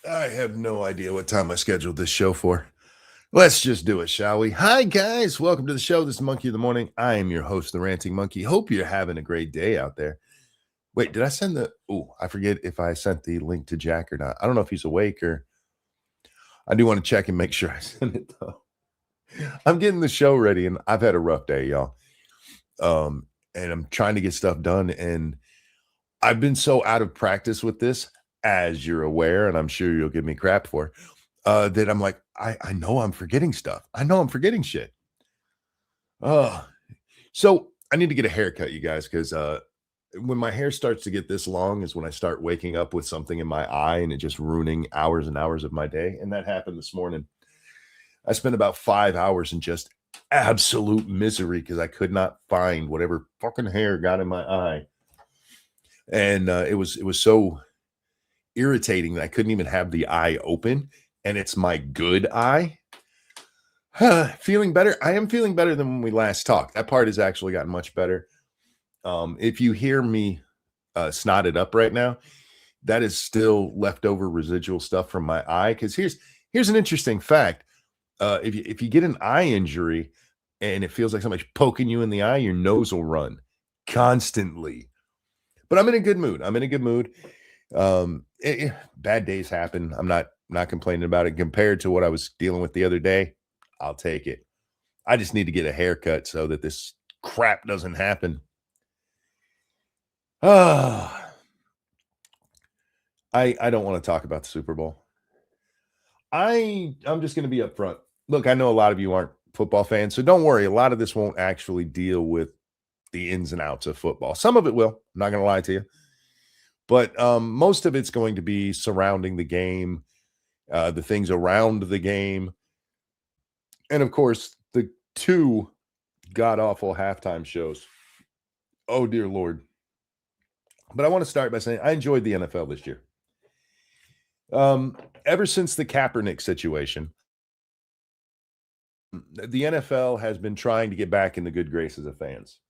I have no idea what time I scheduled this show for. Let's just do it, shall we? Hi, guys. Welcome to the show. This is Monkey of the Morning. I am your host, the Ranting Monkey. Hope you're having a great day out there. Wait, did I send the? Oh, I forget if I sent the link to Jack or not. I don't know if he's awake or. I do want to check and make sure I sent it though. I'm getting the show ready, and I've had a rough day, y'all. And I'm trying to get stuff done, and I've been so out of practice with this, as you're aware, and I'm sure you'll give me crap for, that I'm like, I know I'm forgetting stuff. I know I'm forgetting shit. Oh, so I need to get a haircut, you guys, because when my hair starts to get this long is when I start waking up with something in my eye and it just ruining hours and hours of my day. And that happened this morning. I spent about 5 hours in just absolute misery because I could not find whatever fucking hair got in my eye. And it was so irritating that I couldn't even have the eye open, and it's my good eye. Feeling better. I am feeling better than when we last talked. That part has actually gotten much better. If you hear me snotted up right now, that is still leftover residual stuff from my eye. Because here's an interesting fact. If you get an eye injury and it feels like somebody's poking you in the eye, your nose will run constantly. But I'm in a good mood. I'm in a good mood. Bad days happen. I'm not complaining about it. Compared to what I was dealing with the other day, I'll take it. I just need to get a haircut so that this crap doesn't happen. Ah, I don't want to talk about the Super Bowl. I'm just going to be upfront. Look, I know a lot of you aren't football fans, so don't worry. A lot of this won't actually deal with the ins and outs of football. Some of it will. I'm not going to lie to you. But most of it's going to be surrounding the game, the things around the game, and of course, the two god awful halftime shows. Oh, dear Lord. But I want to start by saying I enjoyed the NFL this year. Ever since the Kaepernick situation, the NFL has been trying to get back in the good graces of fans.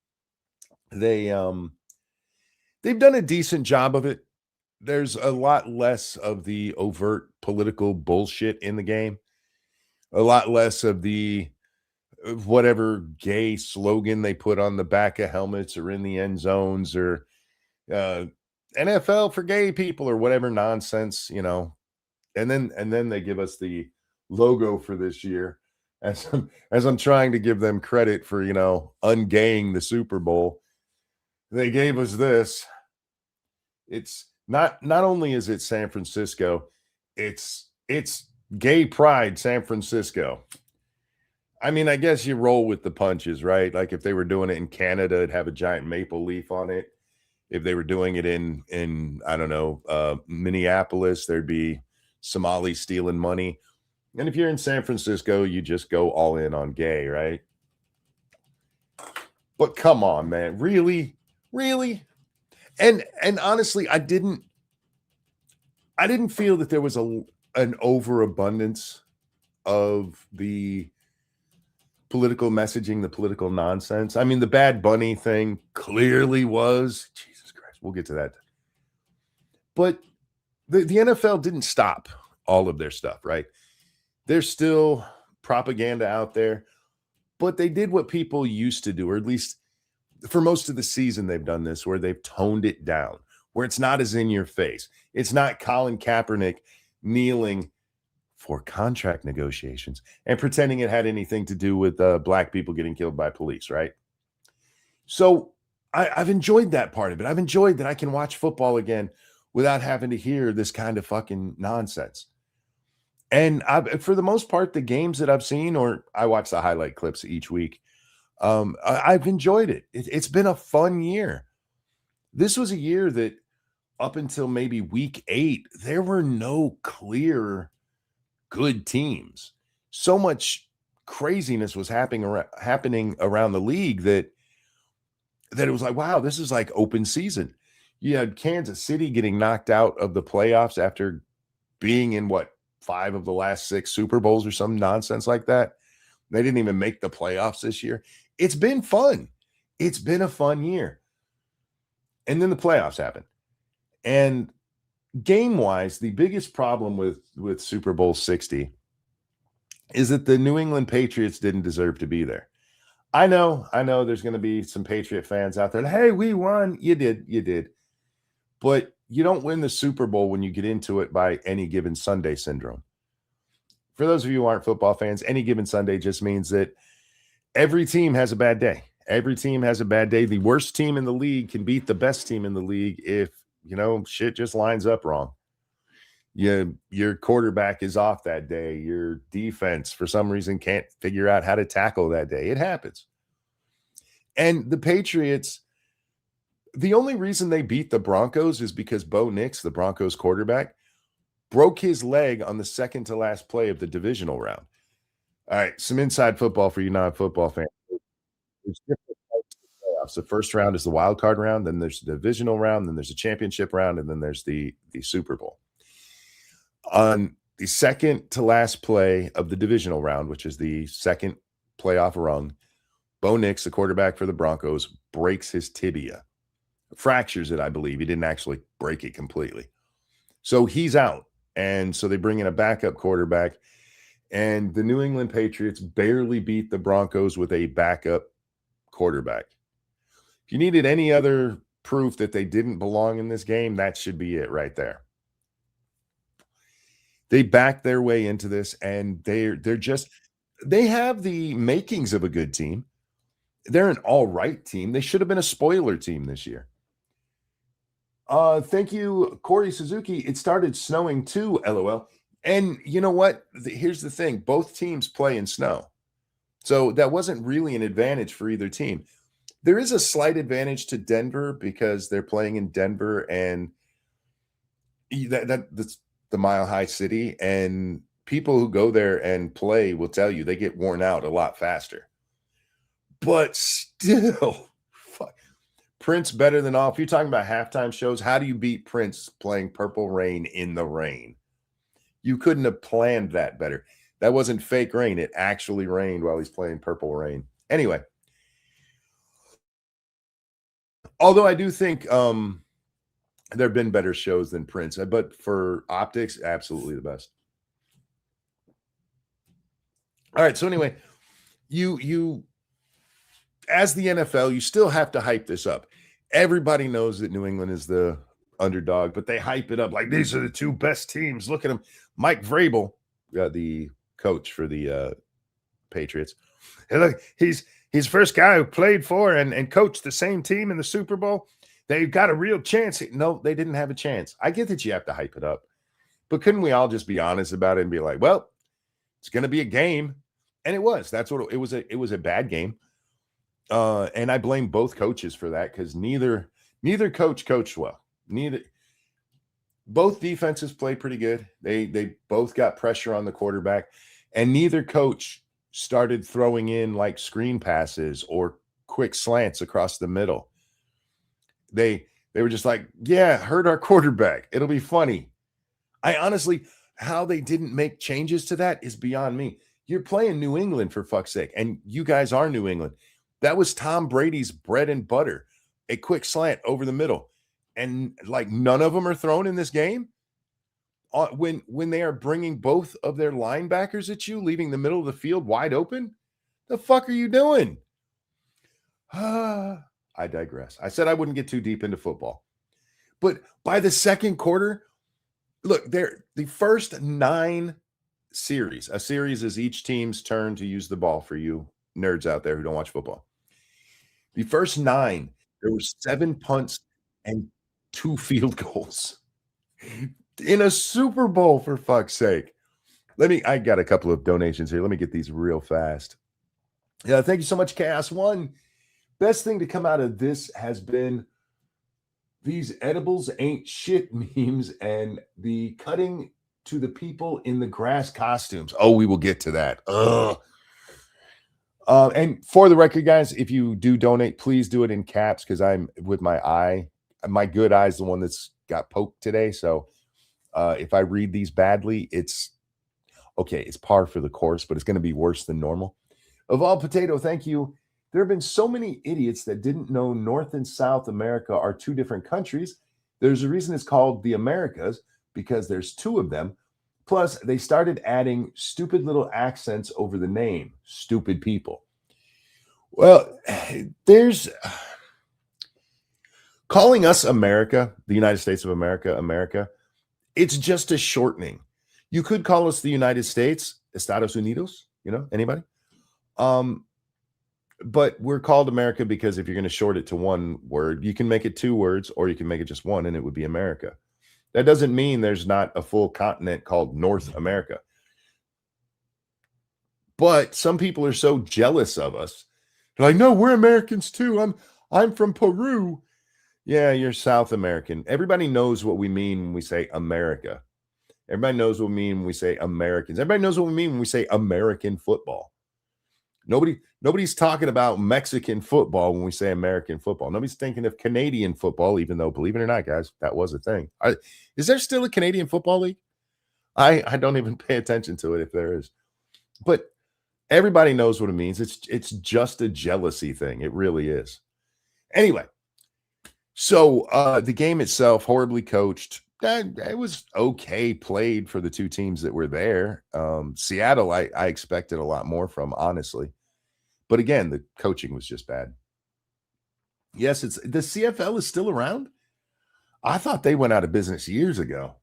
They've done a decent job of it. There's a lot less of the overt political bullshit in the game, a lot less of the whatever gay slogan they put on the back of helmets or in the end zones or uh, NFL for gay people or whatever nonsense, and then they give us the logo for this year as I'm trying to give them credit for ungaying the Super Bowl. They gave us this. It's not only is it San Francisco, it's gay pride San Francisco. I mean, I guess you roll with the punches, right? Like if they were doing it in Canada, it'd have a giant maple leaf on it. If they were doing it in I don't know, Minneapolis, there'd be Somalis stealing money. And if you're in San Francisco, you just go all in on gay, right? But come on, man. Really? Really? And honestly, I didn't feel that there was an overabundance of the political messaging, the political nonsense. I mean, the Bad Bunny thing clearly was Jesus Christ. We'll get to that. But the NFL didn't stop all of their stuff, right? There's still propaganda out there, but they did what people used to do, or at least for most of the season, they've done this where they've toned it down, where it's not as in your face. It's not Colin Kaepernick kneeling for contract negotiations and pretending it had anything to do with black people getting killed by police, right? So I've enjoyed that part of it. I've enjoyed that I can watch football again without having to hear this kind of fucking nonsense. And for the most part, the games that I've seen, or I watch the highlight clips each week, I've enjoyed it. It's been a fun year. This was a year that up until maybe week 8, there were no clear good teams. So much craziness was happening around the league that it was like, wow, this is like open season. You had Kansas City getting knocked out of the playoffs after being in what 5 of the last 6 Super Bowls or some nonsense like that. They didn't even make the playoffs this year. It's been fun. It's been a fun year. And then the playoffs happened. And game wise, the biggest problem with Super Bowl 60 is that the New England Patriots didn't deserve to be there. I know there's going to be some Patriot fans out there. Hey, we won. You did. But you don't win the Super Bowl when you get into it by any given Sunday syndrome. For those of you who aren't football fans, any given Sunday just means that every team has a bad day. Every team has a bad day. The worst team in the league can beat the best team in the league if, shit just lines up wrong. Your quarterback is off that day. Your defense, for some reason, can't figure out how to tackle that day. It happens. And the Patriots, the only reason they beat the Broncos is because Bo Nix, the Broncos quarterback, broke his leg on the second to last play of the divisional round. All right, some inside football for you non-football fans. There's different types of playoffs. The first round is the wild card round, then there's the divisional round, then there's a championship round, and then there's the Super Bowl. On the second to last play of the divisional round, which is the second playoff rung, Bo Nix, the quarterback for the Broncos, breaks his tibia. Fractures it, I believe. He didn't actually break it completely. So he's out. And so they bring in a backup quarterback. And the New England Patriots barely beat the Broncos with a backup quarterback. If you needed any other proof that they didn't belong in this game, that should be it right there. They backed their way into this, and they have the makings of a good team. They're an all right team. They should have been a spoiler team this year. Thank you, Corey Suzuki. It started snowing too, LOL. And you know what? Here's the thing. Both teams play in snow. So that wasn't really an advantage for either team. There is a slight advantage to Denver because they're playing in Denver, and that's the Mile High City, and people who go there and play will tell you they get worn out a lot faster. But still, fuck. Prince better than all. If you're talking about halftime shows, how do you beat Prince playing Purple Rain in the rain? You couldn't have planned that better. That wasn't fake rain. It actually rained while he's playing Purple Rain. Anyway, although I do think there have been better shows than Prince, but for optics, absolutely the best. All right. So anyway, you as the NFL, you still have to hype this up. Everybody knows that New England is the underdog, but they hype it up like these are the two best teams. Look at them. Mike Vrabel, the coach for the Patriots. And look, he's first guy who played for and coached the same team in the Super Bowl. They've got a real chance. No, they didn't have a chance. I get that you have to hype it up, but couldn't we all just be honest about it and be like, well, it's going to be a game. And it was. That's what it was. It was a bad game. And I blame both coaches for that because neither coach coached well. Both defenses played pretty good. They both got pressure on the quarterback, and neither coach started throwing in like screen passes or quick slants across the middle. They were just like, yeah, hurt our quarterback. It'll be funny. I honestly, how they didn't make changes to that is beyond me. You're playing New England, for fuck's sake, and you guys are New England. That was Tom Brady's bread and butter, a quick slant over the middle. And like none of them are thrown in this game. When they are bringing both of their linebackers at you, leaving the middle of the field wide open, the fuck are you doing? I digress. I said I wouldn't get too deep into football. But by the second quarter, look, the first 9 series. A series is each team's turn to use the ball for you nerds out there who don't watch football. The first 9, there were 7 punts and 2 field goals in a Super Bowl, for fuck's sake. I got a couple of donations here. Let me get these real fast. Yeah, thank you so much, Chaos One. Best thing to come out of this has been these edibles ain't shit memes and the cutting to the people in the grass costumes. Oh, we will get to that. Ugh. And for the record, guys, if you do donate, please do it in caps because I'm with my eye. My good eye is the one that's got poked today. So if I read these badly, it's okay. It's par for the course, but it's going to be worse than normal. Of all potato, thank you. There have been so many idiots that didn't know North and South America are 2 different countries. There's a reason it's called the Americas. because there's two of them. Plus, they started adding stupid little accents over the name, stupid people. Well, there's calling us America, the United States of America, America. It's just a shortening. You could call us the United States, Estados Unidos, anybody? But we're called America because if you're going to short it to one word, you can make it two words or you can make it just one and it would be America. That doesn't mean there's not a full continent called North America. But some people are so jealous of us. They're like, no, we're Americans too. I'm from Peru. Yeah, you're South American. Everybody knows what we mean when we say America. Everybody knows what we mean when we say Americans. Everybody knows what we mean when we say American football. Nobody's talking about Mexican football when we say American football. Nobody's thinking of Canadian football, even though, believe it or not, guys, that was a thing. Is there still a Canadian football league? I don't even pay attention to it if there is. But everybody knows what it means. It's just a jealousy thing. It really is. Anyway, so the game itself, horribly coached. It was okay played for the two teams that were there. Seattle, I expected a lot more from, honestly. But again, the coaching was just bad. Yes, the CFL is still around. I thought they went out of business years ago.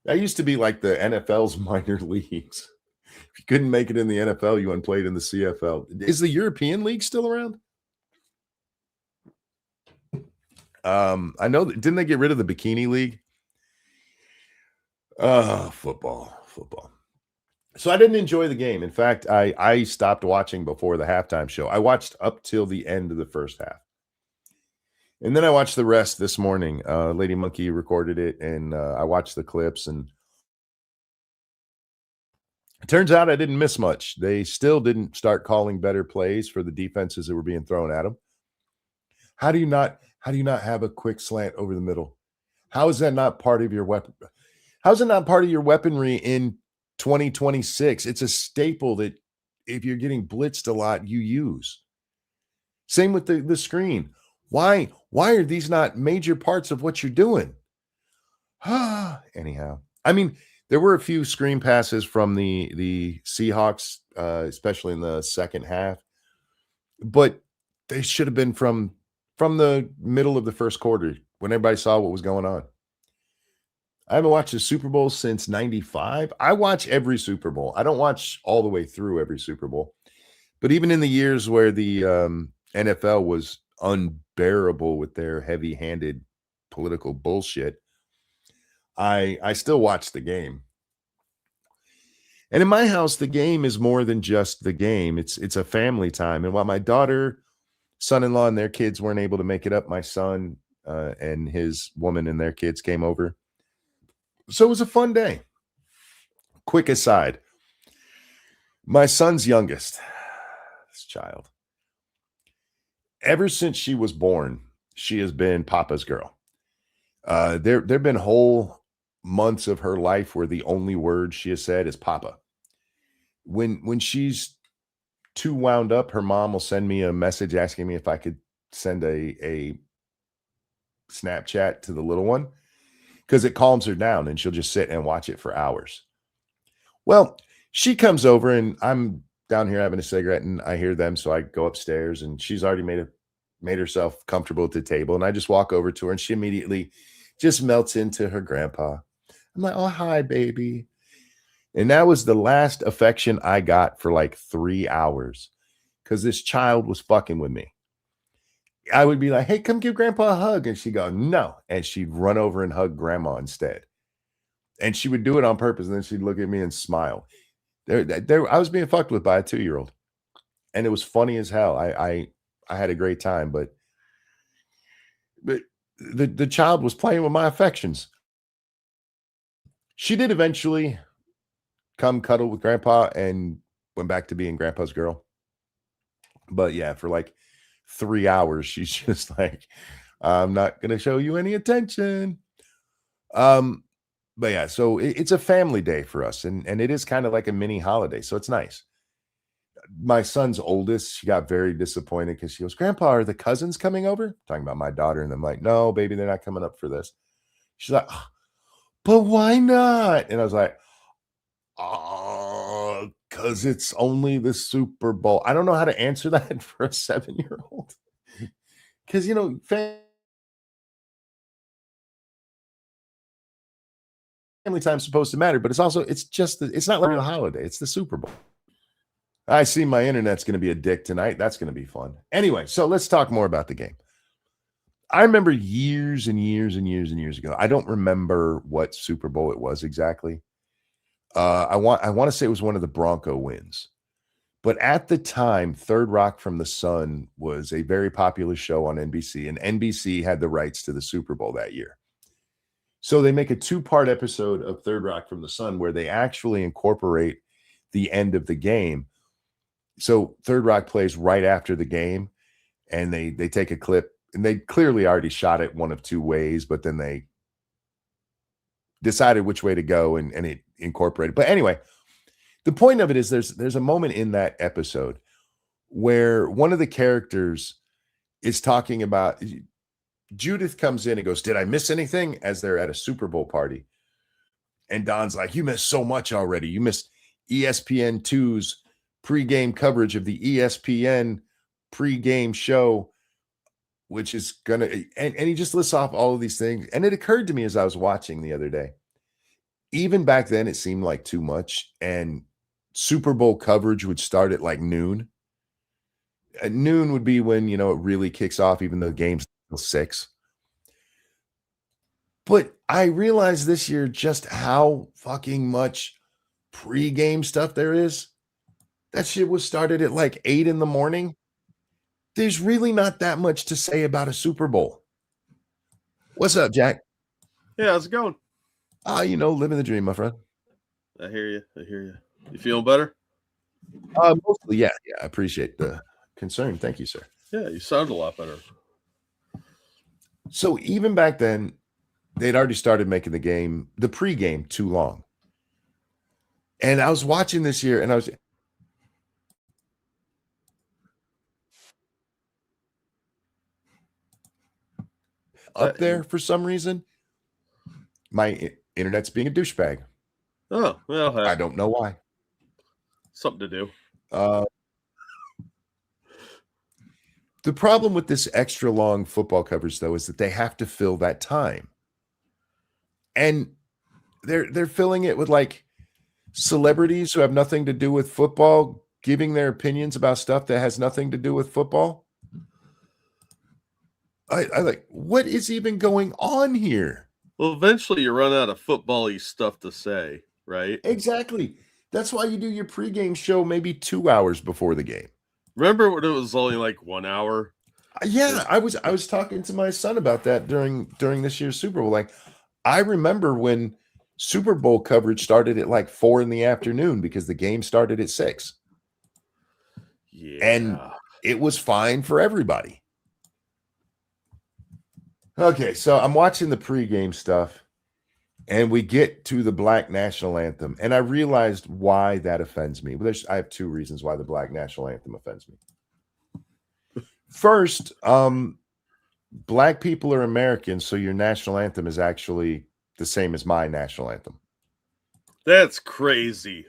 That used to be like the NFL's minor leagues. If you couldn't make it in the NFL, you went and played in the CFL. Is the European League still around? I know didn't they get rid of the Bikini League? Football. So I didn't enjoy the game. In fact, I stopped watching before the halftime show. I watched up till the end of the first half. And then I watched the rest this morning. Lady Monkey recorded it, and I watched the clips, and it turns out I didn't miss much. They still didn't start calling better plays for the defenses that were being thrown at them. How do you not have a quick slant over the middle? How is that not part of your weapon? How's it not part of your weaponry in 2026? It's a staple that if you're getting blitzed a lot, you use. Same with the screen. Why are these not major parts of what you're doing? Anyhow, I mean, there were a few screen passes from the Seahawks, especially in the second half, but they should have been from the middle of the first quarter when everybody saw what was going on. I haven't watched the Super Bowl since 95. I watch every Super Bowl. I don't watch all the way through every Super Bowl. But even in the years where the NFL was unbearable with their heavy-handed political bullshit, I still watch the game. And in my house, the game is more than just the game. It's a family time. And while my daughter, son-in-law, and their kids weren't able to make it up, my son and his woman and their kids came over. So it was a fun day. Quick aside. My son's youngest, this child, ever since she was born, she has been Papa's girl. There have been whole months of her life where the only word she has said is Papa. When she's too wound up, her mom will send me a message asking me if I could send a Snapchat to the little one, because it calms her down and she'll just sit and watch it for hours. Well, she comes over and I'm down here having a cigarette and I hear them. So I go upstairs and she's already made herself comfortable at the table. And I just walk over to her and she immediately just melts into her grandpa. I'm like, oh, hi, baby. And that was the last affection I got for like 3 hours because this child was fucking with me. I would be like, hey, come give grandpa a hug. And she'd go, no. And she'd run over and hug grandma instead. And she would do it on purpose. And then she'd look at me and smile. I was being fucked with by a 2-year-old. And it was funny as hell. I had a great time. But the child was playing with my affections. She did eventually come cuddle with grandpa and went back to being grandpa's girl. But yeah, for like 3 hours, she's just like, I'm not going to show you any attention. But yeah, so it's a family day for us. And it is kind of like a mini holiday. So it's nice. My son's oldest, she got very disappointed because she goes, Grandpa, are the cousins coming over? Talking about my daughter. And I'm like, no, baby, they're not coming up for this. She's like, but why not? And I was like, because it's only the Super Bowl. I don't know how to answer that for a 7-year-old. Because, family time's supposed to matter, but it's not like a holiday. It's the Super Bowl. I see my internet's going to be a dick tonight. That's going to be fun. Anyway, so let's talk more about the game. I remember years and years and years and years ago. I don't remember what Super Bowl it was exactly. I want to say it was one of the Bronco wins. But at the time, Third Rock from the Sun was a very popular show on NBC, and NBC had the rights to the Super Bowl that year. So they make a 2-part episode of Third Rock from the Sun where they actually incorporate the end of the game. So Third Rock plays right after the game, and they take a clip, and they clearly already shot it one of 2 ways, but then they decided which way to go and it incorporated. But anyway, the point of it is there's a moment in that episode where one of the characters is talking about Judith comes in and goes, "Did I miss anything?" as they're at a Super Bowl party. And Don's like, "You missed so much already. You missed ESPN2's pregame coverage of the ESPN pregame show, which is gonna," and he just lists off all of these things. And it occurred to me as I was watching the other day, even back then, it seemed like too much. And Super Bowl coverage would start at like noon. At noon would be when, it really kicks off, even though the game's till 6. But I realized this year just how fucking much pregame stuff there is. That shit was started at like 8 in the morning. There's really not that much to say about a Super Bowl. What's up, Jack? Yeah, how's it going? Living the dream, my friend. I hear you. You feeling better? Mostly, yeah. I appreciate the concern. Thank you, sir. Yeah, you sound a lot better. So even back then, they'd already started making the pregame too long. And I was watching this year, and I was up there for some reason. My internet's being a douchebag. Oh, well, I don't know why. Something to do. The problem with this extra long football coverage, though, is that they have to fill that time. And they're filling it with like celebrities who have nothing to do with football giving their opinions about stuff that has nothing to do with football. I like, what is even going on here? Well, eventually you run out of football-y stuff to say, right? Exactly. That's why you do your pregame show maybe 2 hours before the game. Remember when it was only like 1 hour? Yeah, I was talking to my son about that during this year's Super Bowl. Like, I remember when Super Bowl coverage started at like 4 in the afternoon because the game started at 6. Yeah. And it was fine for everybody. Okay, so I'm watching the pregame stuff, and we get to the Black National Anthem, and I realized why that offends me. Well, I have 2 reasons why the Black National Anthem offends me. First, Black people are Americans, so your national anthem is actually the same as my national anthem. That's crazy.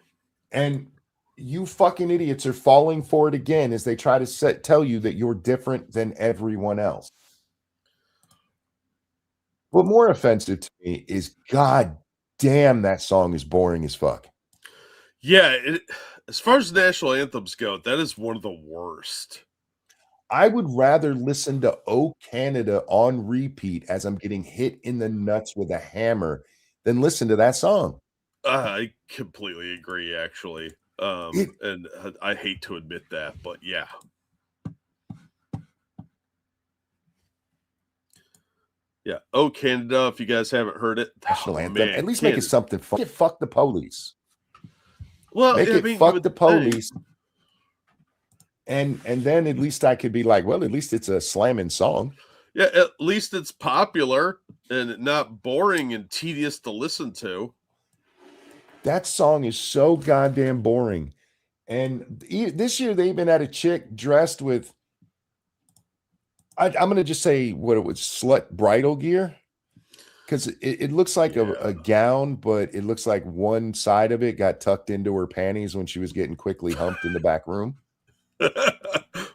And you fucking idiots are falling for it again as they try to tell you that you're different than everyone else. What more offensive to me is, god damn, that song is boring as fuck. Yeah, as far as national anthems go, that is one of the worst. I would rather listen to "O Canada" on repeat as I'm getting hit in the nuts with a hammer than listen to that song. I completely agree, actually. And I hate to admit that, but yeah. Yeah. Oh, Canada, if you guys haven't heard it. National anthem. At least make it something fun. Fuck the police. Well, make it fuck the police. And then at least I could be like, well, at least it's a slamming song. Yeah, at least it's popular and not boring and tedious to listen to. That song is so goddamn boring. And this year they even had a chick dressed with, I'm going to just say what it was, slut bridal gear. because it looks like a gown, but it looks like one side of it got tucked into her panties when she was getting quickly humped in the back room.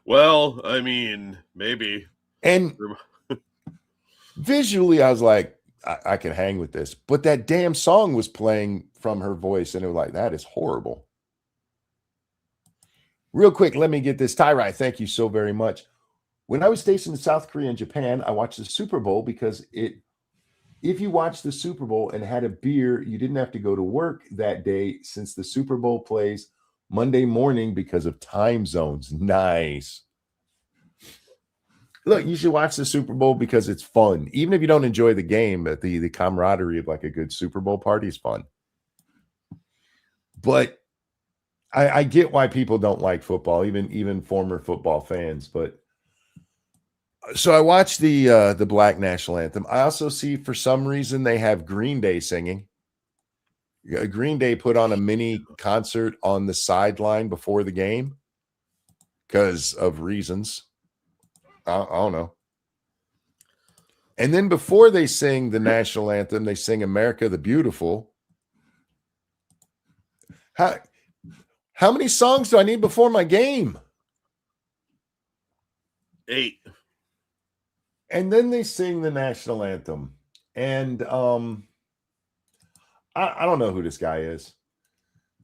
Well, I mean, maybe. And visually, I was like, I can hang with this. But that damn song was playing from her voice, and it was like, that is horrible. Real quick, let me get this. Tyrai, thank you so very much. When I was stationed in South Korea and Japan, I watched the Super Bowl because if you watched the Super Bowl and had a beer, you didn't have to go to work that day since the Super Bowl plays Monday morning because of time zones. Nice. Look, you should watch the Super Bowl because it's fun. Even if you don't enjoy the game, the camaraderie of like a good Super Bowl party is fun. But I get why people don't like football, even former football fans. But so I watched the Black National Anthem. I also see for some reason they have Green Day singing. Green Day put on a mini concert on the sideline before the game because of reasons. I don't know. And then before they sing the national anthem, they sing America the Beautiful. How many songs do I need before my game? 8. And then they sing the national anthem. And I don't know who this guy is.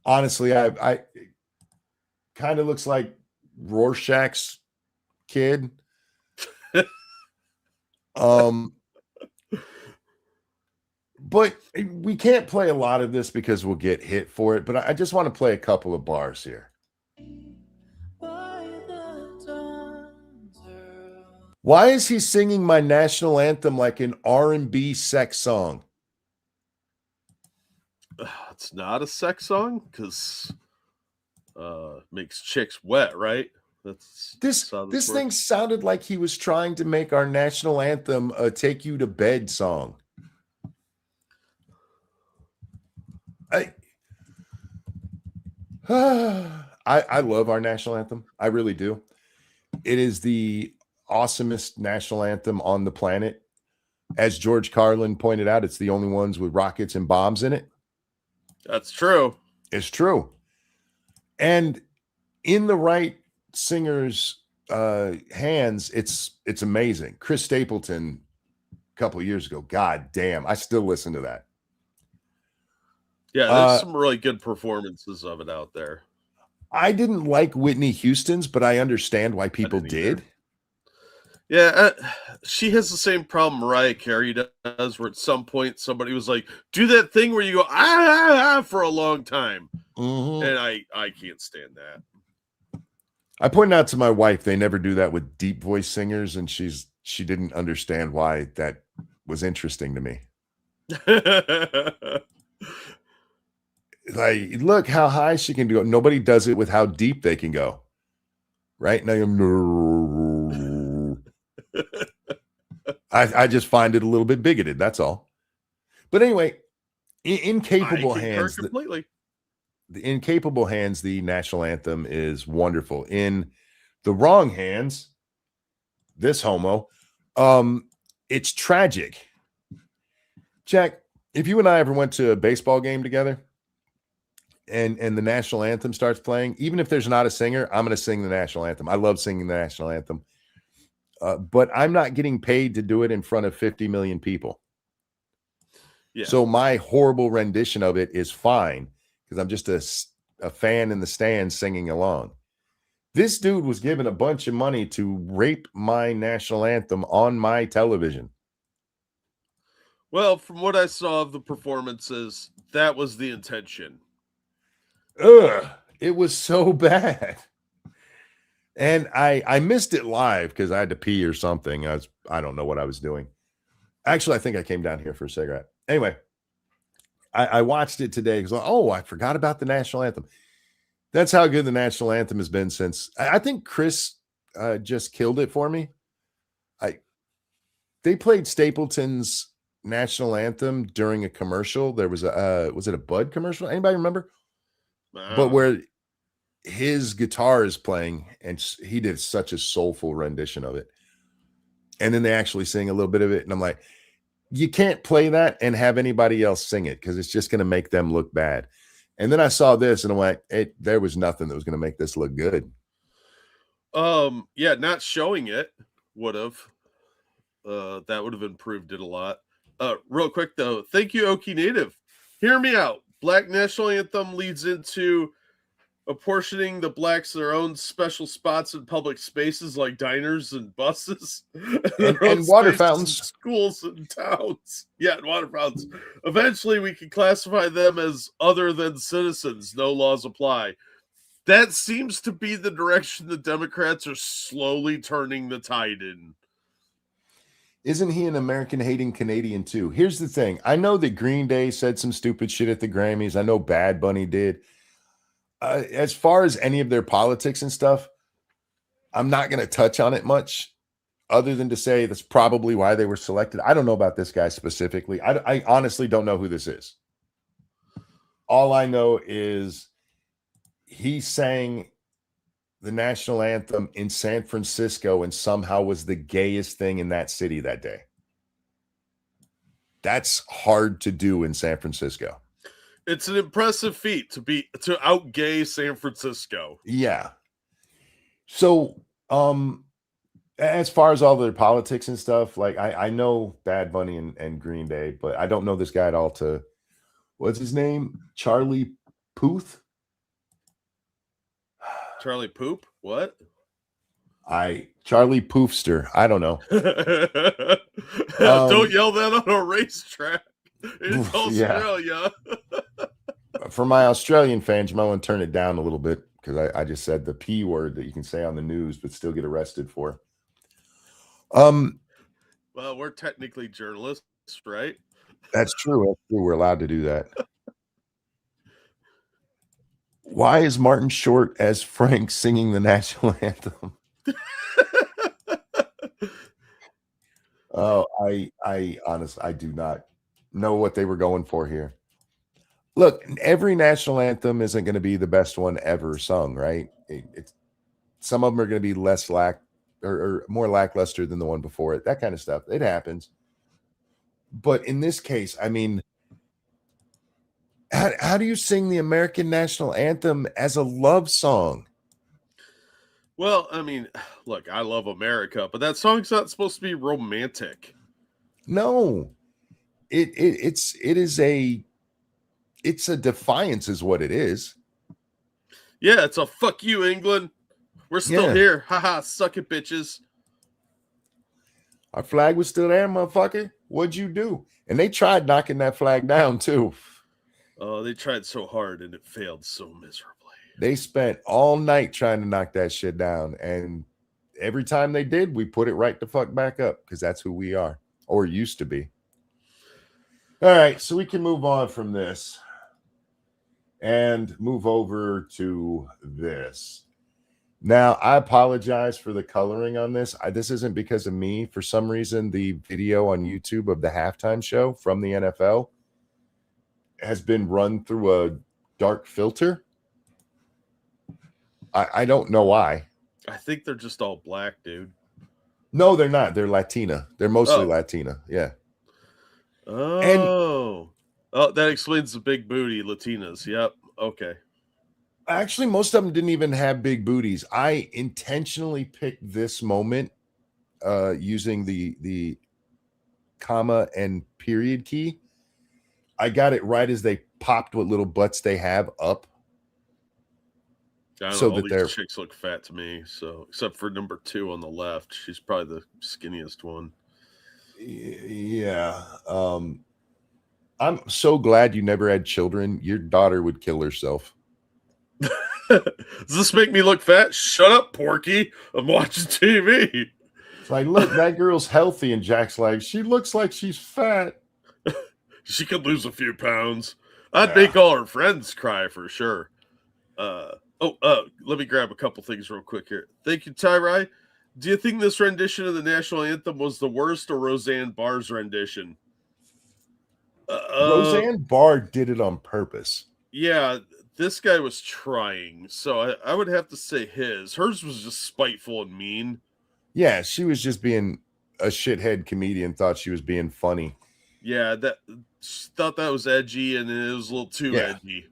Honestly, I kind of looks like Rorschach's kid. But we can't play a lot of this because we'll get hit for it. But I just want to play a couple of bars here. Why is he singing my national anthem like an R&B sex song? It's not a sex song because makes chicks wet, right? That's this thing sounded like he was trying to make our national anthem a take you to bed song. I love our national anthem. I really do. It is the awesomest national anthem on the planet. As George Carlin pointed out, it's the only ones with rockets and bombs in it. That's true. It's true. And in the right singer's hands, it's amazing. Chris Stapleton a couple of years ago, god damn, I still listen to that. Yeah, there's some really good performances of it out there. I didn't like Whitney Houston's, but I understand why people did. Yeah, she has the same problem Mariah Carey does, where at some point somebody was like, do that thing where you go, for a long time. Mm-hmm. And I can't stand that. I pointed out to my wife, they never do that with deep voice singers, and she didn't understand why that was interesting to me. Like, look how high she can go. Nobody does it with how deep they can go. Right? Now I just find it a little bit bigoted. That's all. But anyway, in capable hands, completely. In capable hands, the national anthem is wonderful. In the wrong hands, this homo, it's tragic. Jack, if you and I ever went to a baseball game together and the national anthem starts playing, even if there's not a singer, I'm going to sing the national anthem. I love singing the national anthem. But I'm not getting paid to do it in front of 50 million people. Yeah. So my horrible rendition of it is fine because I'm just a fan in the stands singing along. This dude was given a bunch of money to rape my national anthem on my television. Well, from what I saw of the performances, that was the intention. It was so bad. And I missed it live because I had to pee or something. I don't know what I was doing. Actually, I think I came down here for a cigarette. Anyway, I watched it today because, I forgot about the national anthem. That's how good the national anthem has been since. I think Chris just killed it for me. They played Stapleton's national anthem during a commercial. There was was it a Bud commercial? Anybody remember? But where his guitar is playing, and he did such a soulful rendition of it. And then they actually sing a little bit of it, and I'm like, you can't play that and have anybody else sing it because it's just going to make them look bad. And then I saw this and I'm like, there was nothing that was going to make this look good. Yeah, not showing it would have. That would have improved it a lot. Real quick though, thank you, Okie Native. Hear me out. Black national anthem leads into apportioning the blacks their own special spots in public spaces like diners and buses and water fountains, schools and towns. Yeah, and water fountains. Eventually, we can classify them as other than citizens. No laws apply. That seems to be the direction the Democrats are slowly turning the tide in. Isn't he an American hating Canadian too? Here's the thing. I know that Green Day said some stupid shit at the Grammys. I know Bad Bunny did. As far as any of their politics and stuff, I'm not going to touch on it much other than to say that's probably why they were selected. I don't know about this guy specifically. I honestly don't know who this is. All I know is he sang the national anthem in San Francisco and somehow was the gayest thing in that city that day. That's hard to do in San Francisco. It's an impressive feat to out gay San Francisco. Yeah. So, as far as all their politics and stuff, like I know Bad Bunny and Green Day, but I don't know this guy at all. What's his name? Charlie Puth? Charlie Poop? What? Charlie Poofster. I don't know. Don't yell that on a racetrack. It's Australia. For my Australian fans, you might want to turn it down a little bit because I just said the P word that you can say on the news but still get arrested for. Well, we're technically journalists, right? That's true. That's true. We're allowed to do that. Why is Martin Short as Frank singing the national anthem? Oh, I honestly, I do not know what they were going for here. Look, every national anthem isn't going to be the best one ever sung, right? Some of them are going to be less or more lackluster than the one before it. That kind of stuff. It happens. But in this case, I mean, how do you sing the American national anthem as a love song? Well, I mean, look, I love America, but that song's not supposed to be romantic. No, it's a defiance, is what it is. Yeah, it's a fuck you, England. We're still here. Haha, suck it, bitches. Our flag was still there, motherfucker. What'd you do? And they tried knocking that flag down too. Oh, they tried so hard and it failed so miserably. They spent all night trying to knock that shit down. And every time they did, we put it right the fuck back up because that's who we are or used to be. All right, so we can move on from this and move over to this. Now, I apologize for the coloring on this. This isn't because of me. For some reason, the video on YouTube of the halftime show from the NFL has been run through a dark filter. I don't know why. I think they're just all black, dude. No, they're not. They're Latina. They're mostly Latina. Yeah. Oh, that explains the big booty Latinas. Yep. Okay. Actually, most of them didn't even have big booties. I intentionally picked this moment using the comma and period key. I got it right as they popped what little butts they have up. I don't know, all these chicks look fat to me. So, except for number 2 on the left, she's probably the skinniest one. Yeah. I'm so glad you never had children. Your daughter would kill herself. Does this make me look fat? Shut up, Porky. I'm watching TV. It's like, look, that girl's healthy. And Jack's like, she looks like she's fat. She could lose a few pounds. I'd make all her friends cry for sure. Let me grab a couple things real quick here. Thank you, Tyrai. Do you think this rendition of the national anthem was the worst or Roseanne Barr's rendition? Roseanne Barr did it on purpose. Yeah, this guy was trying. So I would have to say his. Hers was just spiteful and mean. Yeah, she was just being a shithead comedian, thought she was being funny. Yeah, that thought that was edgy, and it was a little too Yeah. edgy.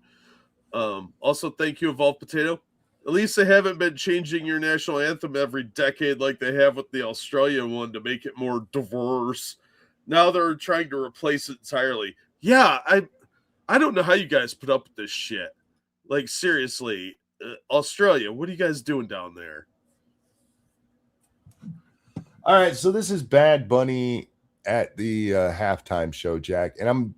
Also, thank you, Evolved Potato. At least they haven't been changing your national anthem every decade like they have with the Australian one to make it more diverse. Now they're trying to replace it entirely. Yeah, I don't know how you guys put up with this shit. Like seriously, Australia, what are you guys doing down there? All right, so this is Bad Bunny at the halftime show, Jack, and I'm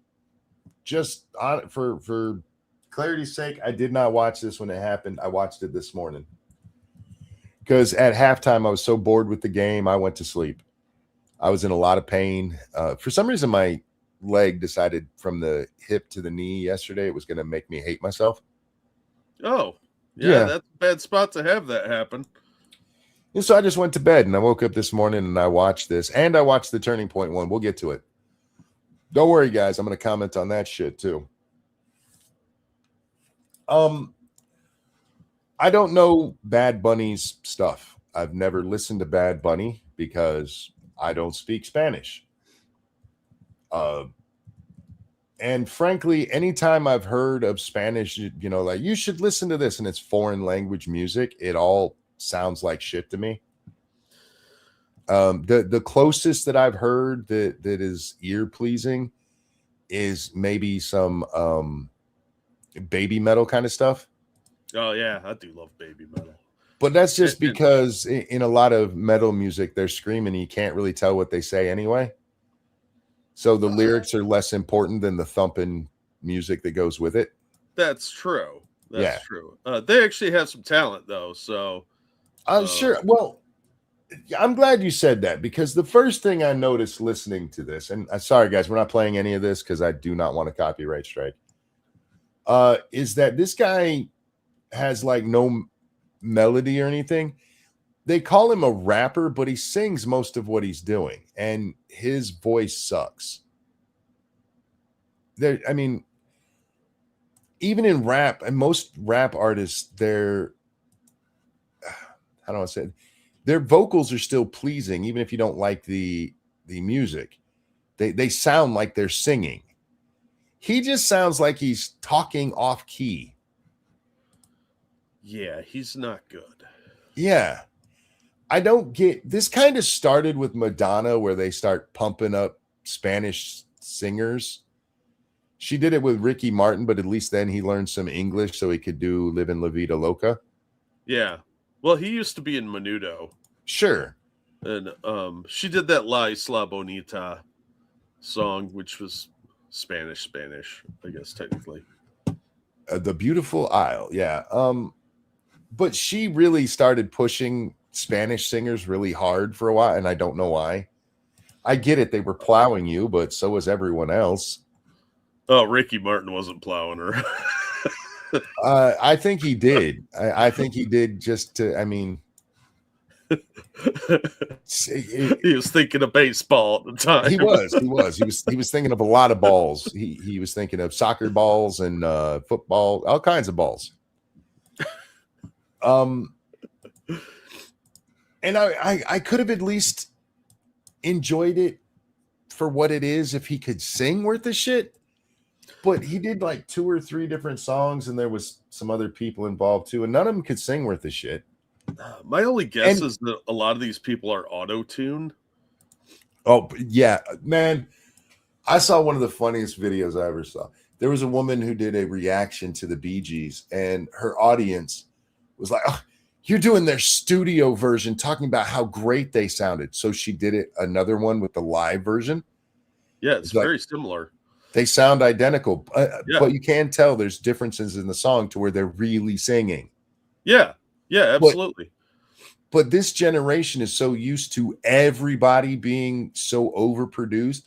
just on for clarity's sake. I did not watch this when it happened. I watched it this morning because at halftime I was so bored with the game, I went to sleep. I was in a lot of pain. For some reason, my leg decided from the hip to the knee yesterday it was going to make me hate myself. Oh, Yeah. that's a bad spot to have that happen. And so I just went to bed and I woke up this morning and I watched this and I watched the Turning Point one. We'll get to it. Don't worry, guys. I'm going to comment on that shit too. I don't know Bad Bunny's stuff. I've never listened to Bad Bunny because I don't speak Spanish. And frankly, anytime I've heard of Spanish, you know, like you should listen to this and it's foreign language music, it all sounds like shit to me. The closest that I've heard that is ear pleasing is maybe some baby metal kind of stuff. Oh yeah, I do love baby metal. But that's just because in a lot of metal music, they're screaming and you can't really tell what they say anyway. So the lyrics are less important than the thumping music that goes with it. That's true. That's true. They actually have some talent though, so I'm sure. Well, I'm glad you said that because the first thing I noticed listening to this, and sorry guys, we're not playing any of this because I do not want a copyright strike, is that this guy has like no melody or anything. They call him a rapper, but he sings most of what he's doing, and his voice sucks. There, I mean, even in rap, and most rap artists, they're how do I say it? Their vocals are still pleasing, even if you don't like the music. They sound like they're singing. He just sounds like he's talking off key. Yeah, he's not good. Yeah. I don't get this. Kind of started with Madonna, where they start pumping up Spanish singers. She did it with Ricky Martin, but at least then he learned some English so he could do Livin' La Vida Loca. Yeah. Well, he used to be in Menudo. Sure. And she did that La Isla Bonita song, which was Spanish, I guess, technically. The Beautiful Isle. Yeah. But she really started pushing Spanish singers really hard for a while, and I don't know why. I get it. They were plowing you, but so was everyone else. Oh, Ricky Martin wasn't plowing her. I think he did. I think he did just to, I mean. He was thinking of baseball at the time. He was thinking of a lot of balls. He was thinking of soccer balls and football, all kinds of balls. And I could have at least enjoyed it for what it is if he could sing worth of shit. But he did like 2 or 3 different songs, and there was some other people involved too, and none of them could sing worth of shit. My only guess is that a lot of these people are auto-tuned. Oh, yeah, man. I saw one of the funniest videos I ever saw. There was a woman who did a reaction to the Bee Gees, and her audience was like, oh, you're doing their studio version, talking about how great they sounded. So she did it another one with the live version. Yeah, it's very similar. They sound identical, but you can tell there's differences in the song to where they're really singing. Yeah, absolutely. But this generation is so used to everybody being so overproduced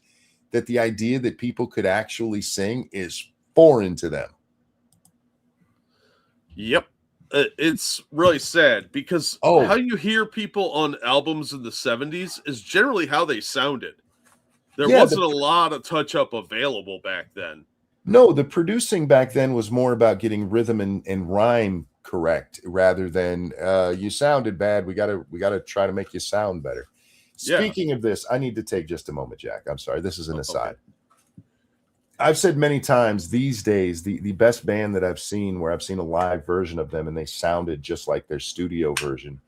that the idea that people could actually sing is foreign to them. Yep. It's really sad because how you hear people on albums in the 70s is generally how they sounded. There wasn't a lot of touch-up available back then. No, the producing back then was more about getting rhythm and rhyme correct rather than you sounded bad. We gotta try to make you sound better. Speaking of this, I need to take just a moment, Jack. I'm sorry. This is an aside. I've said many times these days, the best band that I've seen where I've seen a live version of them and they sounded just like their studio version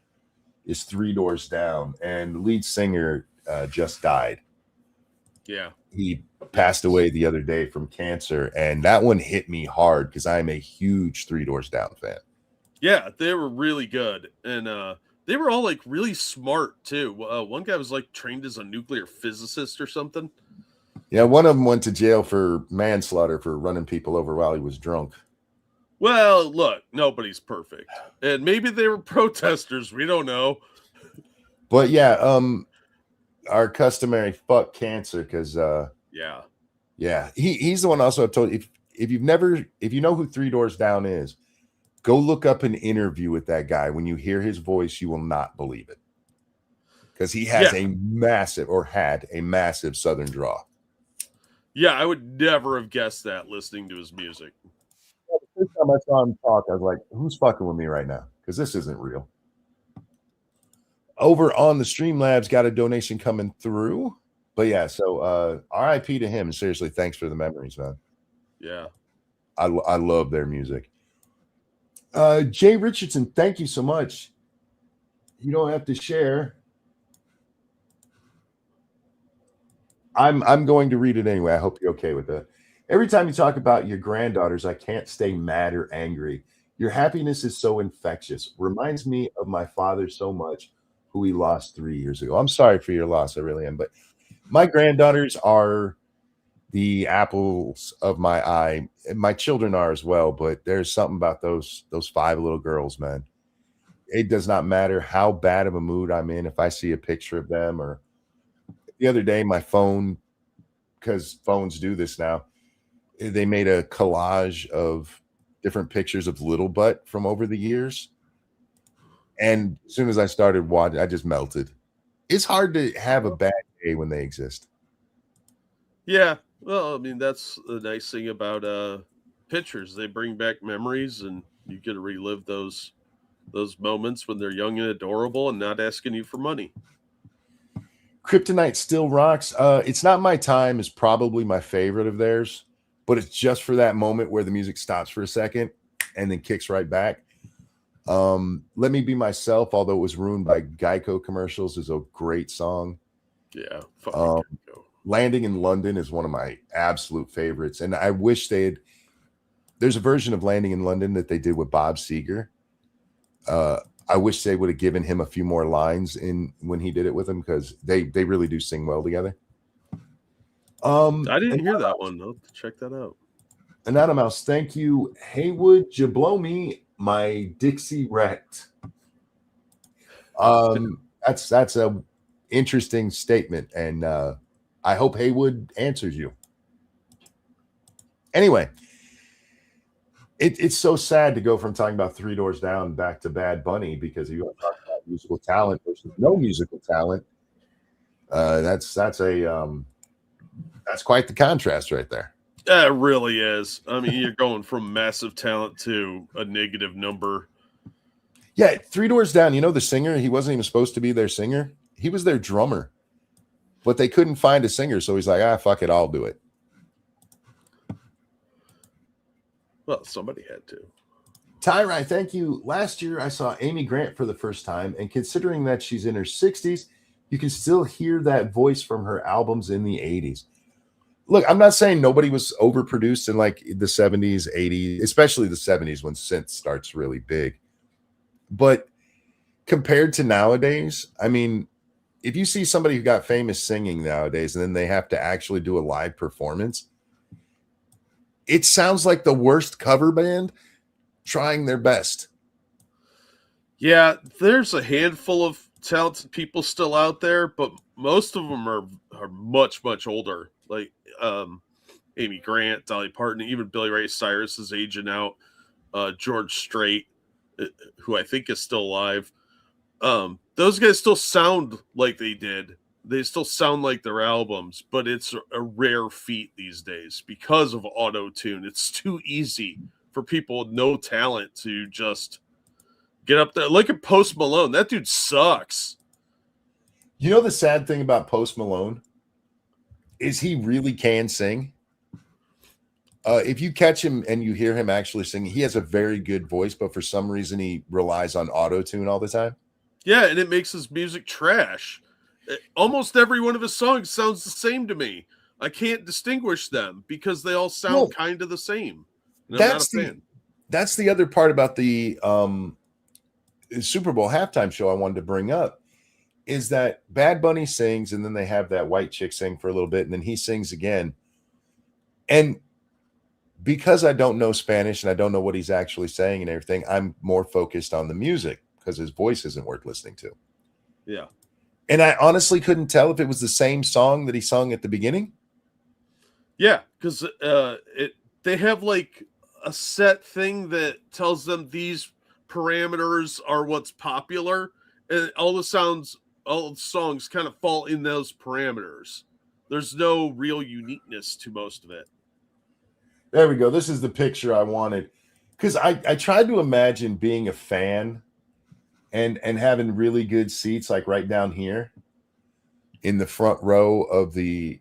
is Three Doors Down. And the lead singer just died. Yeah. He passed away the other day from cancer. And that one hit me hard because I'm a huge Three Doors Down fan. Yeah, they were really good. And they were all like really smart too. One guy was like trained as a nuclear physicist or something. Yeah, one of them went to jail for manslaughter for running people over while he was drunk. Well, look, nobody's perfect. And maybe they were protesters. We don't know. But yeah, our customary fuck cancer because yeah, he's the one also I've told if you know who Three Doors Down is, go look up an interview with that guy. When you hear his voice, you will not believe it. Because he has Yeah. had a massive southern draw. Yeah, I would never have guessed that listening to his music. The first time I saw him talk, I was like, who's fucking with me right now? Because this isn't real. Over on the Streamlabs, got a donation coming through. But yeah, so RIP to him. Seriously, thanks for the memories, man. Yeah. I love their music. Jay Richardson, thank you so much. You don't have to share. I'm going to read it anyway. I hope you're okay with that. Every time you talk about your granddaughters, I can't stay mad or angry. Your happiness is so infectious. Reminds me of my father so much, who we lost 3 years ago. I'm sorry for your loss. I really am. But my granddaughters are the apples of my eye. And my children are as well. But there's something about those 5 little girls, man. It does not matter how bad of a mood I'm in. If I see a picture of them, or the other day, my phone, because phones do this now, they made a collage of different pictures of Little Butt from over the years. And as soon as I started watching, I just melted. It's hard to have a bad day when they exist. Yeah. Well, I mean, that's the nice thing about pictures. They bring back memories and you get to relive those moments when they're young and adorable and not asking you for money. Kryptonite still rocks. It's Not My Time is probably my favorite of theirs, but it's just for that moment where the music stops for a second and then kicks right back. Let Me Be Myself, although it was ruined by Geico commercials, is a great song. Yeah. Landing in London is one of my absolute favorites. And I wish there's a version of Landing in London that they did with Bob Seger. I wish they would have given him a few more lines in when he did it with him, because they really do sing well together. I didn't hear that one. I'll have to check that out. Anonymous, thank you. Haywood, you blow me, my Dixie wrecked. That's a interesting statement, and I hope Haywood answers you. Anyway, it's so sad to go from talking about Three Doors Down back to Bad Bunny, because you talk about musical talent versus no musical talent. That's quite the contrast right there. It really is. I mean, you're going from massive talent to a negative number. Yeah, Three Doors Down, you know the singer, he wasn't even supposed to be their singer. He was their drummer. But they couldn't find a singer, so he's like, fuck it, I'll do it. Well, somebody had to. Tyrai, thank you. Last year, I saw Amy Grant for the first time, and considering that she's in her 60s, you can still hear that voice from her albums in the 80s. Look, I'm not saying nobody was overproduced in like the 70s, 80s, especially the 70s when synth starts really big. But compared to nowadays, I mean, if you see somebody who got famous singing nowadays and then they have to actually do a live performance, it sounds like the worst cover band trying their best. Yeah, there's a handful of talented people still out there, but most of them are much, much older. Like Amy Grant, Dolly Parton, even Billy Ray Cyrus is aging out. George Strait, who I think is still alive. Those guys still sound like they did. They still sound like their albums, but it's a rare feat these days because of auto-tune. It's too easy for people with no talent to just get up there. Look at Post Malone. That dude sucks. You know the sad thing about Post Malone is he really can sing. If you catch him and you hear him actually singing, he has a very good voice, but for some reason he relies on auto-tune all the time. Yeah, and it makes his music trash. Almost every one of his songs sounds the same to me. I can't distinguish them because they all sound kind of the same. And I'm not a fan. That's the other part about the Super Bowl halftime show I wanted to bring up is that Bad Bunny sings and then they have that white chick sing for a little bit and then he sings again. And because I don't know Spanish and I don't know what he's actually saying and everything, I'm more focused on the music because his voice isn't worth listening to. Yeah. And I honestly couldn't tell if it was the same song that he sung at the beginning. Yeah, because they have like a set thing that tells them these parameters are what's popular, and all the songs kind of fall in those parameters. There's no real uniqueness to most of it. There we go. This is the picture I wanted. Because I tried to imagine being a fan and having really good seats, like right down here in the front row of the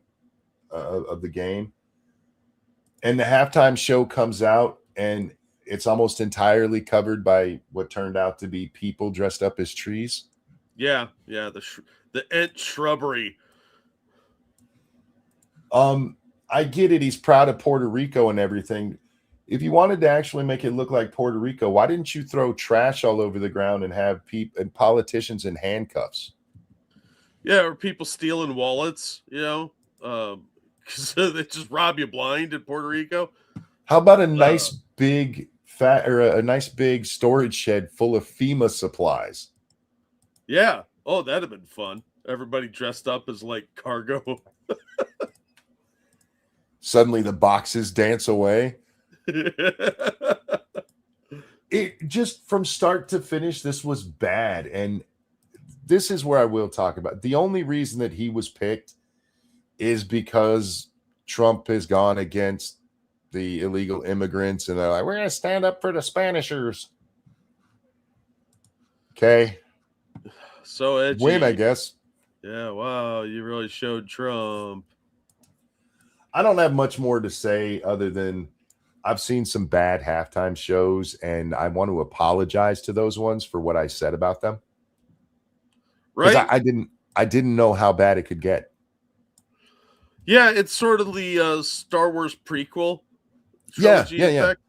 game. And the halftime show comes out and it's almost entirely covered by what turned out to be people dressed up as trees. Yeah, the Ent shrubbery. I get it. He's proud of Puerto Rico and everything. If you wanted to actually make it look like Puerto Rico, why didn't you throw trash all over the ground and have people and politicians in handcuffs? Yeah, or people stealing wallets, because they just rob you blind in Puerto Rico. How about a nice big a nice big storage shed full of FEMA supplies? Yeah. Oh, that'd have been fun. Everybody dressed up as like cargo. Suddenly the boxes dance away. It just from start to finish, this was bad. And this is where I will talk about. The only reason that he was picked is because Trump has gone against the illegal immigrants and they're like, we're going to stand up for the Spanishers. Okay. So edgy. Win, I guess. Yeah, wow, you really showed Trump. I don't have much more to say other than I've seen some bad halftime shows and I want to apologize to those ones for what I said about them. Right. I didn't know how bad it could get. Yeah, it's sort of the Star Wars prequel. Yeah. Effect.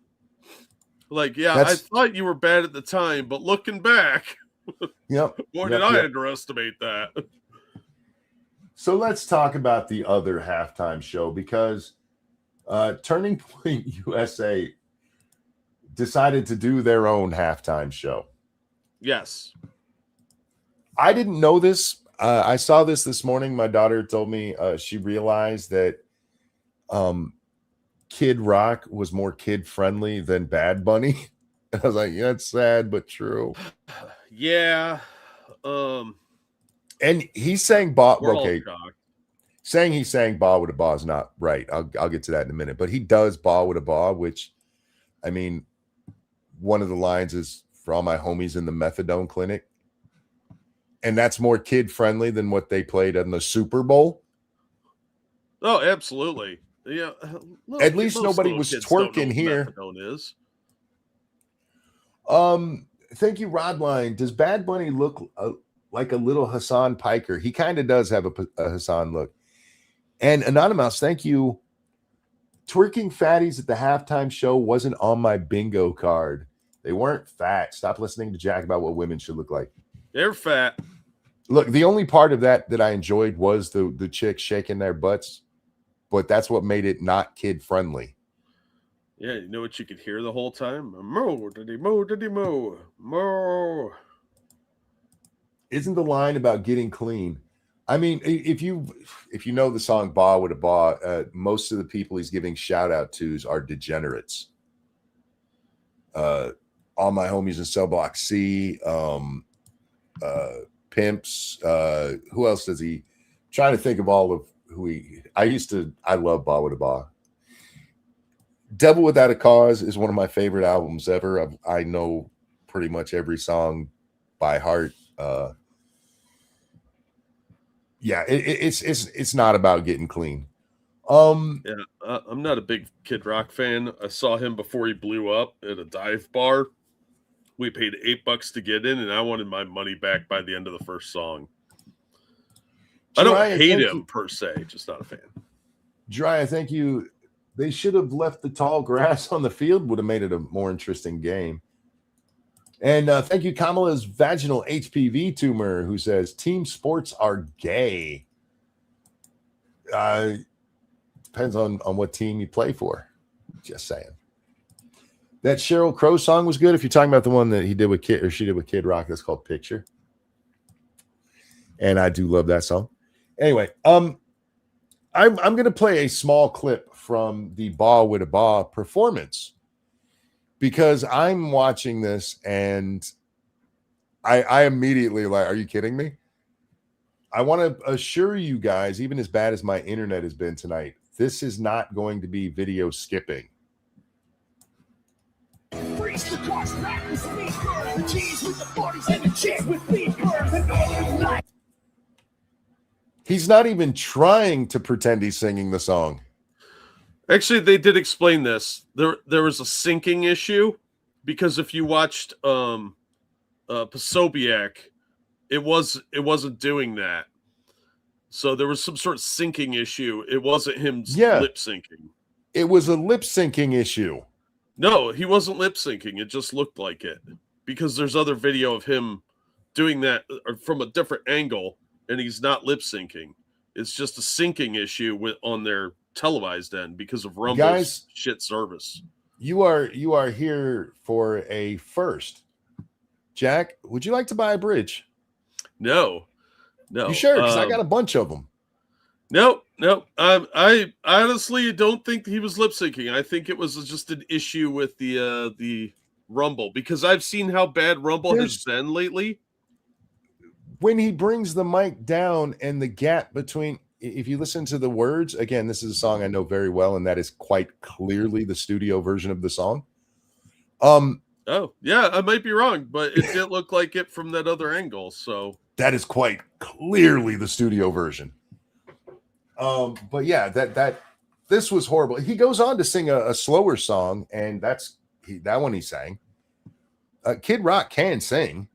Like, I thought you were bad at the time, but looking back, boy, did I underestimate that. So let's talk about the other halftime show because Turning Point USA decided to do their own halftime show. Yes. I didn't know this. I saw this morning. My daughter told me she realized that Kid Rock was more kid-friendly than Bad Bunny. I was like, yeah, it's sad, but true. Yeah. And he sang Ba. Okay. Saying he sang Ba with a Ba is not right. I'll get to that in a minute. But he does Ba with a Ba, which, I mean, one of the lines is for all my homies in the methadone clinic. And that's more kid-friendly than what they played in the Super Bowl. Oh, absolutely. Yeah. At least nobody was twerking here. Methadone is. Thank you, Rodline. Does Bad Bunny look like a little Hassan Piker? He kind of does have a Hassan look. And Anonymous, thank you. Twerking fatties at the halftime show wasn't on my bingo card. They weren't fat. Stop listening to Jack about what women should look like. They're fat. Look, the only part of that I enjoyed was the chicks shaking their butts, but that's what made it not kid friendly. Yeah, you know what you could hear the whole time? Moo, diddy, moo, diddy, moo, moo. Isn't the line about getting clean? I mean, if you know the song Ba with a Ba, most of the people he's giving shout out to are degenerates. All my homies in Cell Block C, pimps. Who else does he? Trying to think of all of who he. I love Ba with a Ba. Devil Without a Cause is one of my favorite albums ever. I know pretty much every song by heart. Yeah, it's not about getting clean. Yeah, I'm not a big Kid Rock fan. I saw him before he blew up at a dive bar. We paid $8 to get in, and I wanted my money back by the end of the first song. I don't Jariah, hate thank him you. per se, just not a fan. Jariah, thank you. They should have left the tall grass on the field, would have made it a more interesting game. And thank you, Kamala's vaginal HPV tumor, who says team sports are gay. Depends on what team you play for. Just saying. That Sheryl Crow song was good. If you're talking about the one that he did with Kid, or she did with Kid Rock, that's called Picture. And I do love that song. Anyway, I'm going to play a small clip from the Ba with a Ba performance, because I'm watching this and I immediately like, are you kidding me? I want to assure you guys, even as bad as my internet has been tonight, this is not going to be video skipping. He's not even trying to pretend he's singing the song. Actually, they did explain this. There was a syncing issue, because if you watched Posobiec, it wasn't doing that. So there was some sort of syncing issue. It wasn't him lip syncing. It was a lip syncing issue. No, he wasn't lip syncing. It just looked like it, because there's other video of him doing that from a different angle, and he's not lip syncing. It's just a syncing issue on their televised end because of Rumble's shit service. You are here for a first. Jack, would you like to buy a bridge? No. You sure? Because I got a bunch of them. No. I honestly don't think he was lip syncing. I think it was just an issue with the Rumble, because I've seen how bad Rumble has been lately. When he brings the mic down and the gap between, if you listen to the words, again, this is a song I know very well, and that is quite clearly the studio version of the song. Oh, yeah, I might be wrong, but it did look like it from that other angle. So that is quite clearly the studio version. But yeah, this was horrible. He goes on to sing a slower song, and that one he sang. Kid Rock can sing.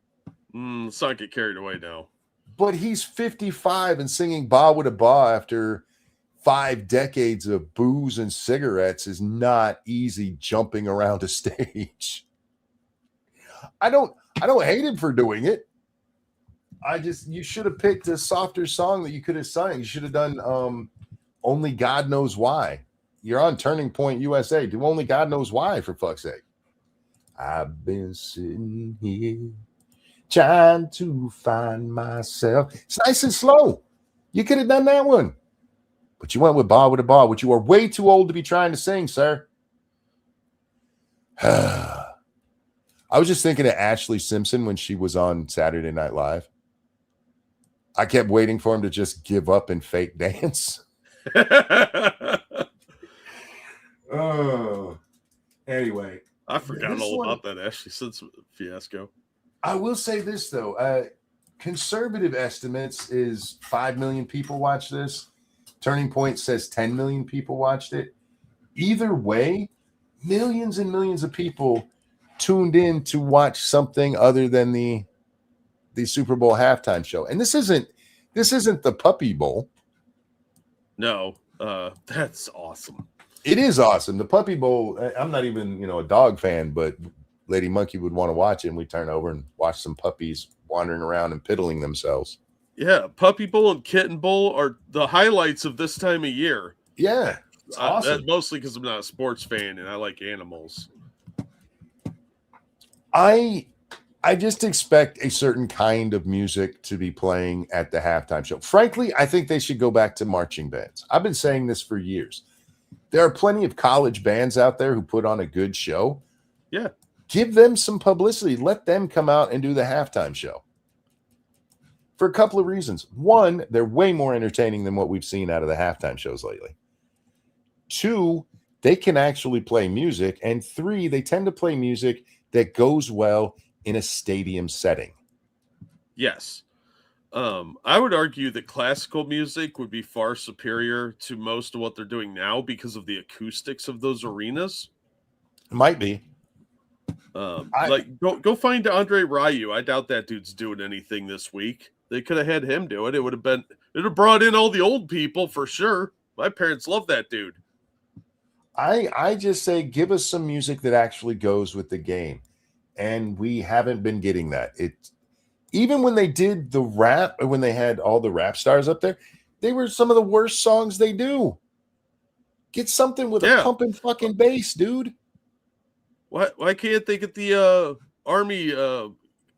Let's not get carried away now. But he's 55 and singing Ba with a Ba after 5 decades of booze and cigarettes is not easy jumping around a stage. I don't hate him for doing it. You should have picked a softer song that you could have sung. You should have done Only God Knows Why. You're on Turning Point USA. Do Only God Knows Why, for fuck's sake. I've been sitting here trying to find myself. It's nice and slow. You could have done that one. But you went with Ba with a Ba, which you are way too old to be trying to sing, sir. I was just thinking of Ashley Simpson when she was on Saturday Night Live. I kept waiting for him to just give up and fake dance. Oh, anyway. I forgot all about that Ashley Simpson fiasco. I will say this, though. Conservative estimates is 5 million people watch this. Turning Point says 10 million people watched it. Either way, millions and millions of people tuned in to watch something other than the Super Bowl halftime show. And this isn't the Puppy Bowl. No, that's awesome. It is awesome. The Puppy Bowl, I'm not even, a dog fan, but Lady Monkey would want to watch it, and we turn over and watch some puppies wandering around and piddling themselves. Yeah, Puppy Bowl and Kitten Bowl are the highlights of this time of year. Yeah, it's awesome. Mostly because I'm not a sports fan and I like animals. I just expect a certain kind of music to be playing at the halftime show. Frankly, I think they should go back to marching bands. I've been saying this for years. There are plenty of college bands out there who put on a good show. Yeah. Give them some publicity. Let them come out and do the halftime show. For a couple of reasons. One, they're way more entertaining than what we've seen out of the halftime shows lately. 2, they can actually play music. And 3, they tend to play music that goes well in a stadium setting. Yes. I would argue that classical music would be far superior to most of what they're doing now because of the acoustics of those arenas. It might be. Like go find Andre Ryu. I doubt that dude's doing anything this week. They could have had him do it. It would have brought in all the old people for sure. My parents love that dude. I just say give us some music that actually goes with the game. And we haven't been getting that. Even when they did the rap, when they had all the rap stars up there, they were some of the worst songs they do. Get something with a pumping fucking bass, dude. Why can't they get the army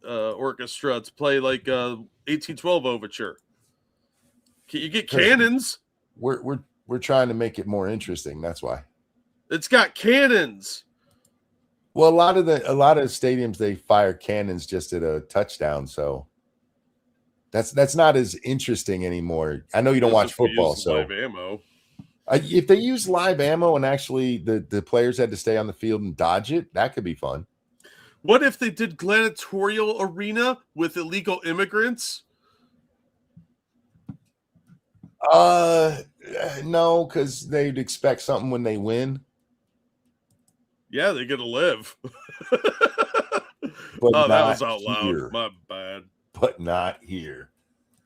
orchestra to play like 1812 overture? Can you get cannons? We're trying to make it more interesting. That's why. It's got cannons. Well, a lot of stadiums they fire cannons just at a touchdown, so that's not as interesting anymore. I know you don't watch football, so live ammo. If they use live ammo and actually the players had to stay on the field and dodge it, that could be fun. What if they did gladiatorial arena with illegal immigrants? No, because they'd expect something when they win. Yeah, they're gonna live. But that was out loud. My bad. But not here.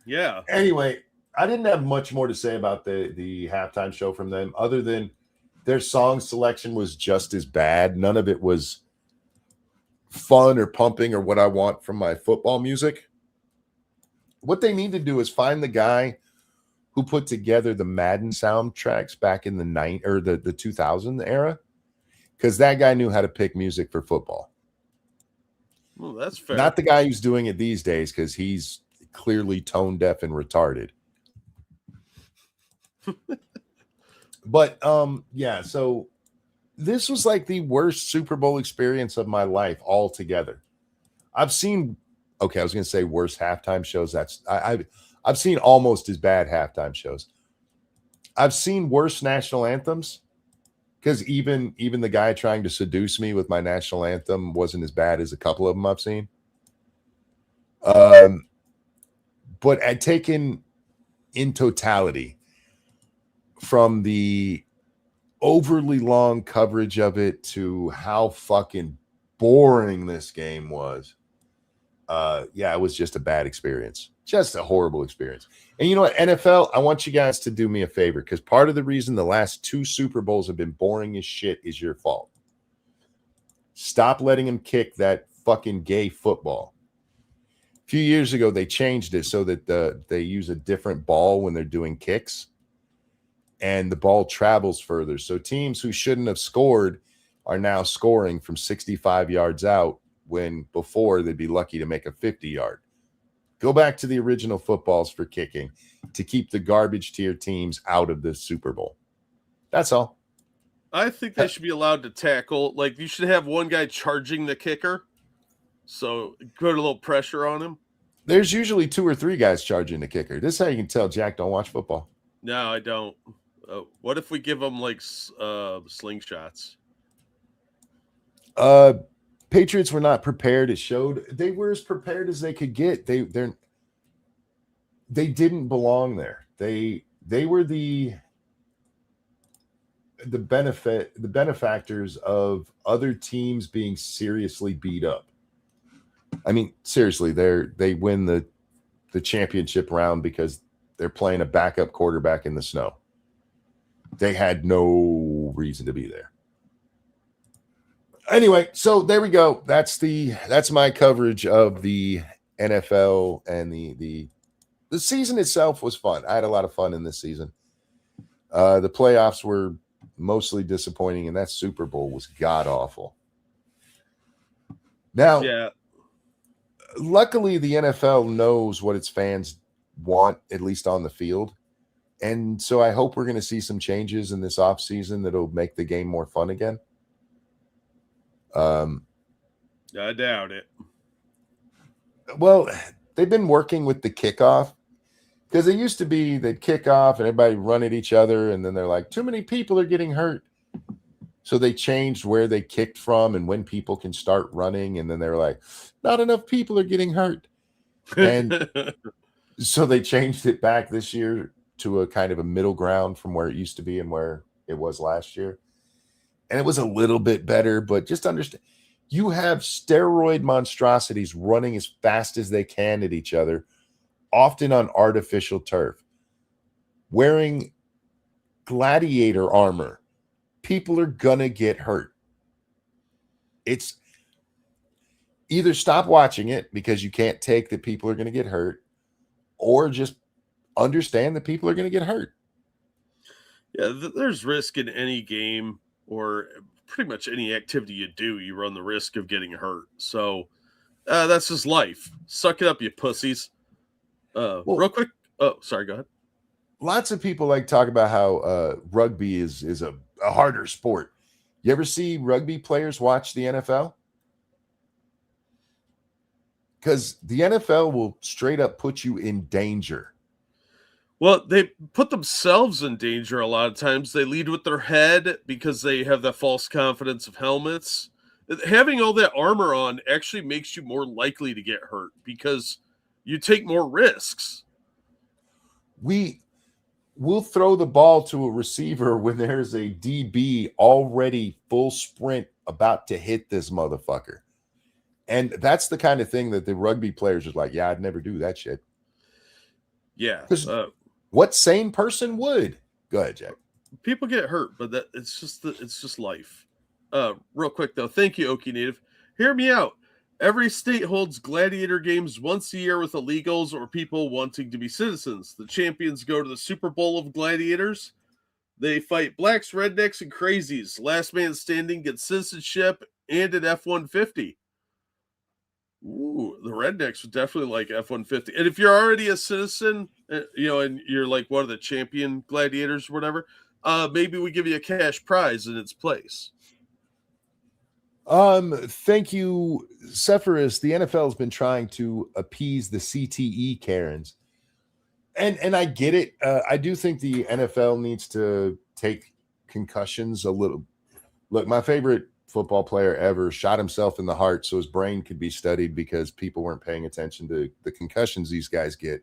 Yeah. Anyway, I didn't have much more to say about the halftime show from them, other than their song selection was just as bad. None of it was fun or pumping or what I want from my football music. What they need to do is find the guy who put together the Madden soundtracks back in the 2000 era, because that guy knew how to pick music for football. Well, that's fair. Not the guy who's doing it these days, because he's clearly tone deaf and retarded. But yeah, so this was like the worst Super Bowl experience of my life altogether. I've seen, okay, I was going to say worst halftime shows. I've seen almost as bad halftime shows. I've seen worse national anthems, because even the guy trying to seduce me with my national anthem wasn't as bad as a couple of them I've seen. But I'd taken in totality, from the overly long coverage of it to how fucking boring this game was. Yeah, it was just a bad experience. Just a horrible experience. And you know what, NFL, I want you guys to do me a favor, because part of the reason the last 2 Super Bowls have been boring as shit is your fault. Stop letting them kick that fucking gay football. A few years ago, they changed it so that they use a different ball when they're doing kicks, and the ball travels further. So teams who shouldn't have scored are now scoring from 65 yards out, when before they'd be lucky to make a 50-yard. Go back to the original footballs for kicking to keep the garbage tier teams out of the Super Bowl. That's all. I think they should be allowed to tackle. Like, you should have one guy charging the kicker, so put a little pressure on him. There's usually 2 or 3 guys charging the kicker. This is how you can tell Jack don't watch football. No, I don't. What if we give them like slingshots? Patriots were not prepared. It showed they were as prepared as they could get. They didn't belong there. They were the benefactors of other teams being seriously beat up. I mean, seriously, they win the championship round because they're playing a backup quarterback in the snow. They had no reason to be there. Anyway, so there we go. That's my coverage of the NFL, and the season itself was fun. I had a lot of fun in this season. The playoffs were mostly disappointing, and that Super Bowl was god awful. Now, yeah, luckily the NFL knows what its fans want, at least on the field. And so I hope we're going to see some changes in this offseason that'll make the game more fun again. I doubt it. Well, they've been working with the kickoff, because it used to be they'd kick off and everybody run at each other, and then they're like, too many people are getting hurt. So they changed where they kicked from and when people can start running, and then they're like, not enough people are getting hurt. And So they changed it back this year to a kind of a middle ground from where it used to be and where it was last year. And it was a little bit better, but just understand, you have steroid monstrosities running as fast as they can at each other, often on artificial turf, wearing gladiator armor. People are gonna get hurt. It's either stop watching it because you can't take that people are going to get hurt, or just understand that people are going to get hurt. Yeah, there's risk in any game or pretty much any activity you do. You run the risk of getting hurt. So that's just life. Suck it up, you pussies. Real quick. Oh, sorry. Go ahead. Lots of people like talk about how rugby is a harder sport. You ever see rugby players watch the NFL? Because the NFL will straight up put you in danger. Well, they put themselves in danger a lot of times. They lead with their head because they have that false confidence of helmets. Having all that armor on actually makes you more likely to get hurt because you take more risks. We'll throw the ball to a receiver when there's a DB already full sprint about to hit this motherfucker. And that's the kind of thing that the rugby players are like, yeah, I'd never do that shit. Yeah. What sane person would? Go ahead, Jack. People get hurt, but it's just life. Real quick though, thank you, Okie Native. Hear me out. Every state holds gladiator games once a year with illegals or people wanting to be citizens. The champions go to the Super Bowl of gladiators. They fight blacks, rednecks, and crazies. Last man standing gets citizenship and an F-150. Ooh, the rednecks would definitely like F-150. And if you're already a citizen, and you're like one of the champion gladiators or whatever, maybe we give you a cash prize in its place. Thank you, Sephirus. The NFL has been trying to appease the CTE Karens. And I get it. I do think the NFL needs to take concussions a little. Look, my favorite football player ever shot himself in the heart so his brain could be studied because people weren't paying attention to the concussions these guys get.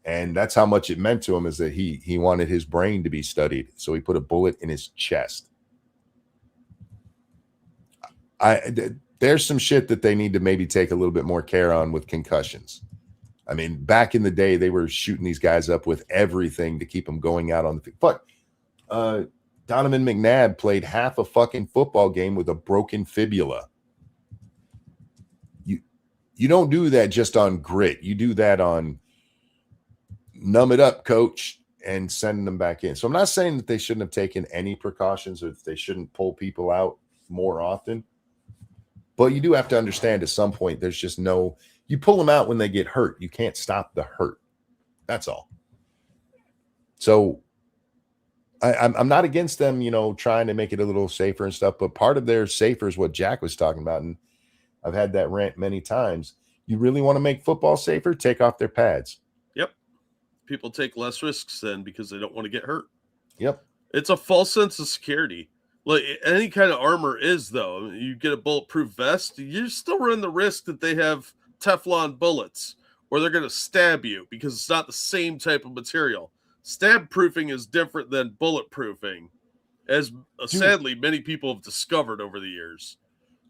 And that's how much it meant to him, is that he wanted his brain to be studied. So he put a bullet in his chest. There's some shit that they need to maybe take a little bit more care on with concussions. I mean, back in the day, they were shooting these guys up with everything to keep them going out on the field. But Donovan McNabb played half a fucking football game with a broken fibula. You don't do that just on grit. You do that on numb it up, coach, and send them back in. So I'm not saying that they shouldn't have taken any precautions or that they shouldn't pull people out more often. But you do have to understand at some point there's just no – you pull them out when they get hurt. You can't stop the hurt. That's all. So I'm not against them, trying to make it a little safer and stuff, but part of their safer is what Jack was talking about, and I've had that rant many times. You really want to make football safer? Take off their pads. Yep. People take less risks then because they don't want to get hurt. Yep. It's a false sense of security. Like any kind of armor is, though. I mean, you get a bulletproof vest, you're still running the risk that they have Teflon bullets or they're going to stab you because it's not the same type of material. Stab proofing is different than bulletproofing, as sadly many people have discovered over the years.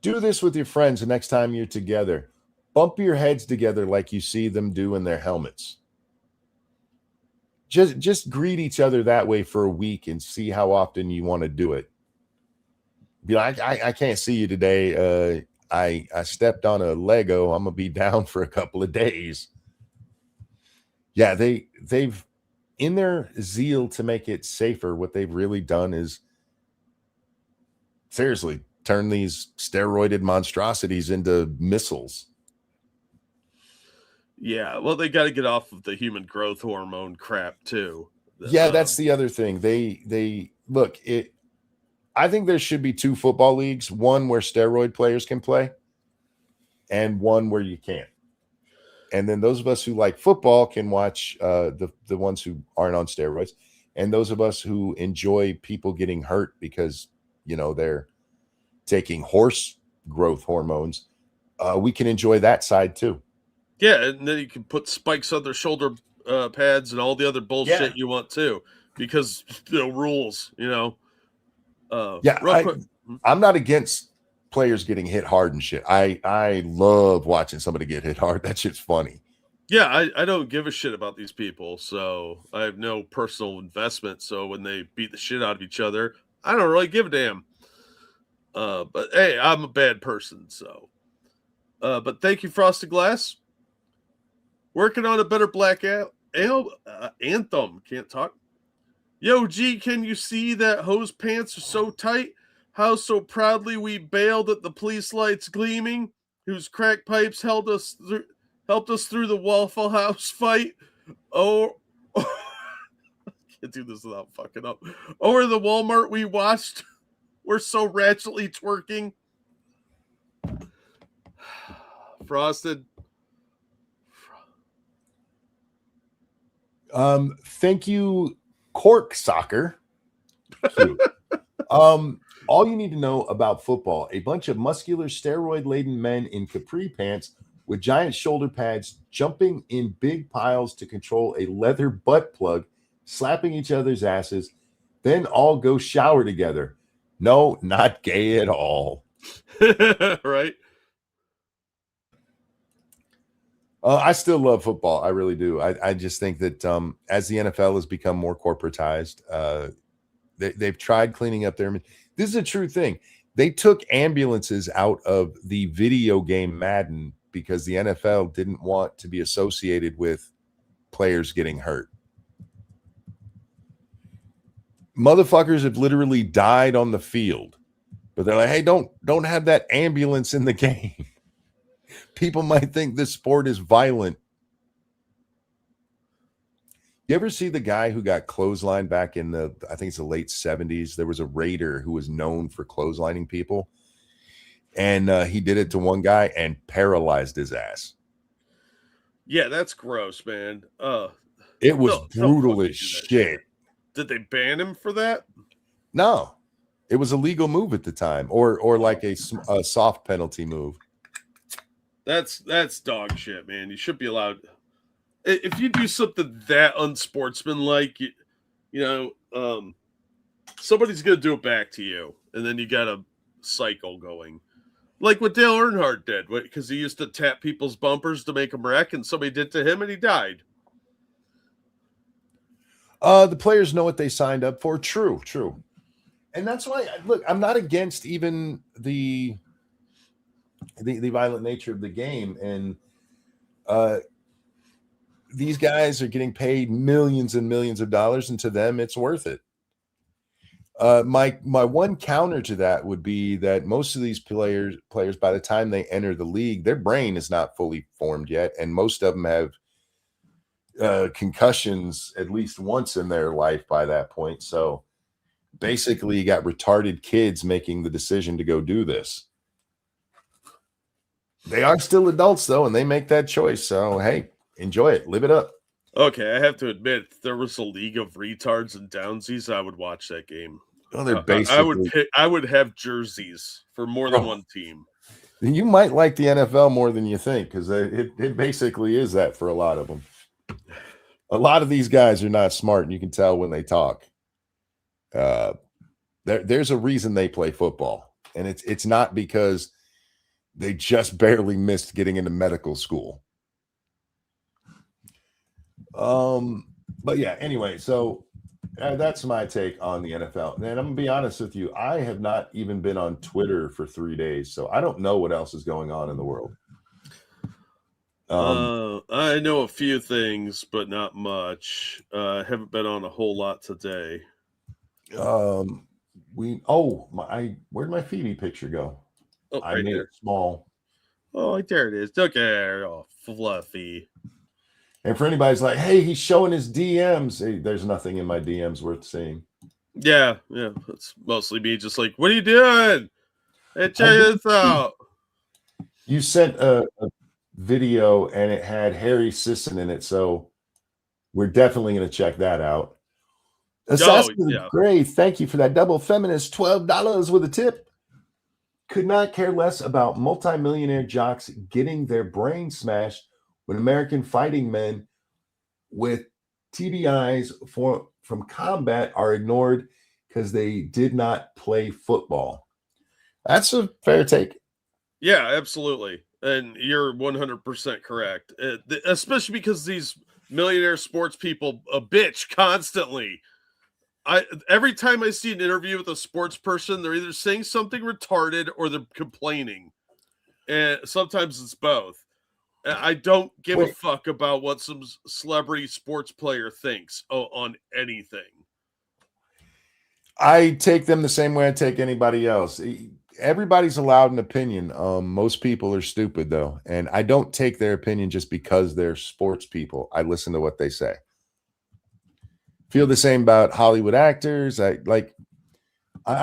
Do this with your friends the next time you're together. Bump your heads together like you see them do in their helmets. Just greet each other that way for a week and see how often you want to do it. Be like, I can't see you today. I stepped on a Lego. I'm gonna be down for a couple of days. Yeah, they've in their zeal to make it safer, what they've really done is seriously turn these steroided monstrosities into missiles. Yeah, well, they got to get off of the human growth hormone crap too. Yeah, that's the other thing. They look it. I think there should be two football leagues, one where steroid players can play and one where you can't. And then those of us who like football can watch the ones who aren't on steroids. And those of us who enjoy people getting hurt because, they're taking horse growth hormones, we can enjoy that side too. Yeah, and then you can put spikes on their shoulder pads and all the other bullshit you want too, because rules. Yeah, Real quick. I'm not against players getting hit hard and shit. I love watching somebody get hit hard. That shit's funny. Yeah, I don't give a shit about these people, so I have no personal investment. So when they beat the shit out of each other, I don't really give a damn. But hey, I'm a bad person, so. But thank you, Frosted Glass. Working on a better Black Anthem. Can't talk. Yo, G, can you see that hose pants are so tight? How so proudly we bailed at the police lights gleaming, whose crack pipes helped us through the Waffle House fight. Oh, I can't do this without fucking up. Or the Walmart we watched were so ratchetly twerking. Frosted. Thank you, Cork Soccer. Cute. All you need to know about football: a bunch of muscular, steroid-laden men in capri pants with giant shoulder pads jumping in big piles to control a leather butt plug, slapping each other's asses, then all go shower together. No, not gay at all. Right? I still love football. I really do. I just think that as the NFL has become more corporatized, they've tried cleaning up their. This is a true thing. They took ambulances out of the video game Madden because the NFL didn't want to be associated with players getting hurt. Motherfuckers have literally died on the field, but they're like, hey, don't have that ambulance in the game. People might think this sport is violent. You ever see the guy who got clotheslined back in I think it's the late 70s? There was a Raider who was known for clotheslining people. And he did it to one guy and paralyzed his ass. Yeah, that's gross, man. It was brutal as shit. Did they ban him for that? No. It was a legal move at the time, or like a soft penalty move. That's dog shit, man. You should be allowed. If you do something that unsportsmanlike, somebody's gonna do it back to you, and then you got a cycle going, like what Dale Earnhardt did, because he used to tap people's bumpers to make them wreck, and somebody did to him, and he died. The players know what they signed up for. True, and that's why. Look, I'm not against even the violent nature of the game, and these guys are getting paid millions and millions of dollars, and to them it's worth it. My one counter to that would be that most of these players by the time they enter the league, their brain is not fully formed yet, and most of them have concussions at least once in their life by that point. So basically you got retarded kids making the decision to go do this. They are still adults though, and they make that choice. So hey, enjoy it, live it up. Okay, I have to admit, if there was a league of retards and downsies, I would watch that game. Well, they're basically. I would have jerseys for more than one team. You might like the NFL more than you think, because it basically is that for a lot of them. A lot of these guys are not smart, and you can tell when they talk. There's a reason they play football, and it's not because they just barely missed getting into medical school. But yeah, anyway, so that's my take on the NFL. And I'm gonna be honest with you, I have not even been on Twitter for 3 days, so I don't know what else is going on in the world. I know a few things, but not much. I haven't been on a whole lot today. Where'd my Phoebe picture go? Oh, I made it small. Oh, there it is. Okay, oh, fluffy. And for anybody's like, hey, he's showing his DMs. Hey, there's nothing in my DMs worth seeing. Yeah. It's mostly me just like, what are you doing? Hey, check this out. You sent a video and it had Harry Sisson in it, so we're definitely going to check that out. Assassin Gray, thank you for that double feminist $12 with a tip. Could not care less about multimillionaire jocks getting their brain smashed when American fighting men with TBIs from combat are ignored because they did not play football. That's a fair take. Yeah, absolutely. And you're 100% correct. Especially because these millionaire sports people bitch constantly. Every time I see an interview with a sports person, they're either saying something retarded or they're complaining. And sometimes it's both. I don't give a fuck about what some celebrity sports player thinks on anything. I take them the same way I take anybody else. Everybody's allowed an opinion. Most people are stupid though, and I don't take their opinion just because they're sports people. I listen to what they say. Feel the same about Hollywood actors. I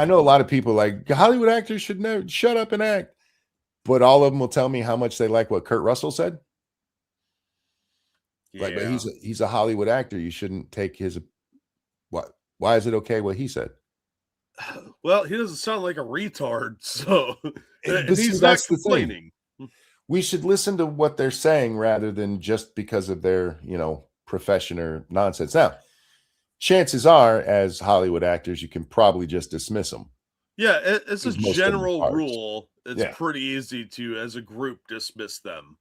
know a lot of people like Hollywood actors should never shut up and act, but all of them will tell me how much they like what Kurt Russell said. Yeah. Like, but he's a Hollywood actor. You shouldn't take his what? Why is it okay what he said? Well, he doesn't sound like a retard, so he's not complaining. We should listen to what they're saying rather than just because of their, profession or nonsense. Now, chances are, as Hollywood actors, you can probably just dismiss them. Yeah, it's a general rule. It's pretty easy to, as a group, dismiss them.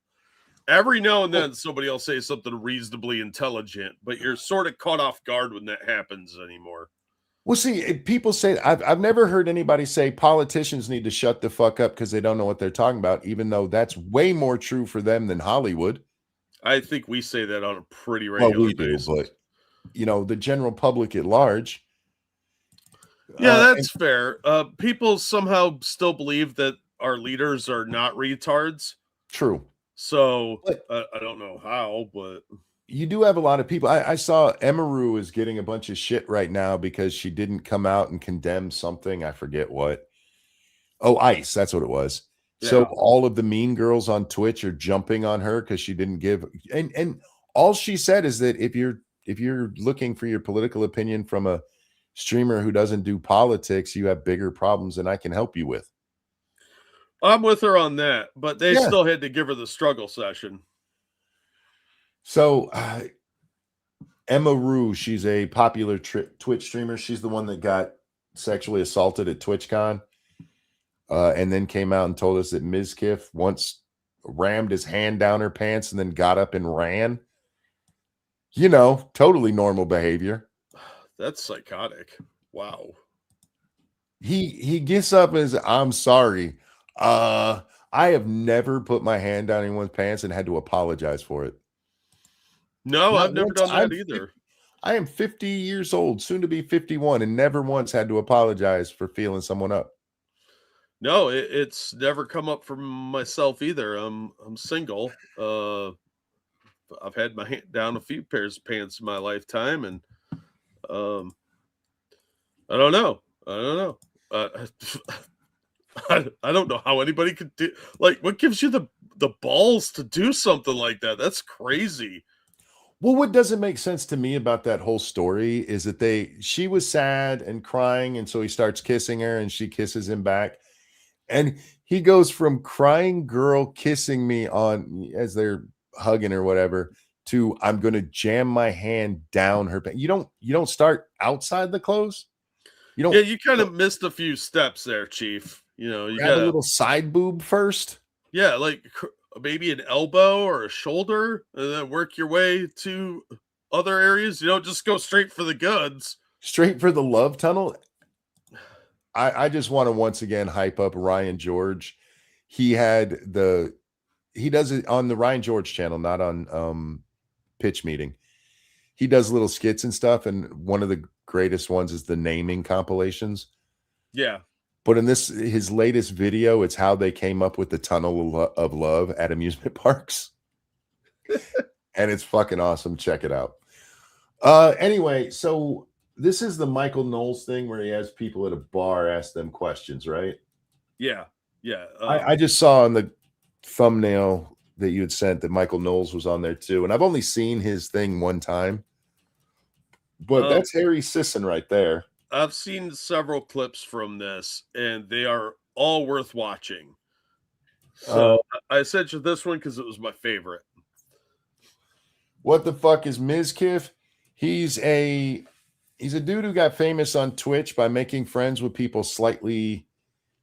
Every now and then, somebody will say something reasonably intelligent, but you're sort of caught off guard when that happens anymore. Well, see, people say I've never heard anybody say politicians need to shut the fuck up because they don't know what they're talking about, even though that's way more true for them than Hollywood. I think we say that on a pretty regular basis. But the general public at large. Yeah, that's fair. People somehow still believe that our leaders are not retards. True. So I don't know how, but you do have a lot of people. I saw Emaru is getting a bunch of shit right now because she didn't come out and condemn something. I forget what. Oh, ICE. That's what it was. Yeah. So all of the mean girls on Twitch are jumping on her because she didn't give. And all she said is that if you're looking for your political opinion from a streamer who doesn't do politics, you have bigger problems than I can help you with. I'm with her on that, but they still had to give her the struggle session. So, Emaru, she's a popular Twitch streamer. She's the one that got sexually assaulted at TwitchCon, and then came out and told us that Mizkif once rammed his hand down her pants and then got up and ran. Totally normal behavior. That's psychotic. Wow. He gets up and says, "I'm sorry. I have never put my hand down anyone's pants and had to apologize for it." No, I've never done that either. I am 50 years old, soon to be 51, and never once had to apologize for feeling someone up. No, it's never come up for myself either. I'm single. I've had my hand down a few pairs of pants in my lifetime, and I don't know. I don't know how anybody could do. Like, what gives you the balls to do something like that? That's crazy. Well, what doesn't make sense to me about that whole story is that she was sad and crying, and so he starts kissing her, and she kisses him back, and he goes from crying girl kissing me on as they're hugging or whatever to I'm going to jam my hand down her pants. You don't start outside the clothes. You don't. Yeah, you kind of missed a few steps there, Chief. You got a little side boob first. Yeah, like maybe an elbow or a shoulder, and then work your way to other areas. You don't just go straight for the goods. Straight for the love tunnel. I just want to once again hype up Ryan George. He does it on the Ryan George channel, not on Pitch Meeting. He does little skits and stuff, and one of the greatest ones is the naming compilations. Yeah. But in his latest video, it's how they came up with the tunnel of love at amusement parks. And it's fucking awesome. Check it out. Anyway, so this is the Michael Knowles thing where he has people at a bar ask them questions, right? Yeah. Yeah. I just saw on the thumbnail that you had sent that Michael Knowles was on there too. And I've only seen his thing one time. But that's Harry Sisson right there. I've seen several clips from this, and they are all worth watching. So I sent you this one because it was my favorite. What the fuck is Mizkif? He's a dude who got famous on Twitch by making friends with people slightly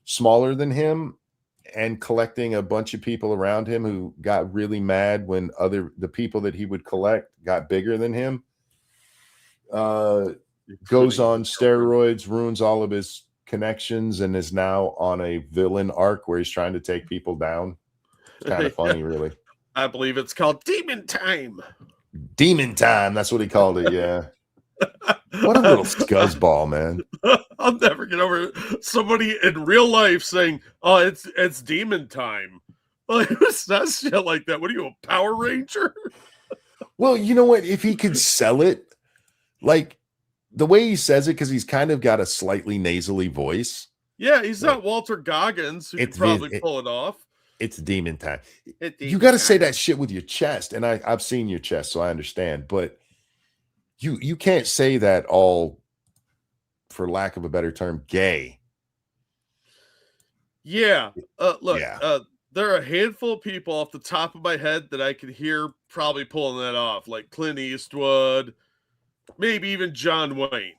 smaller than him and collecting a bunch of people around him who got really mad when the people that he would collect got bigger than him. Goes on steroids, ruins all of his connections, and is now on a villain arc where he's trying to take people down. It's kind of funny, really. I believe it's called Demon Time. Demon Time, that's what he called it. Yeah. What a little scuzzball, man. I'll never get over somebody in real life saying, "Oh, it's Demon Time." Like, it's not shit like that. What are you, a Power Ranger? Well, you know what? If he could sell it, like the way he says it, because he's kind of got a slightly nasally voice. Yeah, he's not Walter Goggins, who could probably pull it off. It's Demon Time. You got to say that shit with your chest, and I've seen your chest, so I understand. But you can't say that all, for lack of a better term, gay. Yeah. Look, there are a handful of people off the top of my head that I could hear probably pulling that off, like Clint Eastwood, maybe even John Wayne,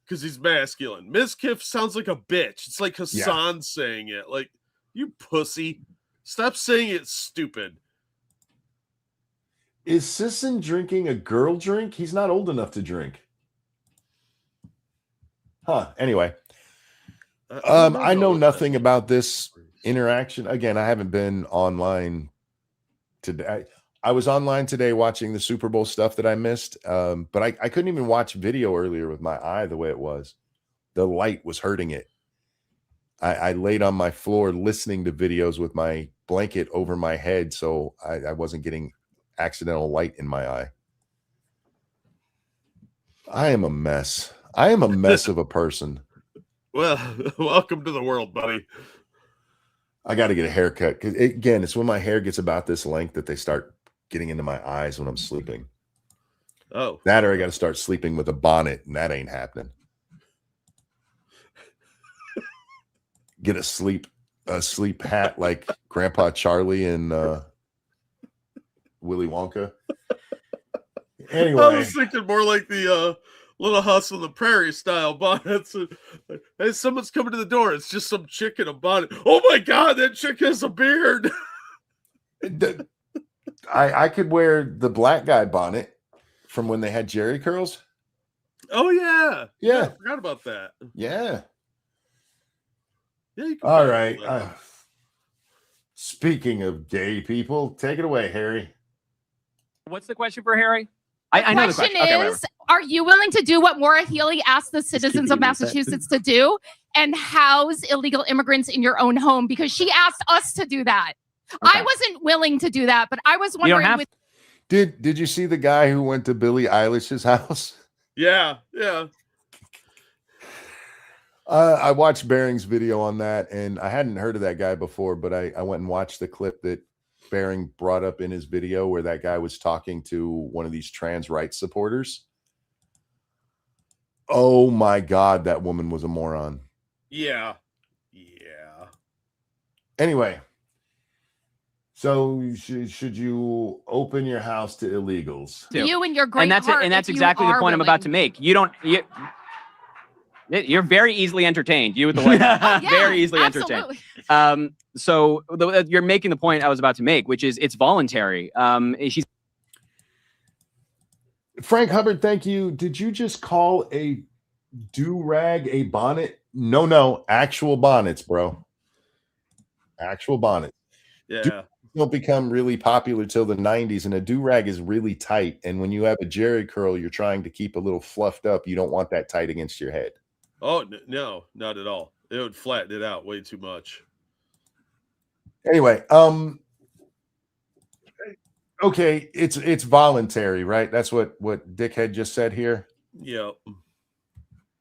because he's masculine. Mizkif sounds like a bitch. It's like Hassan saying it. Like, you pussy. Stop saying it's stupid. Is Sisson drinking a girl drink? He's not old enough to drink. Huh. Anyway. I know nothing about this interaction. Again, I haven't been online today. I was online today watching the Super Bowl stuff that I missed. But I couldn't even watch video earlier with my eye the way it was. The light was hurting it. I laid on my floor listening to videos with my blanket over my head, so I wasn't getting accidental light in my eye. I am a mess. I am a mess of a person. Well, welcome to the world, buddy. I got to get a haircut. Because again, it's when my hair gets about this length that they start getting into my eyes when I'm sleeping. Oh. That, or I got to start sleeping with a bonnet, and that ain't happening. Get a sleep hat like Grandpa Charlie and Willy Wonka. Anyway, I was thinking more like the Little House on the Prairie style bonnets. Hey, someone's coming to the door. It's just some chick in a bonnet. Oh my God, that chick has a beard. I could wear the black guy bonnet from when they had Jerry curls. Oh yeah, yeah. I forgot about that. Yeah. Yeah, you can. All right. Speaking of gay people, take it away, Harry. What's the question for Harry? I know the question is, are you willing to do what Maura Healey asked the citizens of Massachusetts to do and house illegal immigrants in your own home? Because she asked us to do that. Okay. I wasn't willing to do that, but I was wondering. Did you see the guy who went to Billie Eilish's house? Yeah. I watched Bering's video on that, and I hadn't heard of that guy before, but I went and watched the clip that Bering brought up in his video where that guy was talking to one of these trans rights supporters. Oh my God, that woman was a moron. Yeah. Anyway, so should you open your house to illegals? You and your great heart, and that's exactly the point I'm about to make. You're very easily entertained. You with the White House. Very easily entertained. So you're making the point I was about to make, which is it's voluntary. Frank Hubbard, thank you. Did you just call a do-rag a bonnet? No, actual bonnets, bro. Actual bonnets. Yeah. Don't become really popular till the 90s, and a do-rag is really tight. And when you have a Jerry curl, you're trying to keep a little fluffed up. You don't want that tight against your head. Oh, no, not at all. It would flatten it out way too much. Anyway, okay, it's voluntary, right? That's what Dickhead just said here. Yeah.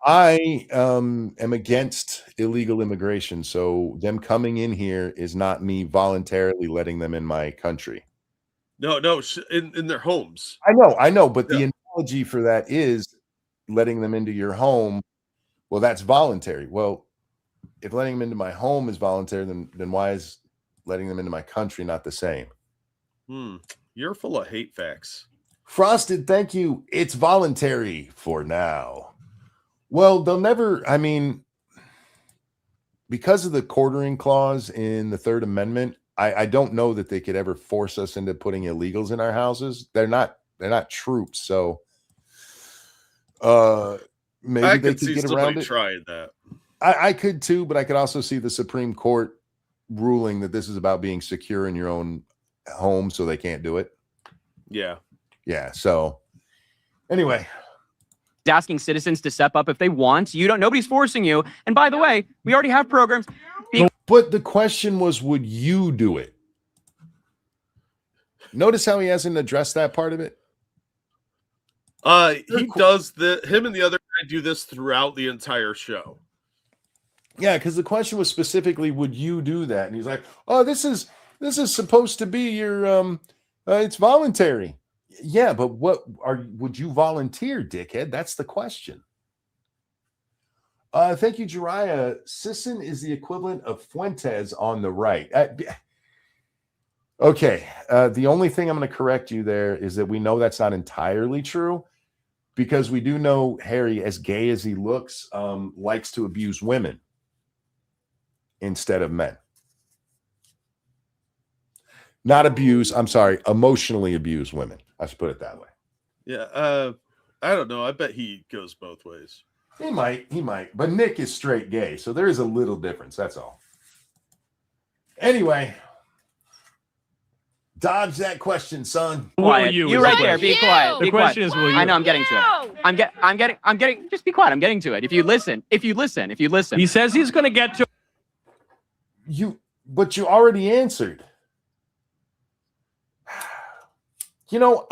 I am against illegal immigration, so them coming in here is not me voluntarily letting them in my country. No, in their homes. I know, but the analogy for that is letting them into your home. Well, that's voluntary. Well, if letting them into my home is voluntary, then why is letting them into my country not the same? You're full of hate facts. Frosted, thank you. It's voluntary for now. Well, they'll never, I mean, because of the quartering clause in the Third Amendment, I don't know that they could ever force us into putting illegals in our houses. They're not troops, so maybe I they could could see get around somebody it. trying that. I could too, but I could also see the Supreme Court ruling that this is about being secure in your own home, so they can't do it. Yeah. Yeah. So anyway, asking citizens to step up if they want. Nobody's forcing you. And by the way, we already have programs. but the question was, would you do it? Notice how he hasn't addressed that part of it. He does him and the other guy do this throughout the entire show. Yeah, because the question was specifically, would you do that? And he's like, oh, this is supposed to be your it's voluntary. Yeah, but would you volunteer, dickhead? That's the question. Thank you, Jiraiya. Sisson is the equivalent of Fuentes on the right. Okay. The only thing I'm going to correct you there is that we know that's not entirely true, because we do know Harry, as gay as he looks, likes to abuse women instead of men. Not abuse, I'm sorry, emotionally abuse women. I should put it that way. Yeah, I don't know. I bet he goes both ways. He might. But Nick is straight gay, so there is a little difference. That's all. Anyway, dodge that question, son. Quiet. You right there. Be quiet. The Be question quiet. is, will you? I know. I'm getting to it. I'm getting. Just be quiet. I'm getting to it. If you listen. He says he's going to get to. But you already answered.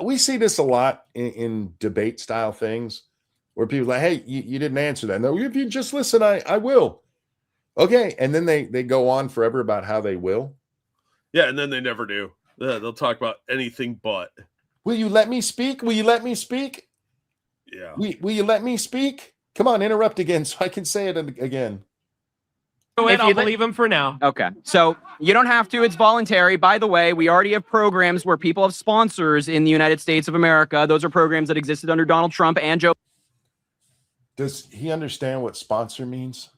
We see this a lot in debate style things where people are like, hey, you didn't answer that. No, if you just listen, I will. Okay. And then they go on forever about how they will. Yeah. And then they never do. They'll talk about anything but. Will you let me speak? Will you let me speak? Yeah. Will you let me speak? Come on, interrupt again so I can say it again. Go ahead, I'll believe him for now. Okay. So you don't have to. It's voluntary. By the way, we already have programs where people have sponsors in the United States of America. Those are programs that existed under Donald Trump and Joe. Does he understand what sponsor means?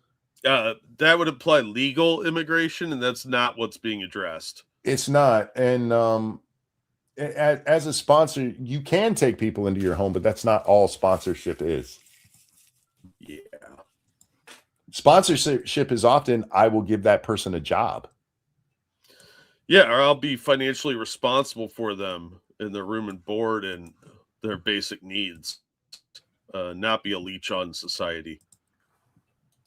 That would imply legal immigration, and that's not what's being addressed. It's not. And as a sponsor, you can take people into your home, but that's not all sponsorship is. Yeah. Sponsorship is often, I will give that person a job. Yeah, or I'll be financially responsible for them in their room and board and their basic needs, not be a leech on society.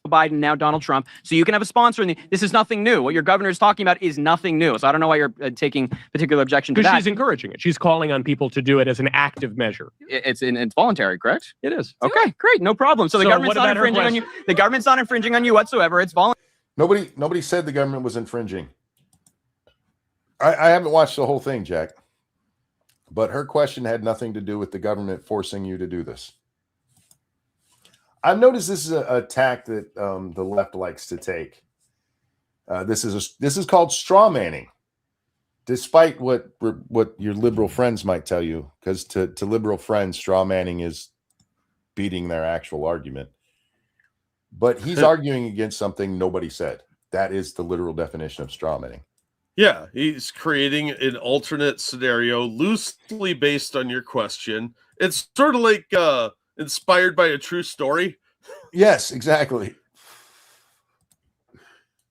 Biden, now Donald Trump. So you can have a sponsor. And this is nothing new. What your governor is talking about is nothing new. So I don't know why you're taking particular objection to that. Because she's encouraging it. She's calling on people to do it as an active measure. It's voluntary, correct? It is. Okay, great. No problem. So the government's not infringing on you. The government's not infringing on you whatsoever. It's voluntary. Nobody said the government was infringing. I haven't watched the whole thing, Jack. But her question had nothing to do with the government forcing you to do this. I've noticed this is a tack that the left likes to take. This is called straw manning, despite what your liberal friends might tell you, because to liberal friends, straw manning is beating their actual argument. But he's arguing against something nobody said. That is the literal definition of straw manning. Yeah, he's creating an alternate scenario loosely based on your question. It's sort of like inspired by a true story. Yes, exactly.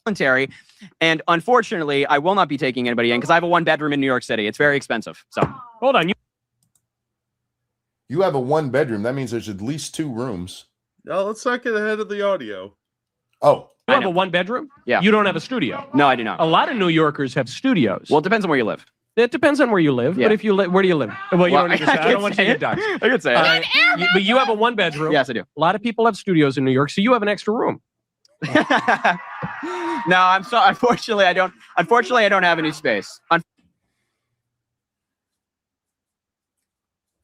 Voluntary, and unfortunately, I will not be taking anybody in because I have a 1-bedroom in New York City. It's very expensive. So hold on, you have a 1-bedroom. That means there's at least 2 rooms. No, let's not get ahead of the audio. Oh, you have a 1-bedroom? Yeah. You don't have a studio? No, I do not. A lot of New Yorkers have studios. Well, it depends on where you live. It depends on where you live. Yeah. But if you live, where do you live? Well, you don't need to say. I don't want you to get doxxed. I could say it. But you have a 1-bedroom. Yes, I do. A lot of people have studios in New York, so you have an extra room. No, I'm sorry. Unfortunately, I don't. Unfortunately, I don't have any space. Of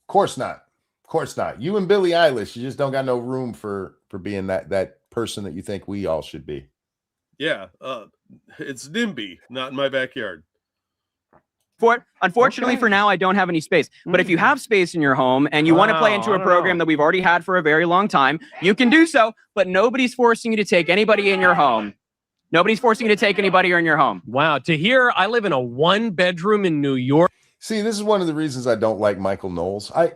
course not. Of course not. You and Billie Eilish, you just don't got no room for being that person that you think we all should be. Yeah, it's NIMBY, not in my backyard. Unfortunately, for now, I don't have any space. But if you have space in your home and you want to play into a program that we've already had for a very long time, you can do so. But nobody's forcing you to take anybody in your home. Nobody's forcing you to take anybody in your home. Wow. To hear, I live in a 1-bedroom in New York. See, this is one of the reasons I don't like Michael Knowles. I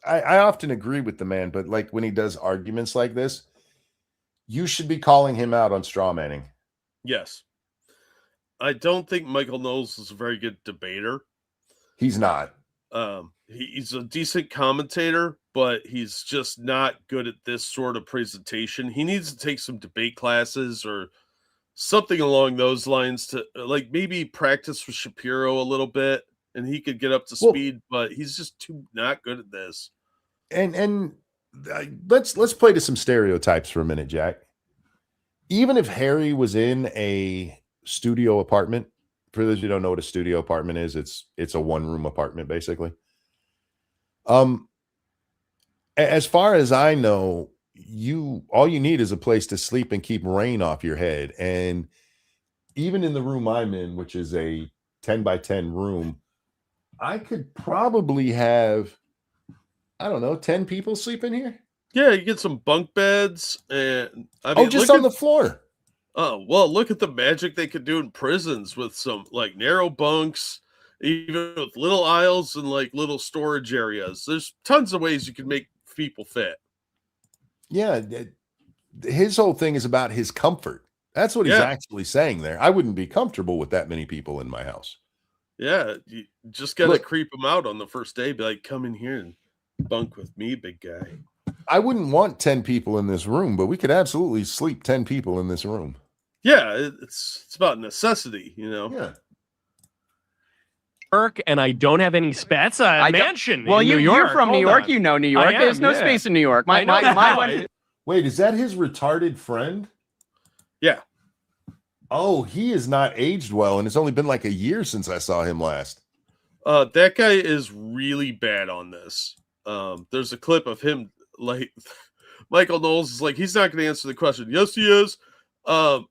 often agree with the man, but like when he does arguments like this, you should be calling him out on straw manning. Yes. I don't think Michael Knowles is a very good debater. He's not. He's a decent commentator, but he's just not good at this sort of presentation. He needs to take some debate classes or something along those lines to like maybe practice with Shapiro a little bit, and he could get up to speed, but he's just too not good at this. And let's play to some stereotypes for a minute, Jack. Even if Harry was in a studio apartment, for those who don't know what a studio apartment is, it's a 1-room apartment basically. As far as I know, all you need is a place to sleep and keep rain off your head. And even in the room I'm in, which is a 10 by 10 room, I could probably have, I don't know, 10 people sleep in here. Yeah, you get some bunk beds, and I mean, just on the floor. Oh, well, look at the magic they could do in prisons with some like narrow bunks, even with little aisles and like little storage areas. There's tons of ways you can make people fit. Yeah, his whole thing is about his comfort. That's what he's actually saying there. I wouldn't be comfortable with that many people in my house. Yeah, you just got to creep them out on the first day. Be like, come in here and bunk with me, big guy. I wouldn't want 10 people in this room, but we could absolutely sleep 10 people in this room. Yeah, it's about necessity, you know. Yeah. And I don't have any space. A mansion. Well, in New York. You're from New York. You know New York. There's no space in New York. My one. Wait, is that his retarded friend? Yeah. Oh, he is not aged well, and it's only been like a year since I saw him last. That guy is really bad on this. There's a clip of him, like Michael Knowles is like, he's not going to answer the question. Yes, he is. And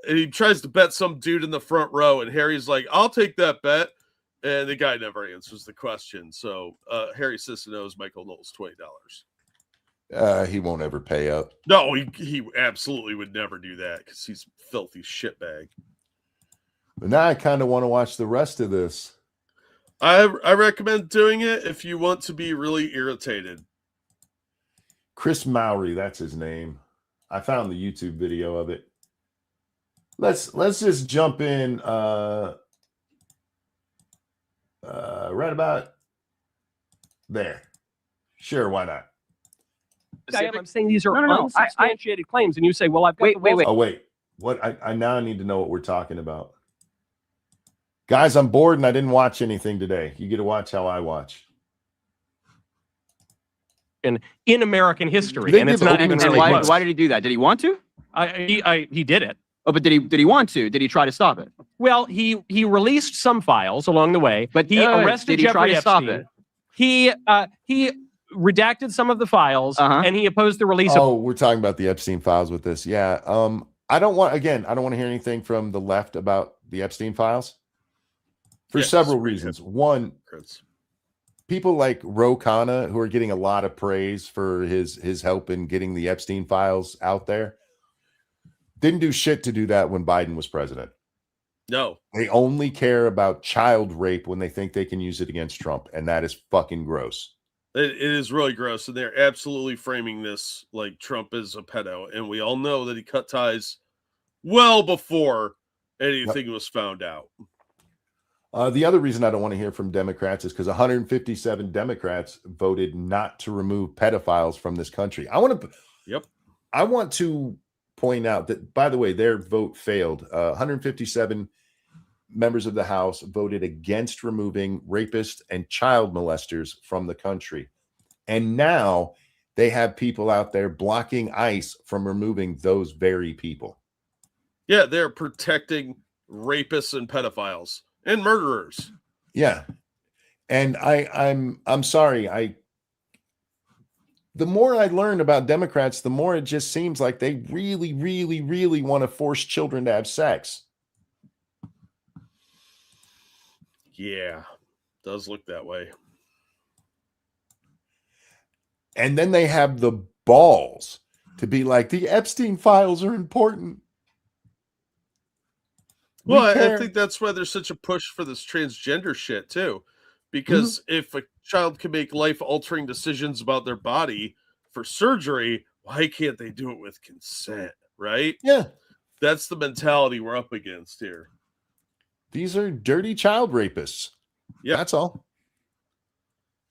he tries to bet some dude in the front row, and Harry's like, I'll take that bet. And the guy never answers the question. So Harry Sisson owes Michael Knowles $20. He won't ever pay up. No, he absolutely would never do that because he's a filthy shitbag. But now I kind of want to watch the rest of this. I recommend doing it if you want to be really irritated. Chris Mowry, that's his name. I found the YouTube video of it. Let's just jump in right about there. Sure, why not? I'm saying these are unsubstantiated claims, and you say, "Well, I've got wait. Oh wait, what? I now need to know what we're talking about, guys. I'm bored and I didn't watch anything today. You get to watch how I watch. In American history, and it's not even really close. Why did he do that? Did he want to? He did it. Oh, but did he want to? Did he try to stop it? Well, he released some files along the way, but he arrested Jeffrey Epstein. He redacted some of the files, and he opposed the release of. Oh, we're talking about the Epstein files with this. Yeah. I don't want to hear anything from the left about the Epstein files for several reasons. One, people like Ro Khanna, who are getting a lot of praise for his help in getting the Epstein files out there, didn't do shit to do that when Biden was president. No. They only care about child rape when they think they can use it against Trump, and that is fucking gross. It is really gross, and they're absolutely framing this like Trump is a pedo, and we all know that he cut ties well before anything was found out. The other reason I don't want to hear from Democrats is because 157 Democrats voted not to remove pedophiles from this country. I want to point out that, by the way, their vote failed. 157 members of the House voted against removing rapists and child molesters from the country. And now they have people out there blocking ICE from removing those very people. Yeah, they're protecting rapists and pedophiles and murderers. Yeah. And I'm sorry. The more I learn about Democrats, the more it just seems like they really, really, really want to force children to have sex. Yeah, does look that way. And then they have the balls to be like, the Epstein files are important. Well, I think that's why there's such a push for this transgender shit too. Because if a child can make life-altering decisions about their body for surgery, why can't they do it with consent, right? Yeah. That's the mentality we're up against here. These are dirty child rapists. Yeah. That's all.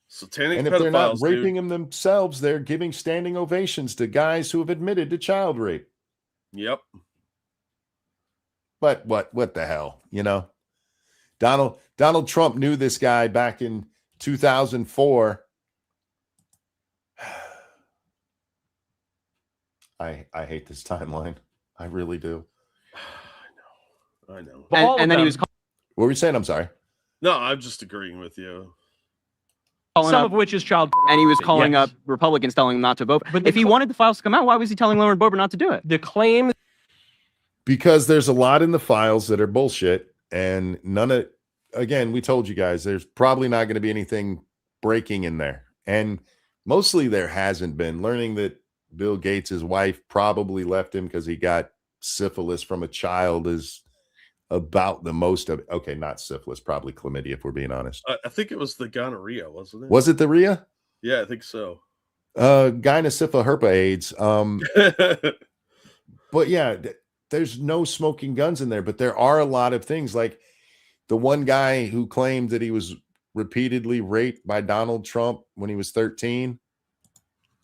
Satanic and if they're not raping them themselves, they're giving standing ovations to guys who have admitted to child rape. Yep. But what the hell, you know? Donald Trump knew this guy back in 2004. I hate this timeline. I really do. I know. And then he was. What were you saying? I'm sorry. No, I'm just agreeing with you. Some of which is child. And he was calling up Republicans, telling them not to vote. But if he wanted the files to come out, why was he telling Lauren Boebert not to do it? The claim. Because there's a lot in the files that are bullshit, and none of, again, we told you guys, there's probably not going to be anything breaking in there. And mostly there hasn't been. Learning that Bill Gates' wife probably left him because he got syphilis from a child is about the most of it. Okay, not syphilis, probably chlamydia, if we're being honest. I think it was the gonorrhea, wasn't it? Was it the rhea? Yeah, I think so. Gynosypha herpa AIDS. But yeah, there's no smoking guns in there, but there are a lot of things, like the one guy who claimed that he was repeatedly raped by Donald Trump when he was 13.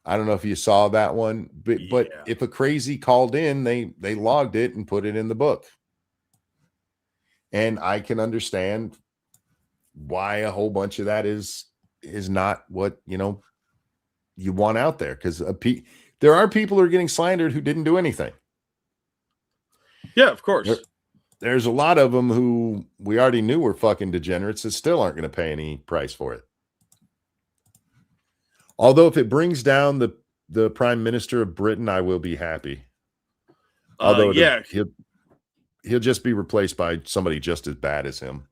I don't know if you saw that one, but if a crazy called in, they logged it and put it in the book. And I can understand why a whole bunch of that is not what, you know, you want out there, because there are people who are getting slandered who didn't do anything. Yeah, of course. There's a lot of them who we already knew were fucking degenerates that still aren't going to pay any price for it. Although if it brings down the Prime Minister of Britain, I will be happy. Although he'll just be replaced by somebody just as bad as him.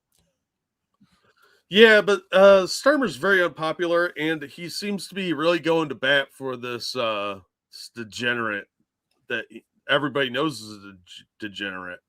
Yeah, but Starmer's very unpopular, and he seems to be really going to bat for this degenerate that everybody knows is a degenerate.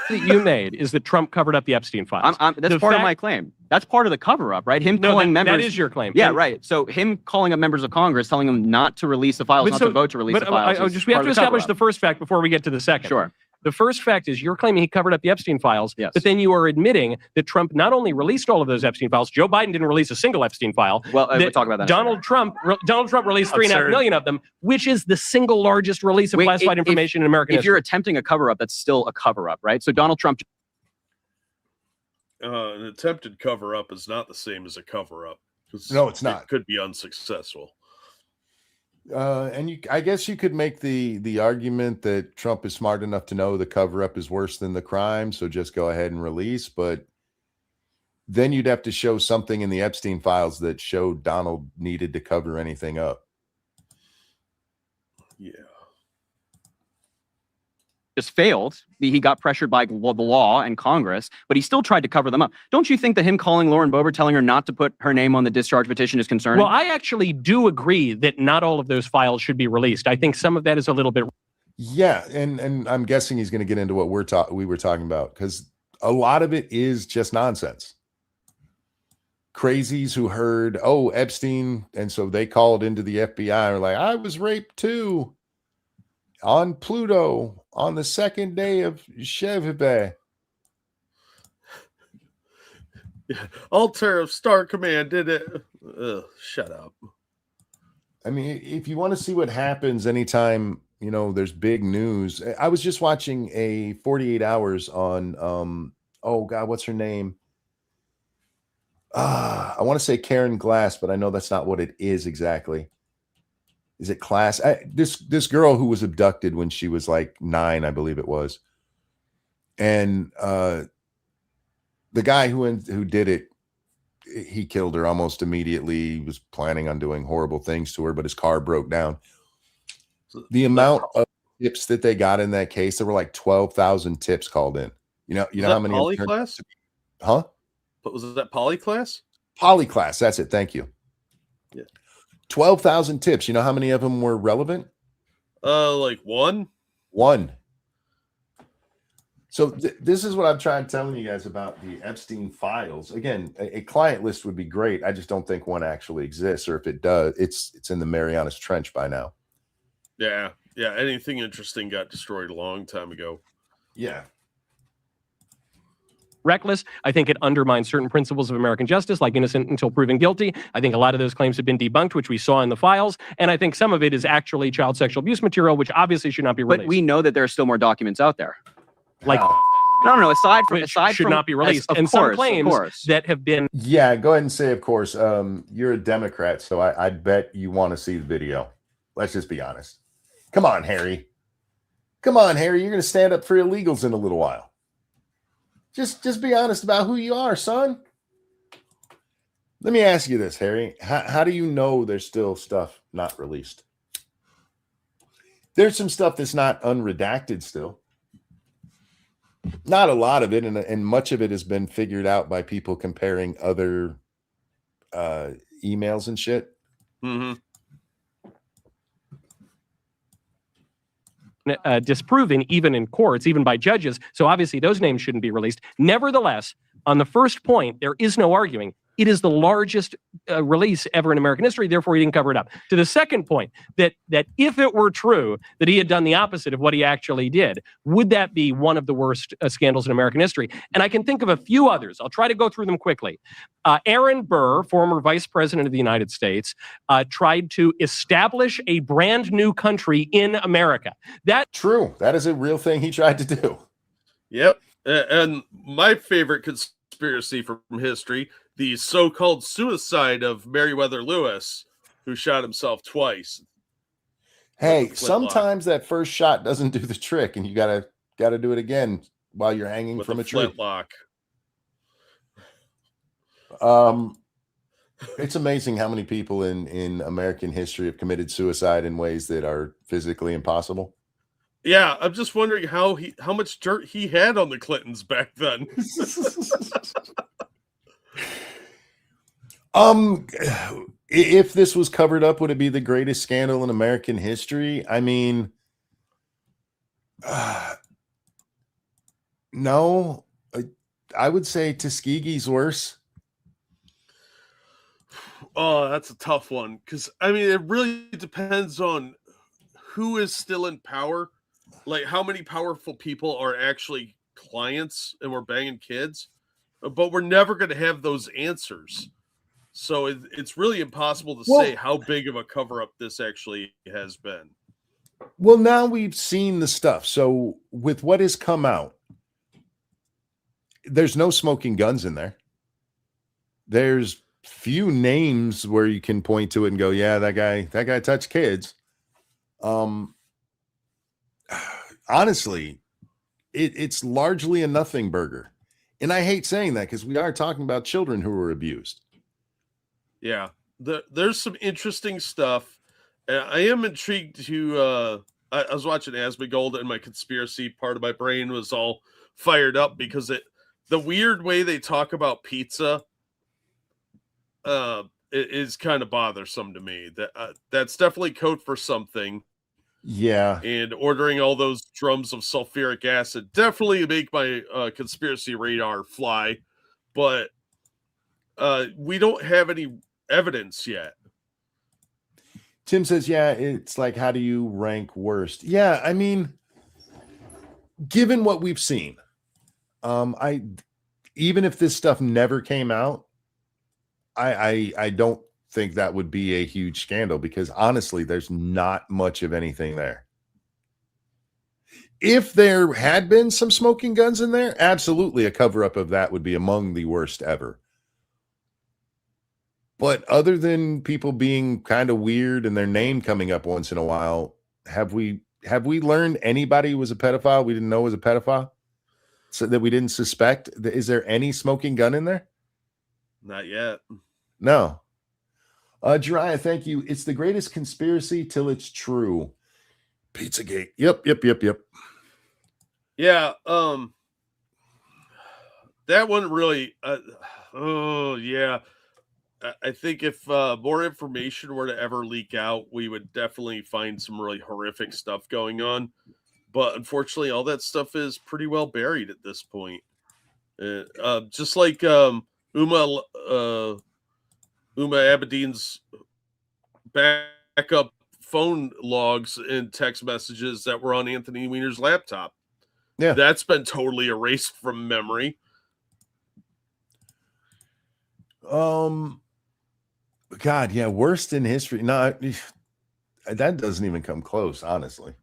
That you made is that Trump covered up the Epstein files. That's part of my claim. That's part of the cover-up, right? Calling members. That is your claim. Yeah, right. So him calling up members of Congress, telling them not to release the files, not to vote to release the files. We have to establish the first fact before we get to the second. Sure. The first fact is you're claiming he covered up the Epstein files, but then you are admitting that Trump not only released all of those Epstein files, Joe Biden didn't release a single Epstein file. Well, we'll talk about that. Donald Trump released 3.5 million of them, which is the single largest release of classified information in American history. If you're attempting a cover-up, that's still a cover-up, right? So Donald Trump. An attempted cover-up is not the same as a cover-up. No, it's not. It could be unsuccessful. And I guess you could make the argument that Trump is smart enough to know the cover-up is worse than the crime, so just go ahead and release. But then you'd have to show something in the Epstein files that showed Donald needed to cover anything up. Yeah. Just failed. He got pressured by the law and Congress, but he still tried to cover them up. Don't you think that him calling Lauren Boebert, telling her not to put her name on the discharge petition is concerning? Well, I actually do agree that not all of those files should be released. I think some of that is a little bit. Yeah, and I'm guessing he's going to get into what we were talking about, because a lot of it is just nonsense. Crazies who heard, Epstein, and so they called into the FBI and were like, I was raped too on Pluto on the second day of Chevy. Altair of Star Command did it. Shut up. I mean, if you want to see what happens anytime, you know, there's big news. I was just watching a 48 Hours on, what's her name? I want to say Karen Glass, but I know that's not what it is exactly. Is it Class? This girl who was abducted when she was like 9, I believe it was. And the guy who did it, he killed her almost immediately. He was planning on doing horrible things to her, but his car broke down. The amount of tips that they got in that case? There were like 12,000 tips called in. You know how many? Polyclass? Huh? But was that Polyclass? Polyclass. That's it. Thank you. Yeah. 12,000 tips. You know how many of them were relevant? Like one. So this is what I'm trying telling you guys about the Epstein files. Again, a client list would be great. I just don't think one actually exists, or if it does, it's in the Marianas Trench by now. Yeah. Anything interesting got destroyed a long time ago. Yeah. Reckless. I think it undermines certain principles of American justice, like innocent until proven guilty. I think a lot of those claims have been debunked, which we saw in the files. And I think some of it is actually child sexual abuse material, which obviously should not be released. But we know that there are still more documents out there. Like, no. Aside should from not be released, and some claims that have been. Yeah, go ahead and say, of course. You're a Democrat, so I bet you want to see the video. Let's just be honest. Come on, Harry. You're going to stand up for illegals in a little while. Just be honest about who you are, son. Let me ask you this, Harry. How do you know there's still stuff not released? There's some stuff that's not unredacted still. Not a lot of it, and much of it has been figured out by people comparing other emails and shit. Mm-hmm. Disproven even in courts, even by judges. So obviously those names shouldn't be released. Nevertheless, on the first point, there is no arguing. It is the largest release ever in American history. Therefore, he didn't cover it up. To the second point, that if it were true that he had done the opposite of what he actually did, would that be one of the worst scandals in American history? And I can think of a few others. I'll try to go through them quickly. Aaron Burr, former vice president of the United States, tried to establish a brand new country in America. True. That is a real thing he tried to do. Yep. And my favorite conspiracy from history, the so-called suicide of Meriwether Lewis, who shot himself twice. Hey, sometimes that first shot doesn't do the trick, and you gotta do it again while you're hanging with from a tree. Flintlock. It's amazing how many people in American history have committed suicide in ways that are physically impossible. Yeah, I'm just wondering how much dirt he had on the Clintons back then. If this was covered up, would it be the greatest scandal in American history? I mean, no. I would say Tuskegee's worse. Oh, that's a tough one, because I mean, it really depends on who is still in power. Like, how many powerful people are actually clients and we're banging kids, but we're never going to have those answers. So it's really impossible to say how big of a cover-up this actually has been. Well, now we've seen the stuff. So with what has come out, there's no smoking guns in there. There's few names where you can point to it and go, yeah, that guy touched kids. Honestly, it's largely a nothing burger. And I hate saying that because we are talking about children who were abused. Yeah, there's some interesting stuff. I am intrigued to. I was watching Asmongold, and my conspiracy part of my brain was all fired up because the weird way they talk about pizza, it is kind of bothersome to me. That's definitely code for something. Yeah, and ordering all those drums of sulfuric acid definitely make my conspiracy radar fly, but we don't have any evidence yet. Tim says, yeah, it's like, how do you rank worst? Yeah, I mean, given what we've seen, even if this stuff never came out, I don't think that would be a huge scandal, because honestly, there's not much of anything there. If there had been some smoking guns in there, absolutely a cover-up of that would be among the worst ever. But other than people being kind of weird and their name coming up once in a while, have we learned anybody who was a pedophile we didn't know was a pedophile? So that we didn't suspect? Is there any smoking gun in there? Not yet. No. Jiraiya, thank you. It's the greatest conspiracy till it's true. Pizzagate. Yep. Yeah. That one really. Oh yeah. I think if more information were to ever leak out, we would definitely find some really horrific stuff going on. But unfortunately, all that stuff is pretty well buried at this point. Just like Uma Abedin's backup phone logs and text messages that were on Anthony Weiner's laptop. Yeah. That's been totally erased from memory. God, yeah, worst in history. No, that doesn't even come close, honestly.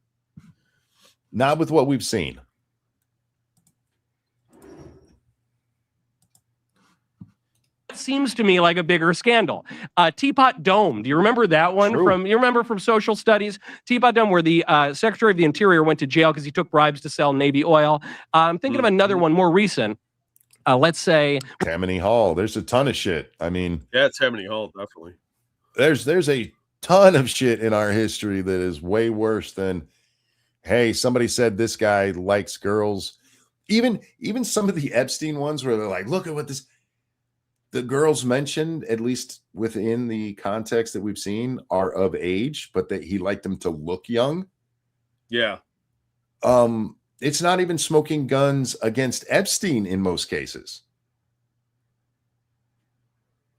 Not with what we've seen. Seems to me like a bigger scandal. Teapot Dome. Do you remember that one from social studies? Teapot Dome, where the Secretary of the Interior went to jail because he took bribes to sell Navy oil. I'm thinking of another one more recent. Let's say Tammany Hall. There's a ton of shit. I mean, yeah, Tammany Hall, definitely. There's a ton of shit in our history that is way worse than, hey, somebody said this guy likes girls. Even some of the Epstein ones where they're like, look at what the girls mentioned, at least within the context that we've seen, are of age, but that he liked them to look young. Yeah. It's not even smoking guns against Epstein in most cases.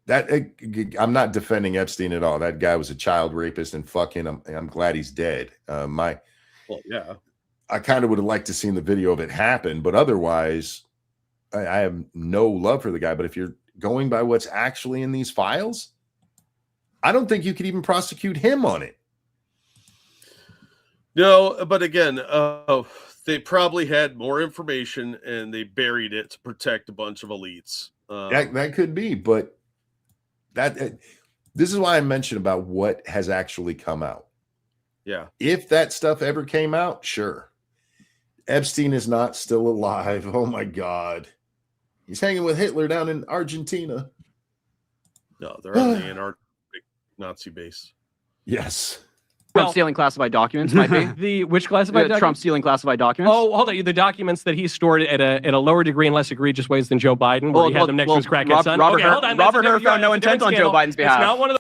I'm not defending Epstein at all. That guy was a child rapist, and fucking, I'm glad he's dead. Well, yeah. I kind of would have liked to seen the video of it happen, but otherwise, I have no love for the guy. But if you're going by what's actually in these files, I don't think you could even prosecute him on it. No, but again, they probably had more information and they buried it to protect a bunch of elites. That could be, but this is why I mentioned about what has actually come out. Yeah. If that stuff ever came out, sure. Epstein is not still alive. Oh my God. He's hanging with Hitler down in Argentina. No, they're on the Antarctic Nazi base. Yes. Trump stealing classified documents might be. Which classified documents? Trump stealing classified documents. Oh, hold on. The documents that he stored at a lower degree and less egregious ways than Joe Biden, where he had them next to his crackhead son. Robert Hur found no intent on Joe Biden's behalf. It's not one of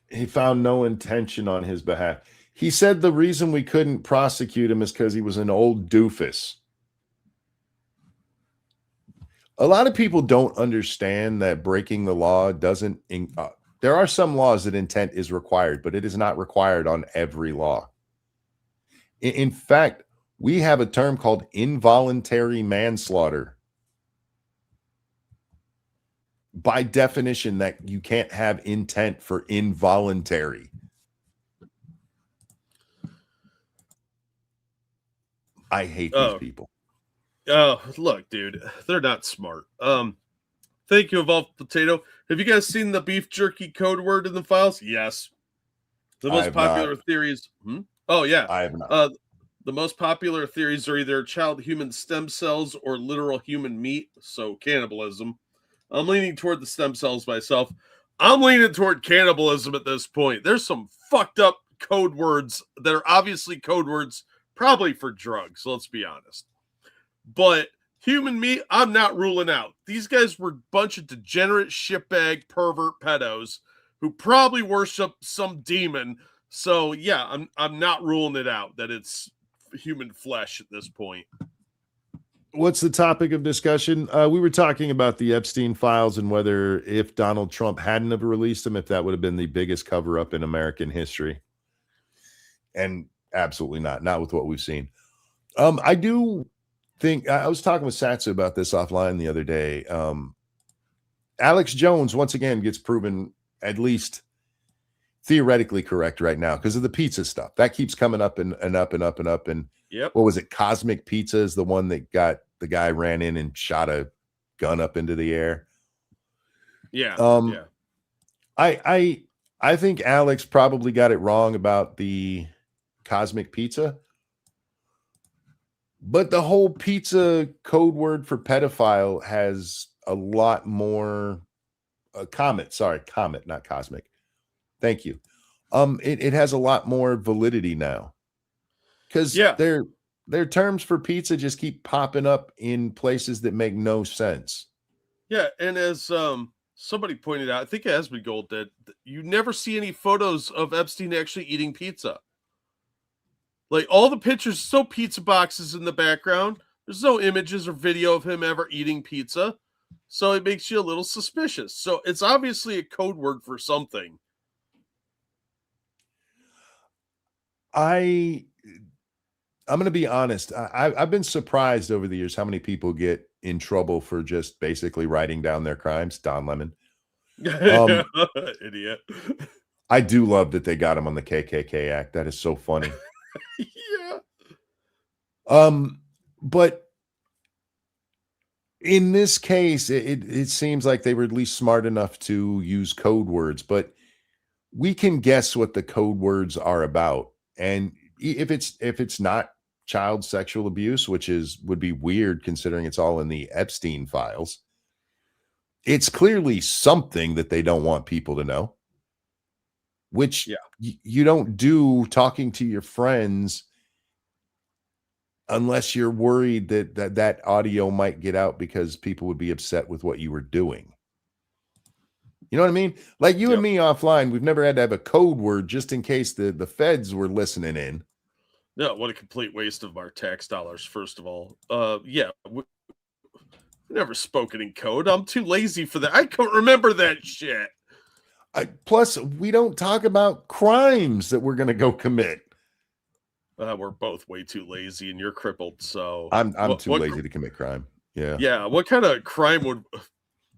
He found no intention on his behalf. He said the reason we couldn't prosecute him is because he was an old doofus. A lot of people don't understand that breaking the law doesn't... there are some laws that intent is required, but it is not required on every law. In fact, we have a term called involuntary manslaughter. By definition, that you can't have intent for involuntary. I hate these people. Oh, look, dude, they're not smart. Thank you, Evolved Potato. Have you guys seen the beef jerky code word in the files? Yes. The most popular theories. Oh, yeah. I have not. The most popular theories are either child human stem cells or literal human meat, so cannibalism. I'm leaning toward the stem cells myself. I'm leaning toward cannibalism at this point. There's some fucked up code words that are obviously code words, probably for drugs, let's be honest. But human meat, I'm not ruling out. These guys were a bunch of degenerate shitbag pervert pedos who probably worship some demon. So yeah, I'm not ruling it out that it's human flesh at this point. What's the topic of discussion? We were talking about the Epstein files and whether if Donald Trump hadn't have released them, if that would have been the biggest cover up in American history. And absolutely not with what we've seen. I do think I was talking with Satsu about this offline the other day. Alex Jones once again gets proven at least theoretically correct right now because of the pizza stuff that keeps coming up and up and up and up. And yep. What was it? Cosmic Pizza is the one that got the guy ran in and shot a gun up into the air. Yeah. Yeah. I think Alex probably got it wrong about the Cosmic Pizza. But the whole pizza code word for pedophile has a lot more Comet, not Cosmic. Thank you. it has a lot more validity now. Because Yeah. their terms for pizza just keep popping up in places that make no sense. Yeah, and as somebody pointed out, I think Asmund Gold did, you never see any photos of Epstein actually eating pizza. Like all the pictures, so pizza boxes in the background. There's no images or video of him ever eating pizza. So it makes you a little suspicious. So it's obviously a code word for something. I'm going to be honest. I've been surprised over the years how many people get in trouble for just basically writing down their crimes. Don Lemon. Idiot. I do love that they got him on the KKK Act. That is so funny. Yeah. But in this case, it seems like they were at least smart enough to use code words, but we can guess what the code words are about. And if it's not child sexual abuse, which would be weird considering it's all in the Epstein files, it's clearly something that they don't want people to know, which you don't do talking to your friends unless you're worried that audio might get out because people would be upset with what you were doing. You know what I mean? Like you and me offline, we've never had to have a code word just in case the feds were listening in. No, what a complete waste of our tax dollars, first of all. We never spoken in code. I'm too lazy for that. I can't remember that shit. Plus, we don't talk about crimes that we're going to go commit. We're both way too lazy, and you're crippled. So I'm too lazy to commit crime. Yeah. Yeah. What kind of crime would?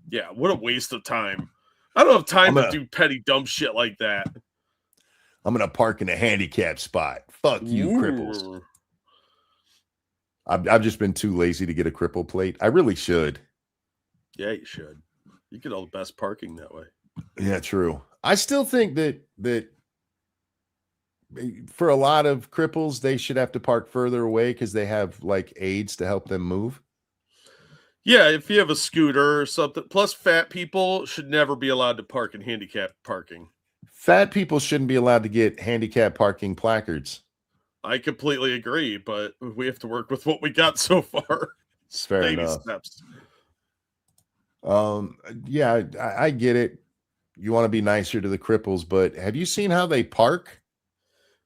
Yeah. What a waste of time. I don't have time to do petty dumb shit like that. I'm gonna park in a handicap spot. Fuck you, cripples. I've just been too lazy to get a cripple plate. I really should. Yeah, you should. You get all the best parking that way. Yeah, true. I still think that for a lot of cripples, they should have to park further away because they have like aids to help them move. Yeah, if you have a scooter or something. Plus, fat people should never be allowed to park in handicap parking. Fat people shouldn't be allowed to get handicap parking placards. I completely agree, but we have to work with what we got so far. It's fair Baby enough. steps. Yeah, I get it. You want to be nicer to the cripples, but have you seen how they park?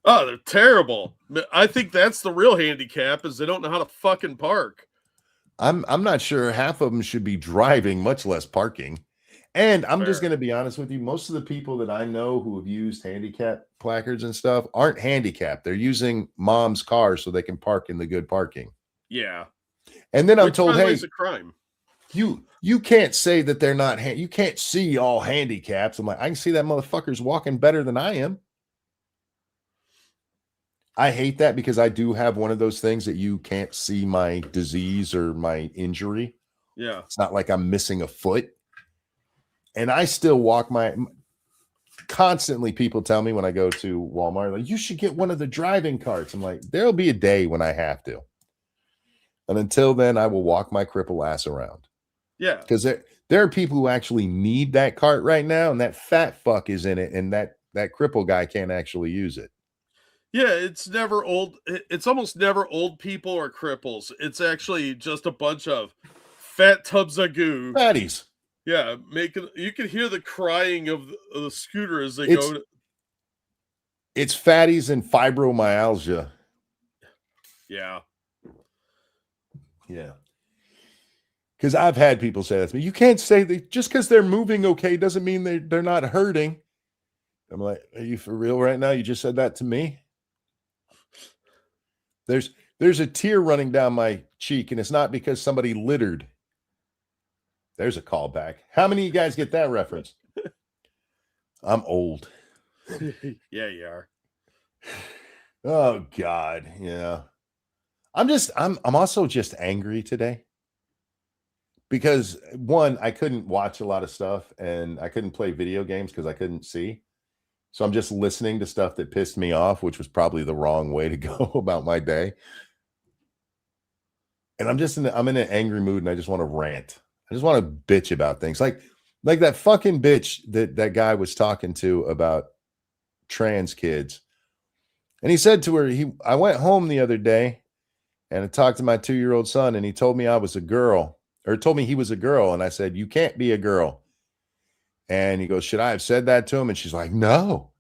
Oh, they're terrible. I think that's the real handicap is they don't know how to fucking park. I'm not sure half of them should be driving, much less parking. And I'm just going to be honest with you. Most of the people that I know who have used handicap placards and stuff aren't handicapped. They're using mom's car so they can park in the good parking. Yeah. And then I'm told, hey, it's a crime. You can't say that they're not, you can't see all handicaps. I'm like, I can see that motherfucker's walking better than I am. I hate that because I do have one of those things that you can't see my disease or my injury. Yeah. It's not like I'm missing a foot. And I still walk constantly people tell me when I go to Walmart, like, you should get one of the driving carts. I'm like, there'll be a day when I have to. And until then, I will walk my cripple ass around. Yeah. Because there are people who actually need that cart right now, and that fat fuck is in it, and that cripple guy can't actually use it. Yeah, it's never old. It's almost never old people or cripples. It's actually just a bunch of fat tubs of goo. Fatties. Yeah, you can hear the crying of the scooter as they go. It's fatties and fibromyalgia. Yeah. Yeah. Because I've had people say that to me. You can't say that just because they're moving okay doesn't mean they're not hurting. I'm like, are you for real right now? You just said that to me? There's a tear running down my cheek, and it's not because somebody littered. There's a callback. How many of you guys get that reference? I'm old. Yeah, you are. Oh God. Yeah. I'm also just angry today. Because one, I couldn't watch a lot of stuff and I couldn't play video games because I couldn't see. So I'm just listening to stuff that pissed me off, which was probably the wrong way to go about my day. And I'm in an angry mood and I just want to rant. I just want to bitch about things. Like that fucking bitch that guy was talking to about trans kids. And he said to her, I went home the other day and I talked to my 2-year-old son, and he told me I was a girl, or told me he was a girl. And I said, you can't be a girl. And he goes, should I have said that to him? And she's like, no.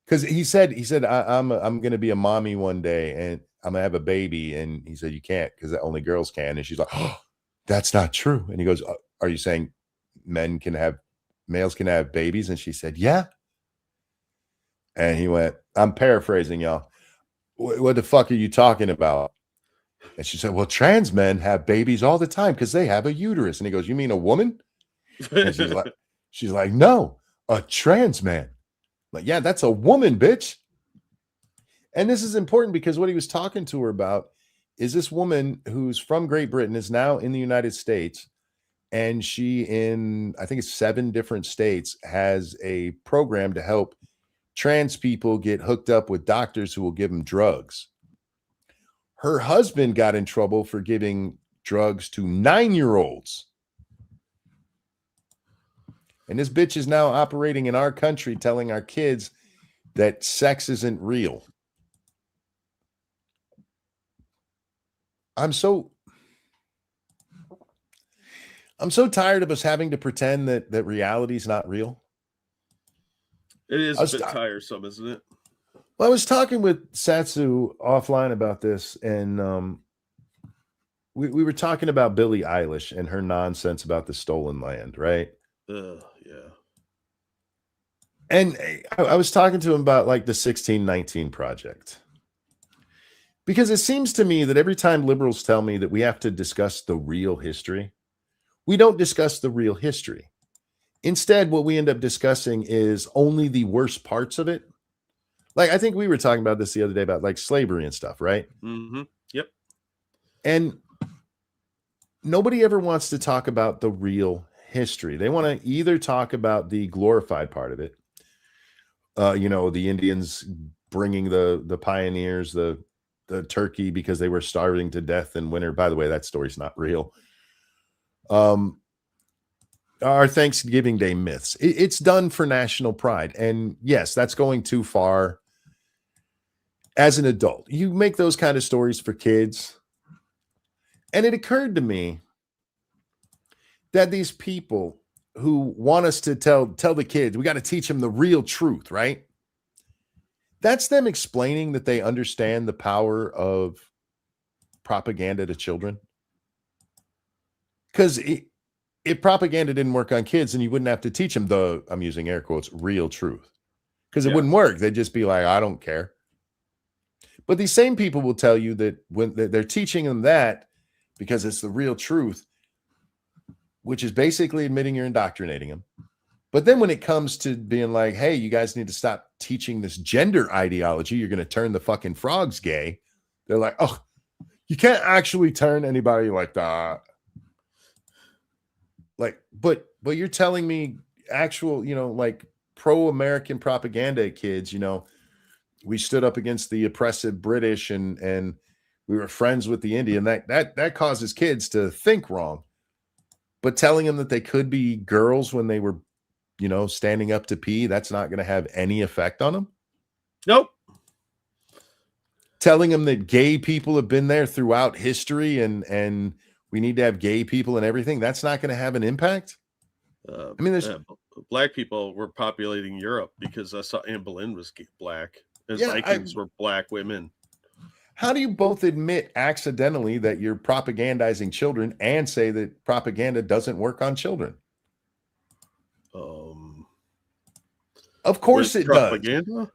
Because he said, I'm going to be a mommy one day and I'm going to have a baby. And he said, you can't, because only girls can. And she's like, oh, that's not true. And he goes, are you saying males can have babies? And she said, yeah. And he went, I'm paraphrasing, y'all. What the fuck are you talking about? And she said, well, trans men have babies all the time because they have a uterus. And he goes, you mean a woman? And she's like, no, a trans man. Like, yeah, that's a woman, bitch. And this is important because what he was talking to her about is this woman who's from Great Britain is now in the United States. And she, in, I think it's 7 different states, has a program to help trans people get hooked up with doctors who will give them drugs. Her husband got in trouble for giving drugs to 9-year-olds. And this bitch is now operating in our country, telling our kids that sex isn't real. I'm so tired of us having to pretend that reality is not real. It is a bit tiresome, isn't it? Well, I was talking with Satsu offline about this, and we were talking about Billie Eilish and her nonsense about the stolen land, right? Yeah. And I was talking to him about like the 1619 Project. Because it seems to me that every time liberals tell me that we have to discuss the real history, we don't discuss the real history. Instead, what we end up discussing is only the worst parts of it. Like, I think we were talking about this the other day about like slavery and stuff, right? Mm-hmm. Yep. And nobody ever wants to talk about the real history. They want to either talk about the glorified part of it. The Indians bringing the pioneers, the turkey because they were starving to death in winter. By the way, that story's not real. Our Thanksgiving Day myths. It's done for national pride. And yes, that's going too far as an adult. You make those kind of stories for kids. And it occurred to me that these people who want us to tell the kids, we got to teach them the real truth, right? That's them explaining that they understand the power of propaganda to children. Because if propaganda didn't work on kids, then you wouldn't have to teach them I'm using air quotes, real truth. Because it wouldn't work. They'd just be like, I don't care. But these same people will tell you that when they're teaching them that because it's the real truth, which is basically admitting you're indoctrinating them. But then when it comes to being like, hey, you guys need to stop teaching this gender ideology, you're going to turn the fucking frogs gay. They're like, oh, you can't actually turn anybody like that. Like, but you're telling me actual, like pro-American propaganda kids, we stood up against the oppressive British and we were friends with the Indian. That causes kids to think wrong. But telling them that they could be girls when they were, standing up to pee, that's not going to have any effect on them. Nope. Telling them that gay people have been there throughout history and we need to have gay people and everything, that's not going to have an impact. There's black people were populating Europe because I saw Anne Boleyn was black. And Vikings were black women. How do you both admit accidentally that you're propagandizing children and say that propaganda doesn't work on children? Of course it propaganda? Does.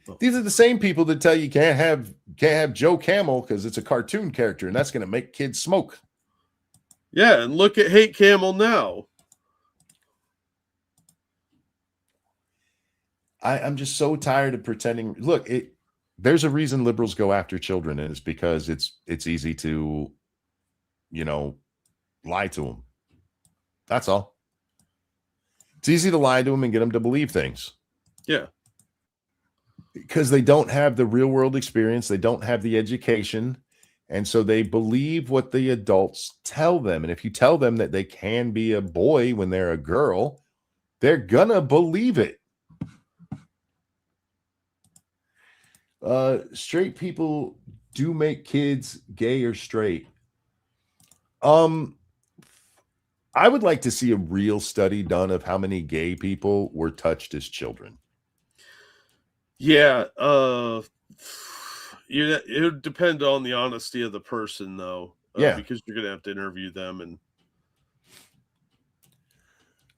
Oh. These are the same people that tell you can't have Joe Camel because it's a cartoon character and that's going to make kids smoke. Yeah, and look at Hate Camel now. I'm just so tired of pretending. Look, there's a reason liberals go after children, and it's because it's easy to, lie to them. That's all. It's easy to lie to them and get them to believe things. Yeah. Because they don't have the real world experience. They don't have the education. And so they believe what the adults tell them. And if you tell them that they can be a boy when they're a girl, they're gonna believe it. Straight people do make kids gay or straight. I would like to see a real study done of how many gay people were touched as children. Yeah, it would depend on the honesty of the person, though. Yeah. Because you're gonna have to interview them, and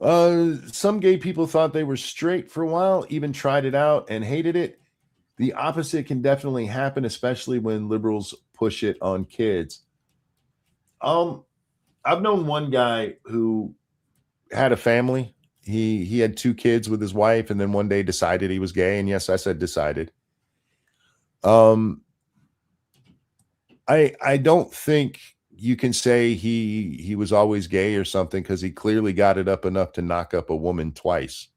Some gay people thought they were straight for a while, even tried it out and hated it. The opposite can definitely happen, especially when liberals push it on kids. I've known one guy who had a family. He had 2 kids with his wife, and then one day decided he was gay. And yes, I said decided. I don't think you can say he was always gay or something, because he clearly got it up enough to knock up a woman twice.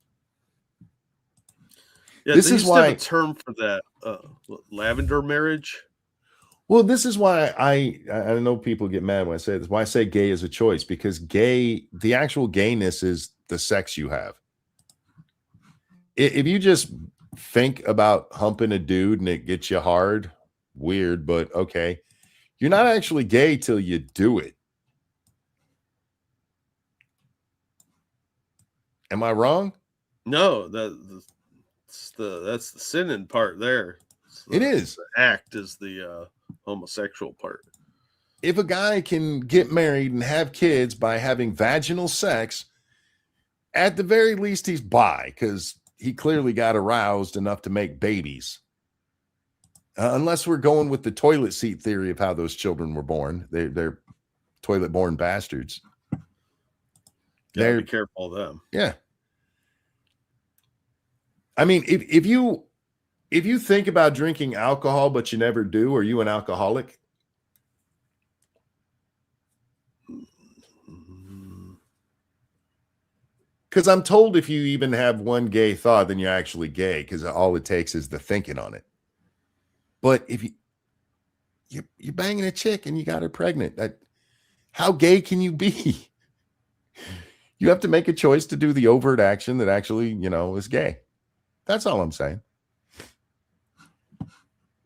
yeah, This they is used to have why- a term for that, lavender marriage. Well, this is why I know people get mad when I say this. Why I say gay is a choice, because the actual gayness is the sex you have. If you just think about humping a dude and it gets you hard, weird, but okay. You're not actually gay till you do it. Am I wrong? No, that's the sinning part there. It is. The act is the homosexual part. If a guy can get married and have kids by having vaginal sex, at the very least he's bi, because he clearly got aroused enough to make babies. Unless we're going with the toilet seat theory of how those children were born. They're toilet born bastards. Gotta be careful of them. Yeah. I mean, if you think about drinking alcohol but you never do, are you an alcoholic? Because I'm told if you even have one gay thought, then you're actually gay, because all it takes is the thinking on it. But if you're banging a chick and you got her pregnant, how gay can you be? You have to make a choice to do the overt action that actually, is gay. That's all I'm saying.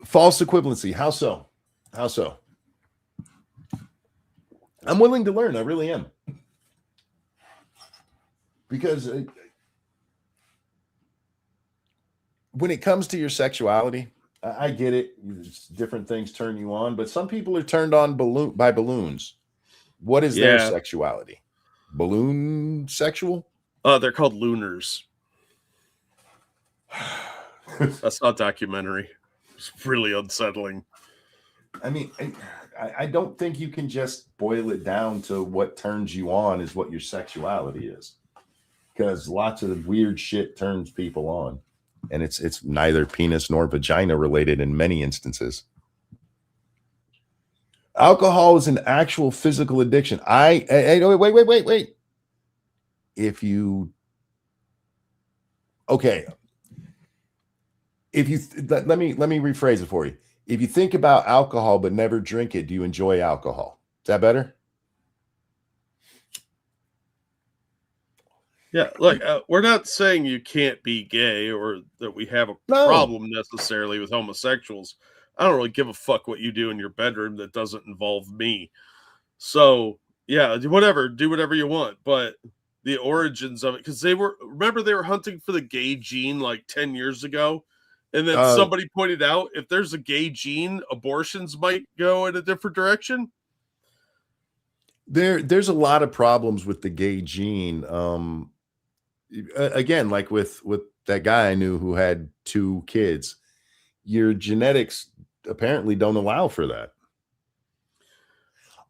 False equivalency. How so? How so? I'm willing to learn. I really am. Because when it comes to your sexuality, I get it. Different things turn you on, but some people are turned on by balloons. What is their sexuality? Balloon sexual? They're called lunars. That's not documentary. It's really unsettling. I mean, I don't think you can just boil it down to what turns you on is what your sexuality is, because lots of weird shit turns people on. And it's neither penis nor vagina related in many instances. Alcohol is an actual physical addiction. Wait. If you let me rephrase it for you. If you think about alcohol but never drink it, do you enjoy alcohol? Is that better? Yeah, look, we're not saying you can't be gay or that we have a problem necessarily with homosexuals. I don't really give a fuck what you do in your bedroom that doesn't involve me. So, yeah, do whatever you want. But the origins of it, because they were hunting for the gay gene like 10 years ago. And then somebody pointed out, if there's a gay gene, abortions might go in a different direction. There's a lot of problems with the gay gene. Again, like with that guy I knew who had 2 kids, your genetics apparently don't allow for that.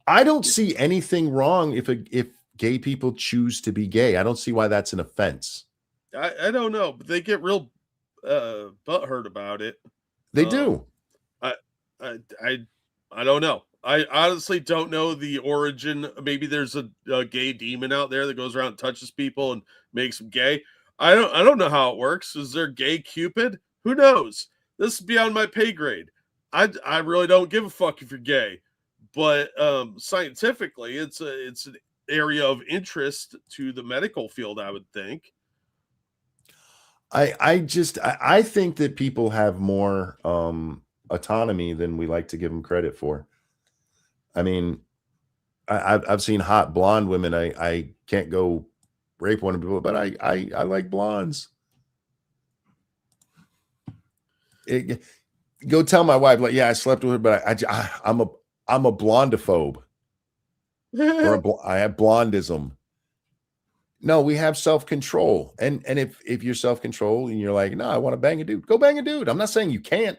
I don't see anything wrong if gay people choose to be gay. I don't see why that's an offense. I don't know, but they get real butthurt about it. They do. I don't know. I honestly don't know the origin. Maybe there's a gay demon out there that goes around and touches people and makes them gay. I don't know how it works. Is there gay Cupid? Who knows? This is beyond my pay grade. I really don't give a fuck if you're gay, but scientifically, it's an area of interest to the medical field, I would think. I think that people have more autonomy than we like to give them credit for. I mean, I've seen hot blonde women. I can't go rape one of people, but I like blondes. Go tell my wife, like, yeah, I slept with her, but I'm a blondophobe. I have blondism. No, we have self-control. And if you're self-control and you're like, no, I want to bang a dude, go bang a dude. I'm not saying you can't.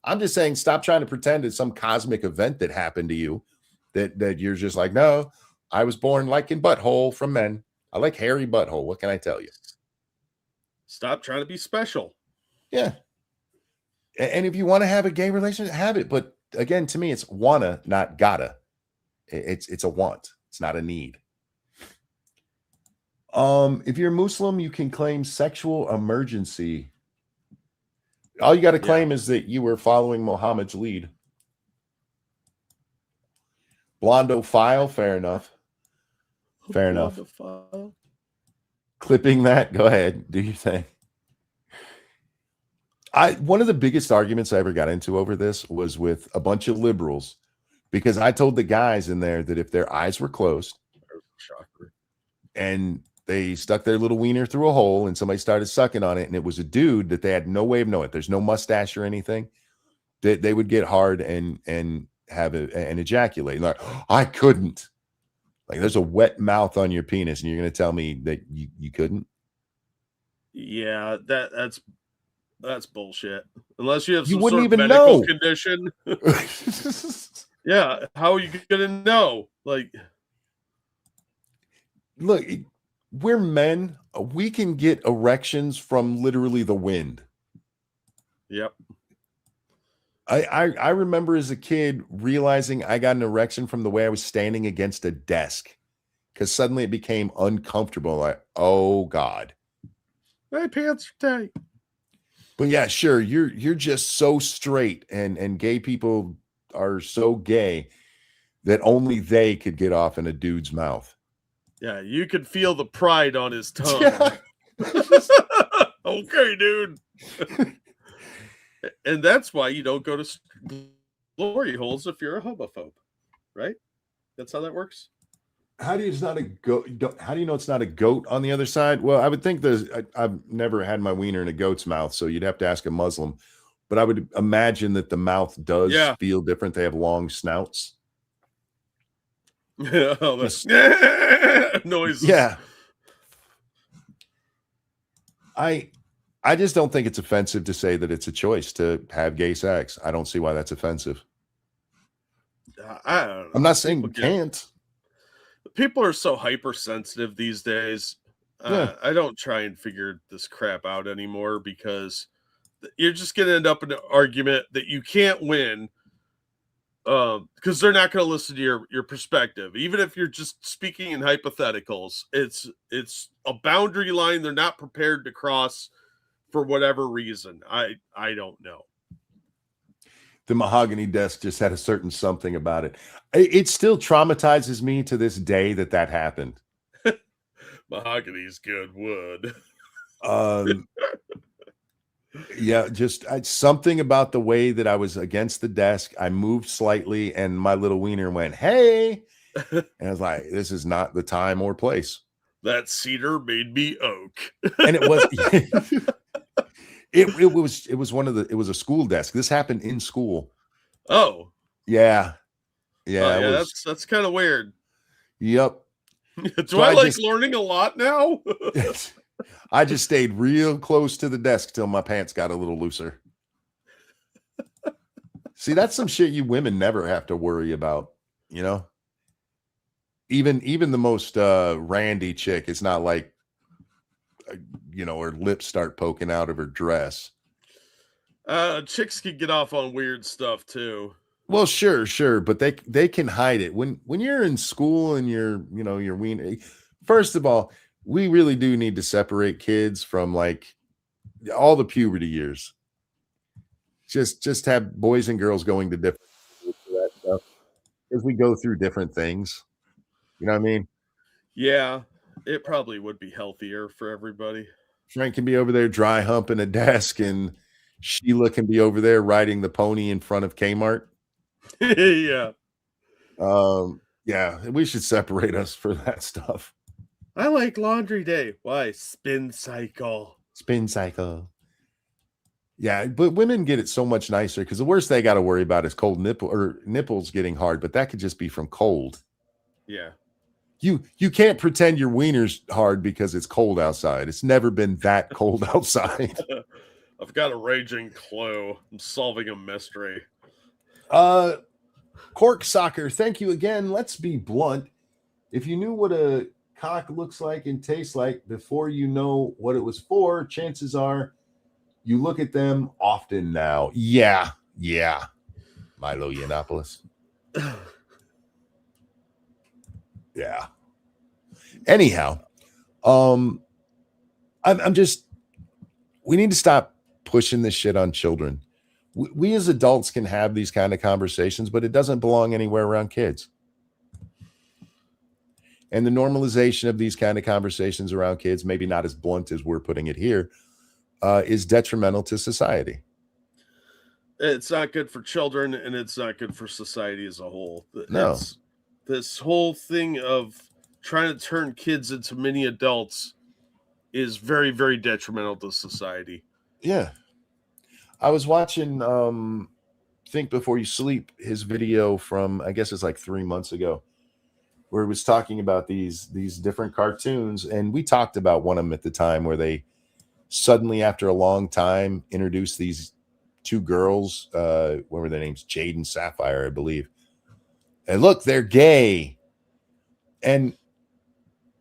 I'm just saying stop trying to pretend it's some cosmic event that happened to you that you're just like, no, I was born liking butthole from men. I like hairy butthole. What can I tell you? Stop trying to be special. Yeah. And if you want to have a gay relationship, have it. But again, to me, it's wanna, not gotta. It's a want. It's not a need. If you're Muslim, you can claim sexual emergency. All you got to claim is that you were following Muhammad's lead. Blondophile, fair enough. Fair enough. Clipping that, go ahead, do your thing. One of the biggest arguments I ever got into over this was with a bunch of liberals, because I told the guys in there that if their eyes were closed and they stuck their little wiener through a hole and somebody started sucking on it and it was a dude that they had no way of knowing it, there's no mustache or anything, that they would get hard and have an ejaculate. Like, I couldn't. Like, there's a wet mouth on your penis and you're going to tell me that you couldn't? Yeah, that's bullshit. Unless you have some wouldn't sort of even medical know. condition. Yeah, how are you gonna know? Like, look, we're men. We can get erections from literally the wind. Yep. I remember as a kid realizing I got an erection from the way I was standing against a desk, because suddenly it became uncomfortable. Like, oh God. My pants are tight. But yeah, sure, you're just so straight, and gay people are so gay that only they could get off in a dude's mouth. Yeah, you could feel the pride on his tongue. Yeah. Okay, dude. And that's why you don't go to glory holes if you're a homophobe, right? That's how that works. How do you it's not a goat? How do you know it's not a goat on the other side? Well, I would think I've never had my wiener in a goat's mouth, so you'd have to ask a Muslim. But I would imagine that the mouth does feel different. They have long snouts. Oh, that's noise. Yeah. I just don't think it's offensive to say that it's a choice to have gay sex. I don't see why that's offensive. I don't know. I'm not saying you can't. People are so hypersensitive these days. Yeah. I don't try and figure this crap out anymore, because you're just going to end up in an argument that you can't win, because they're not going to listen to your perspective. Even if you're just speaking in hypotheticals, it's a boundary line they're not prepared to cross for whatever reason. I don't know. The mahogany desk just had a certain something about it. It still traumatizes me to this day that happened. Mahogany's good wood. Yeah, just something about the way that I was against the desk. I moved slightly and my little wiener went, hey. And I was like, this is not the time or place. That cedar made me oak. And it was it was a school desk. This happened in school. Oh. Yeah. Yeah. That's kind of weird. Yep. Do I like learning a lot now? I just stayed real close to the desk till my pants got a little looser. See, that's some shit you women never have to worry about, you know? Even the most randy chick, it's not like, you know, her lips start poking out of her dress. Chicks can get off on weird stuff too. Well, sure, but they can hide it. When you're in school and you're wiener. First of all, we really do need to separate kids from like all the puberty years. Just have boys and girls going to different schools for that stuff as we go through different things. You know what I mean? Yeah, it probably would be healthier for everybody. Frank can be over there dry humping a desk, and Sheila can be over there riding the pony in front of Kmart. Yeah. Yeah, we should separate us for that stuff. I like laundry day. Why? Spin cycle. Spin cycle. Yeah, but women get it so much nicer because the worst they got to worry about is cold nipples getting hard, but that could just be from cold. Yeah. You can't pretend your wiener's hard because it's cold outside. It's never been that cold outside. I've got a raging clue. I'm solving a mystery. Cork Soccer, thank you again. Let's be blunt. If you knew what a cock looks like and tastes like before you know what it was for, chances are you look at them often now. Yeah. Milo Yiannopoulos. Yeah. Anyhow, I'm just, we need to stop pushing this shit on children. We as adults can have these kind of conversations, but it doesn't belong anywhere around kids. And the normalization of these kind of conversations around kids, maybe not as blunt as we're putting it here, is detrimental to society. It's not good for children, and it's not good for society as a whole. No. This whole thing of trying to turn kids into mini adults is very, very detrimental to society. Yeah. I was watching Think Before You Sleep, his video from, I guess it's like 3 months ago, where he was talking about these different cartoons. And we talked about one of them at the time where they suddenly, after a long time, introduced these two girls. What were their names? Jade and Sapphire, I believe. And look, they're gay. And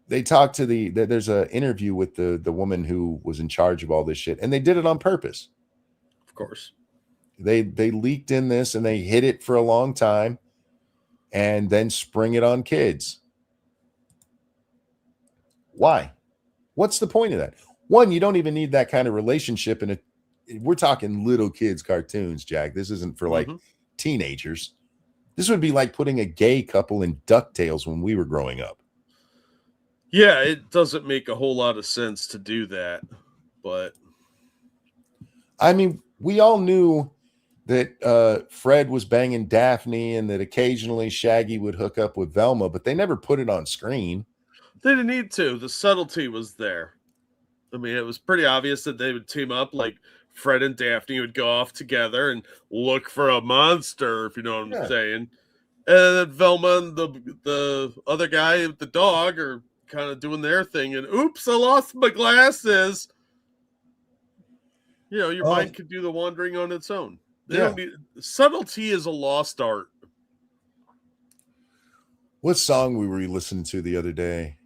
they talked to there's an interview with the woman who was in charge of all this shit. And they did it on purpose. Of course. They leaked in this and they hid it for a long time and then spring it on kids. Why? What's the point of that? One, you don't even need that kind of relationship in we're talking little kids cartoons, Jack. This isn't for like teenagers. This would be like putting a gay couple in DuckTales when we were growing up. Yeah, it doesn't make a whole lot of sense to do that, but I mean, we all knew that Fred was banging Daphne and that occasionally Shaggy would hook up with Velma, but they never put it on screen. They didn't need to. The subtlety was there. I mean, it was pretty obvious that they would team up, like Fred and Daphne would go off together and look for a monster, if you know what I'm saying. And then Velma and the other guy, the dog, are kind of doing their thing. And oops, I lost my glasses. You know, your mind could do the wandering on its own. Subtlety is a lost art. What song were we listening to the other day?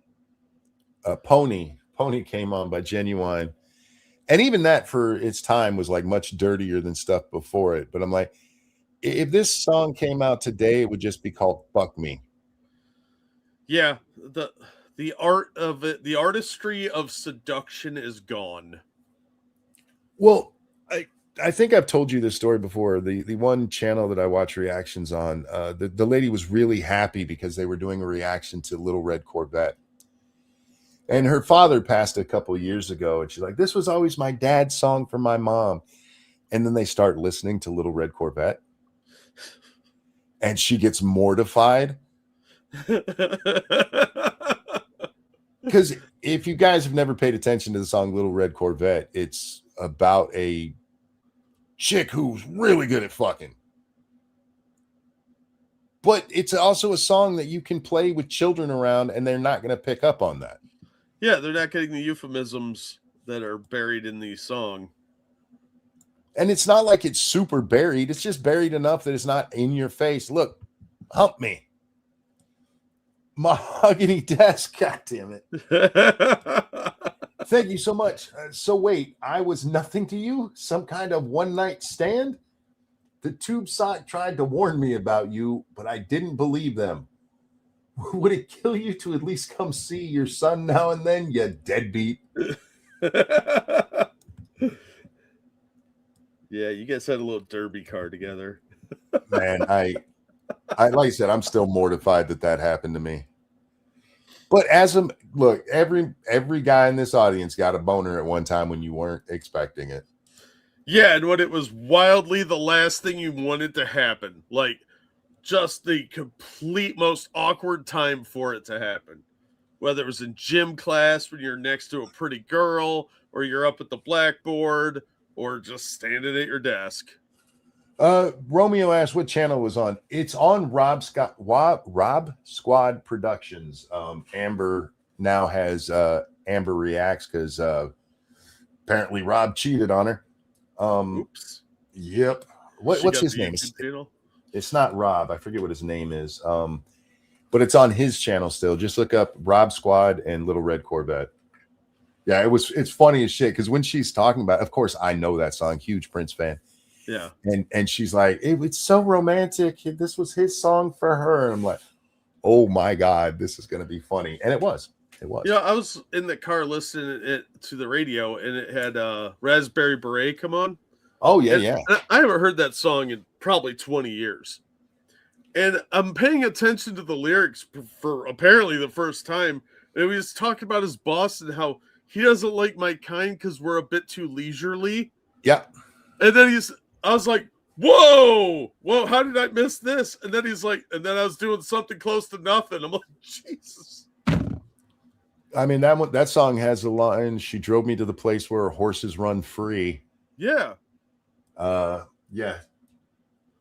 Pony came on by Genuine. And even that for its time was like much dirtier than stuff before it. But I'm like, if this song came out today, it would just be called Fuck Me. Yeah, the art of it, the artistry of seduction is gone. Well, I think I've told you this story before. The one channel that I watch reactions on, the lady was really happy because they were doing a reaction to Little Red Corvette. And her father passed a couple years ago, and she's like, this was always my dad's song for my mom. And then they start listening to Little Red Corvette. And she gets mortified. Because if you guys have never paid attention to the song Little Red Corvette, it's about a chick who's really good at fucking. But it's also a song that you can play with children around and they're not going to pick up on that. Yeah, they're not getting the euphemisms that are buried in the song. And it's not like it's super buried. It's just buried enough that it's not in your face. Look, hump me. Mahogany desk. God damn it. Thank you so much. So wait, I was nothing to you? Some kind of one-night stand? The tube sock tried to warn me about you, but I didn't believe them. Would it kill you to at least come see your son now and then, you deadbeat? Yeah, you guys had a little derby car together. Man, I like I said, I'm still mortified that happened to me. But look, every guy in this audience got a boner at one time when you weren't expecting it. Yeah, and when it was wildly the last thing you wanted to happen, like just the complete most awkward time for it to happen. Whether it was in gym class when you're next to a pretty girl, or you're up at the blackboard, or just standing at your desk. Romeo asked what channel it was on. It's on Rob Squad Productions. Amber now has Amber Reacts because apparently Rob cheated on her. Oops. Yep. What's his name? Channel? It's not Rob. I forget what his name is. But it's on his channel still. Just look up Rob Squad and Little Red Corvette. Yeah, it's funny as shit because when she's talking about, of course, I know that song, huge Prince fan. Yeah. And she's like, it's so romantic. This was his song for her. And I'm like, oh my God, this is gonna be funny. And it was. It was. Yeah, I was in the car listening it to the radio, and it had Raspberry Beret come on. Oh yeah, and yeah. I haven't heard that song in probably 20 years. And I'm paying attention to the lyrics for apparently the first time. And he was talking about his boss and how he doesn't like my kind because we're a bit too leisurely. Yeah. And then I was like, whoa, how did I miss this? And then he's like, and then I was doing something close to nothing. I'm like, Jesus. I mean, that song has a line. She drove me to the place where horses run free. Yeah. Yeah.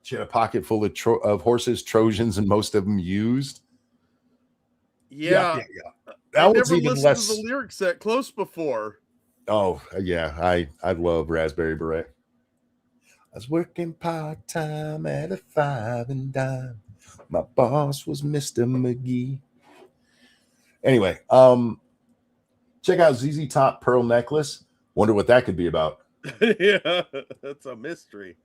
She had a pocket full of horses, Trojans, and most of them used. Yeah. That was never even listened less. to the lyrics that close before. Oh yeah, I love Raspberry Beret. I was working part-time at a 5 and dime. My boss was Mr. McGee. Anyway, check out ZZ Top Pearl Necklace. Wonder what that could be about. Yeah, that's a mystery.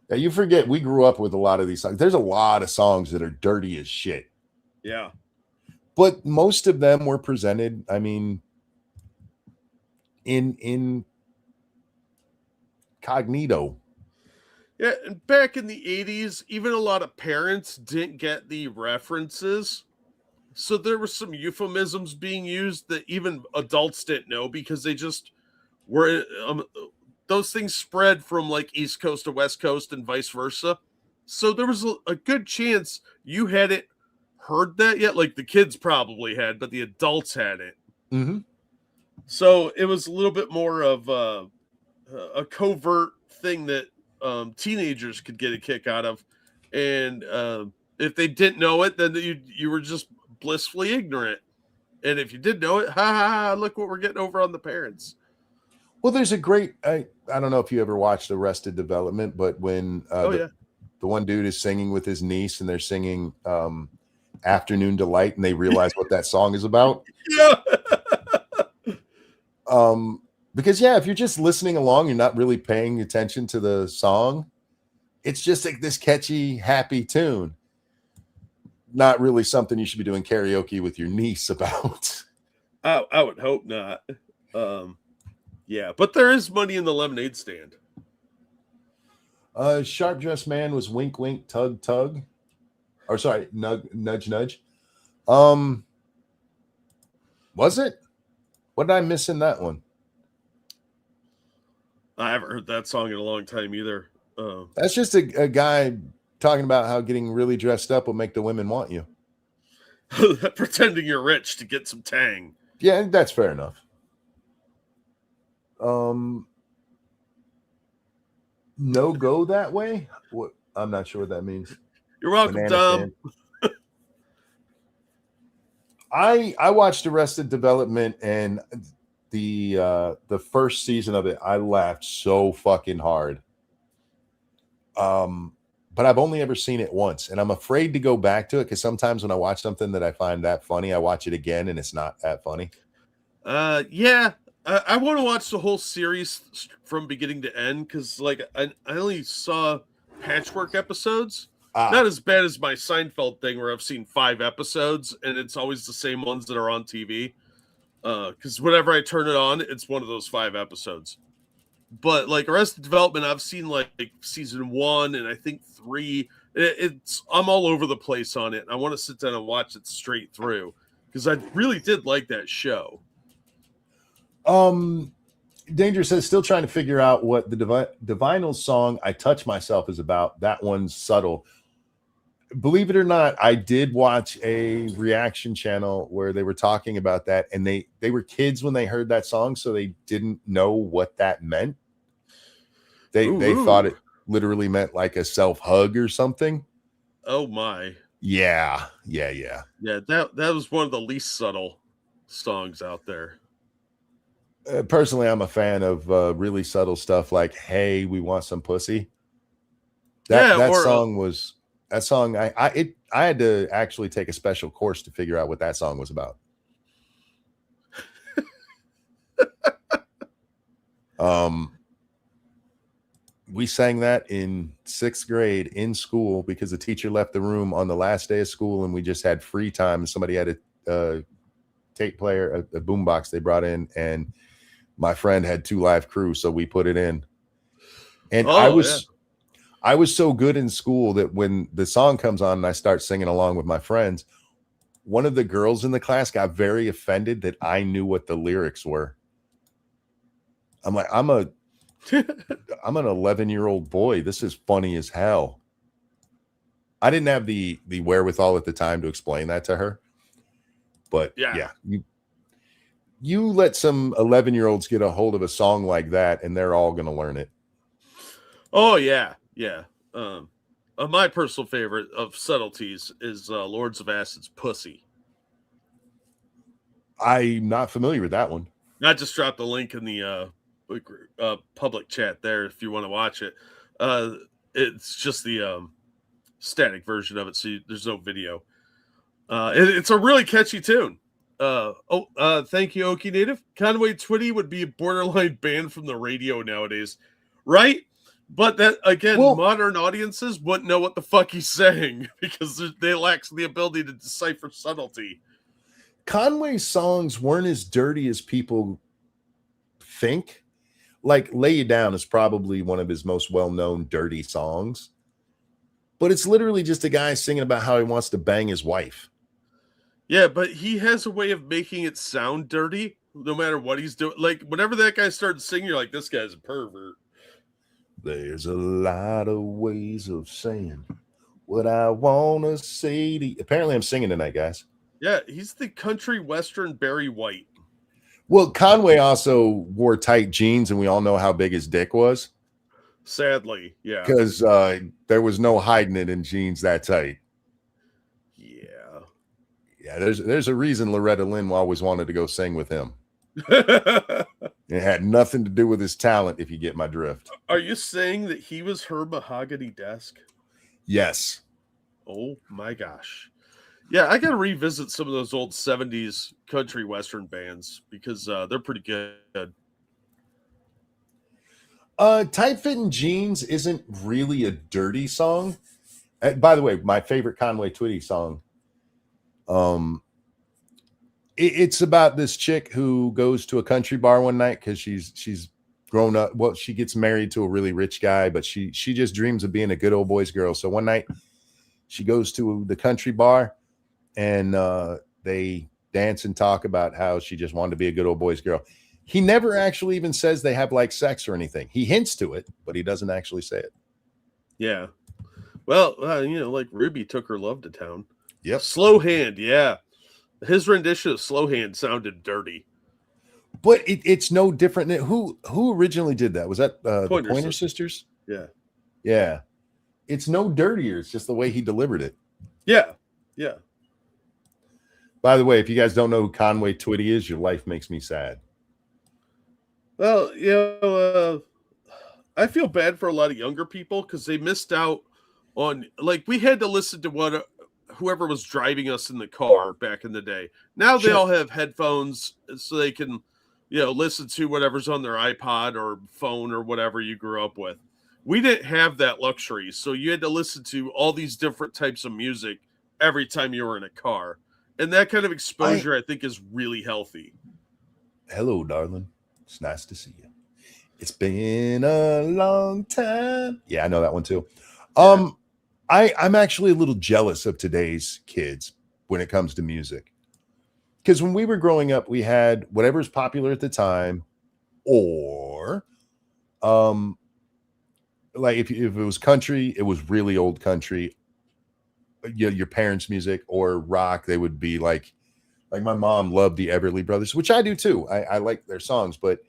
Now, you forget we grew up with a lot of these songs. There's a lot of songs that are dirty as shit. Yeah. But most of them were presented, I mean, in cognito. Yeah, and back in the 80s, even a lot of parents didn't get the references. So there were some euphemisms being used that even adults didn't know because they just were those things spread from like East Coast to West Coast and vice versa. So there was a good chance you hadn't heard that yet. Like the kids probably had, but the adults hadn't. Mm-hmm. So it was a little bit more of a covert thing that teenagers could get a kick out of. And if they didn't know it, then you were just blissfully ignorant. And if you did know it, look what we're getting over on the parents. Well, there's a great, I don't know if you ever watched Arrested Development, but when the one dude is singing with his niece and they're singing Afternoon Delight and they realize what that song is about. Yeah. Because if you're just listening along, you're not really paying attention to the song. It's just like this catchy, happy tune. Not really something you should be doing karaoke with your niece about. I would hope not. Yeah, but there is money in the lemonade stand. Sharp Dressed Man was Wink Wink Tug Tug. Or sorry, Nudge Nudge. Was it? What did I miss in that one? I haven't heard that song in a long time either. That's just a guy talking about how getting really dressed up will make the women want you. Pretending you're rich to get some tang. Yeah, that's fair enough. No go that way? What? I'm not sure what that means. You're welcome, Tom. I watched Arrested Development and the first season of it. I laughed so fucking hard. But I've only ever seen it once, and I'm afraid to go back to it because sometimes when I watch something that I find that funny, I watch it again and it's not that funny. Yeah. I want to watch the whole series from beginning to end because, like, I only saw patchwork episodes. Not as bad as my Seinfeld thing where I've seen 5 episodes and it's always the same ones that are on TV. Because whenever I turn it on, it's one of those 5 episodes. But like Arrested Development, I've seen like season 1 and I think 3. I'm all over the place on it. I want to sit down and watch it straight through because I really did like that show. Danger says, still trying to figure out what the Divinyl song "I Touch Myself" is about. That one's subtle. Believe it or not, I did watch a reaction channel where they were talking about that, and they were kids when they heard that song, so they didn't know what that meant. They thought it literally meant like a self-hug or something. Oh my. Yeah. That was one of the least subtle songs out there. Personally, I'm a fan of really subtle stuff like "Hey, we want some pussy." That song. I had to actually take a special course to figure out what that song was about. We sang that in 6th grade in school because the teacher left the room on the last day of school, and we just had free time. Somebody had a tape player, a boombox they brought in, and my friend had 2 Live Crew, so we put it in. And I was so good in school that when the song comes on and I start singing along with my friends, one of the girls in the class got very offended that I knew what the lyrics were. I'm like, I'm an 11-year-old boy. This is funny as hell. I didn't have the wherewithal at the time to explain that to her. But yeah, you let some 11-year-olds get a hold of a song like that, and they're all going to learn it. Oh yeah. My personal favorite of subtleties is Lords of Acid's "Pussy." I'm not familiar with that one. I just dropped the link in the public chat there if you want to watch it. It's just the static version of it, so there's no video. It's a really catchy tune. Thank you, Okie Native. Conway Twitty would be a borderline banned from the radio nowadays, right? But that again, modern audiences wouldn't know what the fuck he's saying because they lack the ability to decipher subtlety. Conway's songs weren't as dirty as people think. Like "Lay You Down" is probably one of his most well-known dirty songs, but it's literally just a guy singing about how he wants to bang his wife. Yeah, but he has a way of making it sound dirty no matter what he's doing. Like whenever that guy starts singing, you're like, this guy's a pervert. There's a lot of ways of saying what I want to say to you. Apparently I'm singing tonight, guys. Yeah, he's the country western Barry White. Well, Conway also wore tight jeans, and we all know how big his dick was. Sadly, yeah. Because there was no hiding it in jeans that tight. Yeah, there's a reason Loretta Lynn always wanted to go sing with him. It had nothing to do with his talent, if you get my drift. Are you saying that he was her mahogany desk? Yes. Oh my gosh. Yeah, I gotta revisit some of those old 70s country western bands because they're pretty good. Tight Fitting Jeans isn't really a dirty song. By the way, my favorite Conway Twitty song. It's about this chick who goes to a country bar one night because she's grown up. Well, she gets married to a really rich guy, but she just dreams of being a good old boy's girl. So one night she goes to the country bar and they dance and talk about how she just wanted to be a good old boy's girl. He never actually even says they have like sex or anything. He hints to it, but he doesn't actually say it. Yeah. Well, like Ruby took her love to town. Yep. Slow Hand, yeah. His rendition of Slow Hand sounded dirty. But it's no different than who originally did that? Was that the Pointer Sisters? Yeah. Yeah. It's no dirtier. It's just the way he delivered it. Yeah. Yeah. By the way, if you guys don't know who Conway Twitty is, your life makes me sad. Well, I feel bad for a lot of younger people because they missed out on, like, we had to listen to what whoever was driving us in the car back in the day. Now they all have headphones so they can, listen to whatever's on their iPod or phone or whatever you grew up with. We didn't have that luxury, so you had to listen to all these different types of music every time you were in a car. And that kind of exposure, I think, is really healthy. Hello, darling. It's nice to see you. It's been a long time. Yeah, I know that one too. I'm actually a little jealous of today's kids when it comes to music. because when we were growing up, we had whatever's popular at the time, or like if it was country, it was really old country, your parents' music, or rock. They would be like my mom loved the Everly Brothers, which I do too. I like their songs, but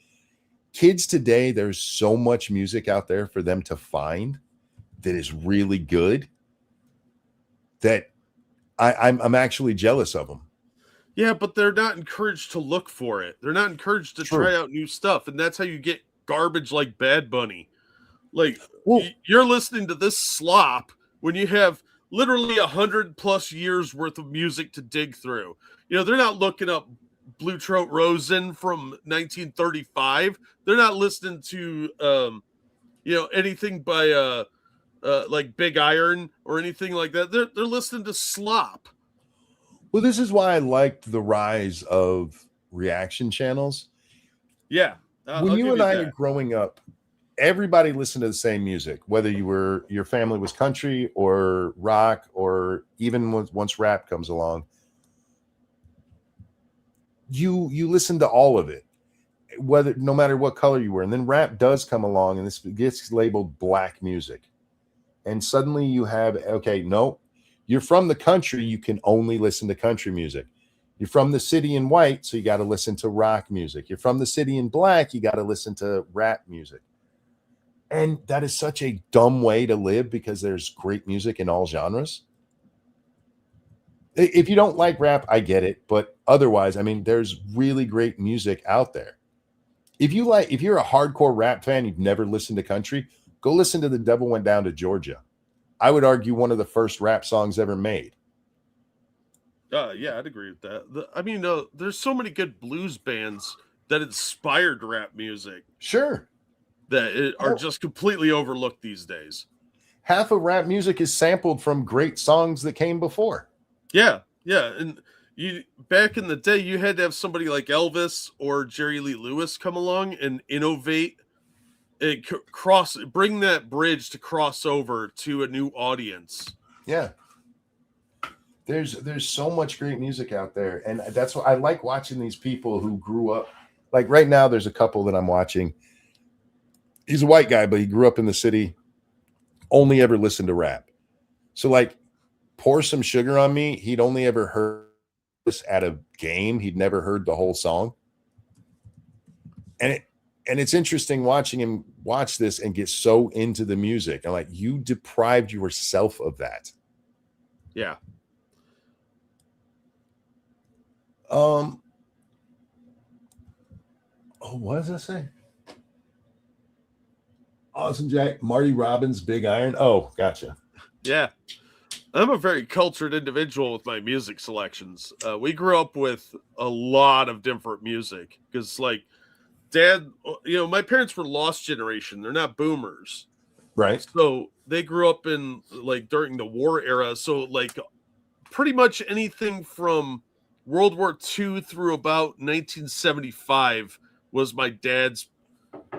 kids today, there's so much music out there for them to find that is really good that I'm actually jealous of them. Yeah, but they're not encouraged to look for it. They're not encouraged to try out new stuff, and that's how you get garbage like Bad Bunny. Like, you're listening to this slop when you have literally 100+ years worth of music to dig through. You know, they're not looking up Blue Throat Rosin from 1935. They're not listening to anything by like Big Iron or anything like that. They're listening to slop. Well, this is why I liked the rise of reaction channels. Yeah. When you and I are growing up, everybody listened to the same music, whether your family was country or rock, or even once rap comes along. You listen to all of it, no matter what color you were. And then rap does come along, and this gets labeled black music. And suddenly you have, okay, no, you're from the country, you can only listen to country music. You're from the city in white, so you got to listen to rock music. You're from the city in black, you got to listen to rap music. And that is such a dumb way to live, because there's great music in all genres. If you don't like rap, I get it. But otherwise, I mean, there's really great music out there. If you're a hardcore rap fan, you've never listened to country, go listen to The Devil Went Down to Georgia. I would argue one of the first rap songs ever made. Yeah, I'd agree with that. There's so many good blues bands that inspired rap music. Sure. That are just completely overlooked these days. Half of rap music is sampled from great songs that came before. Yeah. And back in the day, you had to have somebody like Elvis or Jerry Lee Lewis come along and innovate and bring that bridge to cross over to a new audience. Yeah. There's so much great music out there. And that's what I like, watching these people who grew up. Like right now, there's a couple that I'm watching. He's a white guy, but he grew up in the city, only ever listened to rap. So like, Pour Some Sugar on Me, he'd only ever heard this at a game. He'd never heard the whole song. And it's interesting watching him watch this and get so into the music. I'm like, you deprived yourself of that. Yeah. What does that say? Awesome Jack, Marty Robbins, Big Iron. Oh, gotcha. Yeah. I'm a very cultured individual with my music selections. We grew up with a lot of different music because, like, Dad, my parents were lost generation. They're not boomers. Right. So they grew up in, like, during the war era. So, like, pretty much anything from World War II through about 1975 was my dad's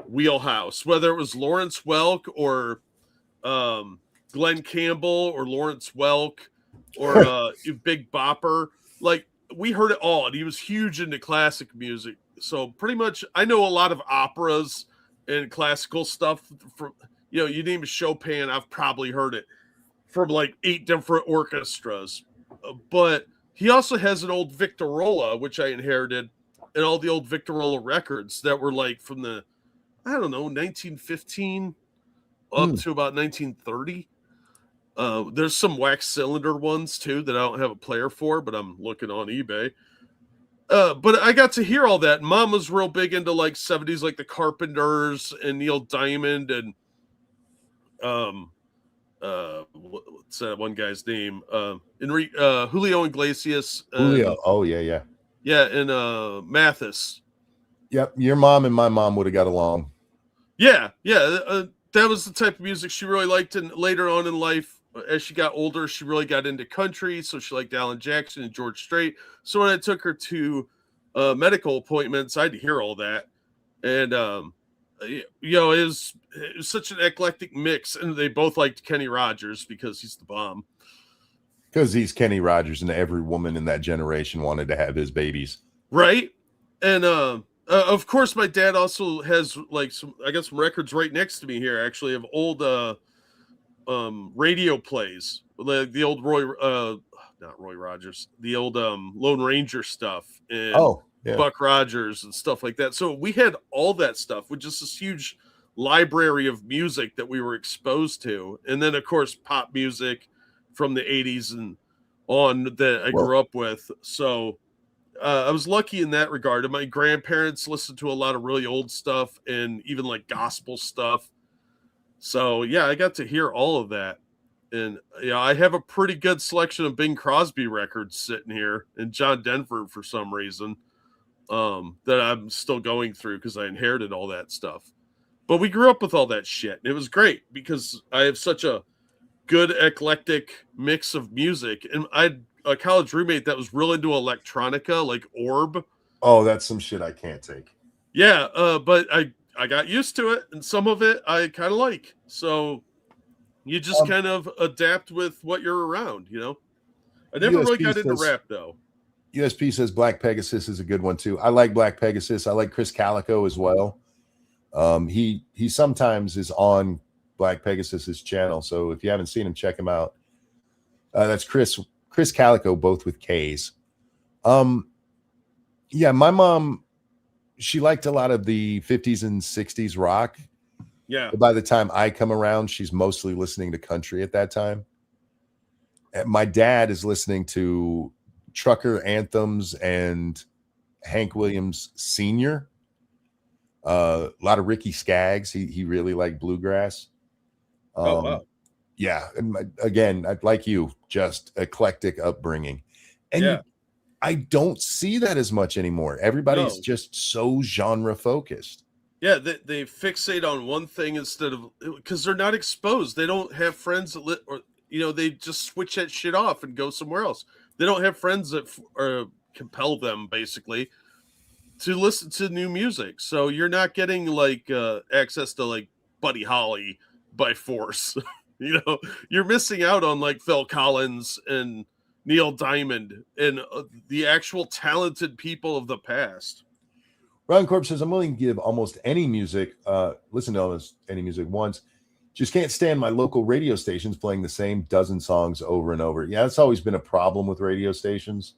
wheelhouse, whether it was Lawrence Welk or Glenn Campbell or Lawrence Welk or Big Bopper. Like, we heard it all, and he was huge into classic music. So pretty much I know a lot of operas and classical stuff from, you name a Chopin, I've probably heard it from like 8 different orchestras. But he also has an old Victorola, which I inherited, and all the old Victorola records that were like from the, 1915 up to about 1930. There's some wax cylinder ones too that I don't have a player for, but I'm looking on eBay. But I got to hear all that. Mom was real big into like 70s, like the Carpenters and Neil Diamond and what's that one guy's name? Julio Iglesias. Julio. Oh yeah. Yeah, and Mathis. Yep, your mom and my mom would have got along. Yeah. That was the type of music she really liked. And later on in life, as she got older, she really got into country. So she liked Alan Jackson and George Strait. So when I took her to medical appointments, I had to hear all that. And, it was such an eclectic mix. And they both liked Kenny Rogers because he's the bomb. Because he's Kenny Rogers, and every woman in that generation wanted to have his babies. Right. And of course, my dad also has like some records right next to me here, actually, of old radio plays, like the old not Roy Rogers, the old Lone Ranger stuff, and Buck Rogers and stuff like that. So we had all that stuff with just this huge library of music that we were exposed to, and then of course pop music from the 80s and on that I grew up with. So I was lucky in that regard. And my grandparents listened to a lot of really old stuff and even like gospel stuff. So yeah, I got to hear all of that. And yeah, I have a pretty good selection of Bing Crosby records sitting here, and John Denver for some reason, that I'm still going through because I inherited all that stuff. But we grew up with all that shit. And it was great because I have such a good eclectic mix of music. And I had a college roommate that was real into electronica, like Orb. Oh, that's some shit I can't take. Yeah, but I got used to it, and some of it I kind of like. So you just kind of adapt with what you're around, you know? I never really got into rap, though. USP says Black Pegasus is a good one, too. I like Black Pegasus. I like Chris Calico as well. He sometimes is on Black Pegasus's channel, so if you haven't seen him, check him out. That's Chris Calico, both with K's. Yeah, my mom, she liked a lot of the 50s and 60s rock. Yeah. But by the time I come around, she's mostly listening to country at that time. And my dad is listening to trucker anthems and Hank Williams Sr. A lot of Ricky Skaggs. He really liked bluegrass. Wow. Yeah. And again, like you, just eclectic upbringing. And I don't see that as much anymore. Everybody's just so genre focused. Yeah, they fixate on one thing instead of, because they're not exposed. They don't have friends that they just switch that shit off and go somewhere else. They don't have friends that compel them basically to listen to new music. So you're not getting like access to like Buddy Holly by force. You're missing out on like Phil Collins and Neil Diamond and the actual talented people of the past. Ron Corp says, I'm willing to give almost any music, listen to almost any music once. Just can't stand my local radio stations playing the same dozen songs over and over. Yeah, that's always been a problem with radio stations.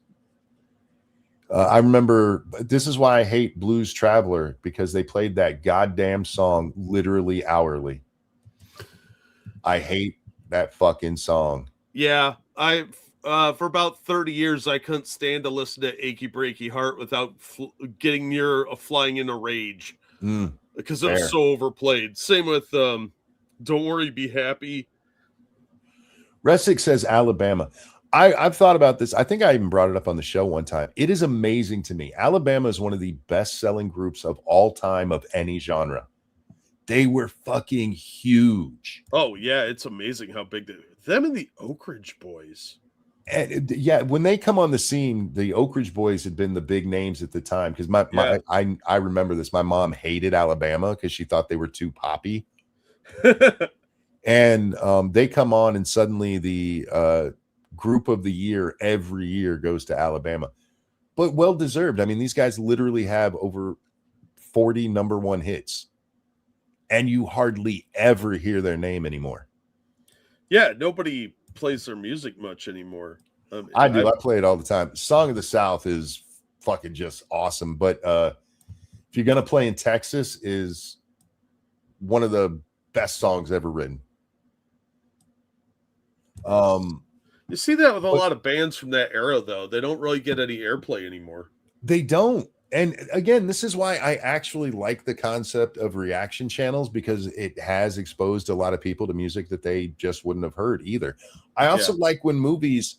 I remember, this is why I hate Blues Traveler, because they played that goddamn song literally hourly. I hate that fucking song. Yeah, for about 30 years, I couldn't stand to listen to Achy Breaky Heart without getting near flying in a rage because it was so overplayed. Same with Don't Worry, Be Happy. Resick says Alabama. I've thought about this. I think I even brought it up on the show one time. It is amazing to me. Alabama is one of the best-selling groups of all time of any genre. They were fucking huge. Oh, yeah. It's amazing how big them and the Oak Ridge Boys. And yeah, when they come on the scene, the Oak Ridge Boys had been the big names at the time because I remember this. My mom hated Alabama because she thought they were too poppy. And they come on, and suddenly the group of the year every year goes to Alabama. But well deserved. I mean, these guys literally have over 40 number one hits, and you hardly ever hear their name anymore. Yeah, nobody plays their music much anymore. I do. I play it all the time. Song of the South is fucking just awesome. But if you're gonna play in Texas, is one of the best songs ever written. You see that with a lot of bands from that era, though. They don't really get any airplay anymore. They don't. And again, this is why I actually like the concept of reaction channels, because it has exposed a lot of people to music that they just wouldn't have heard either. I also like when movies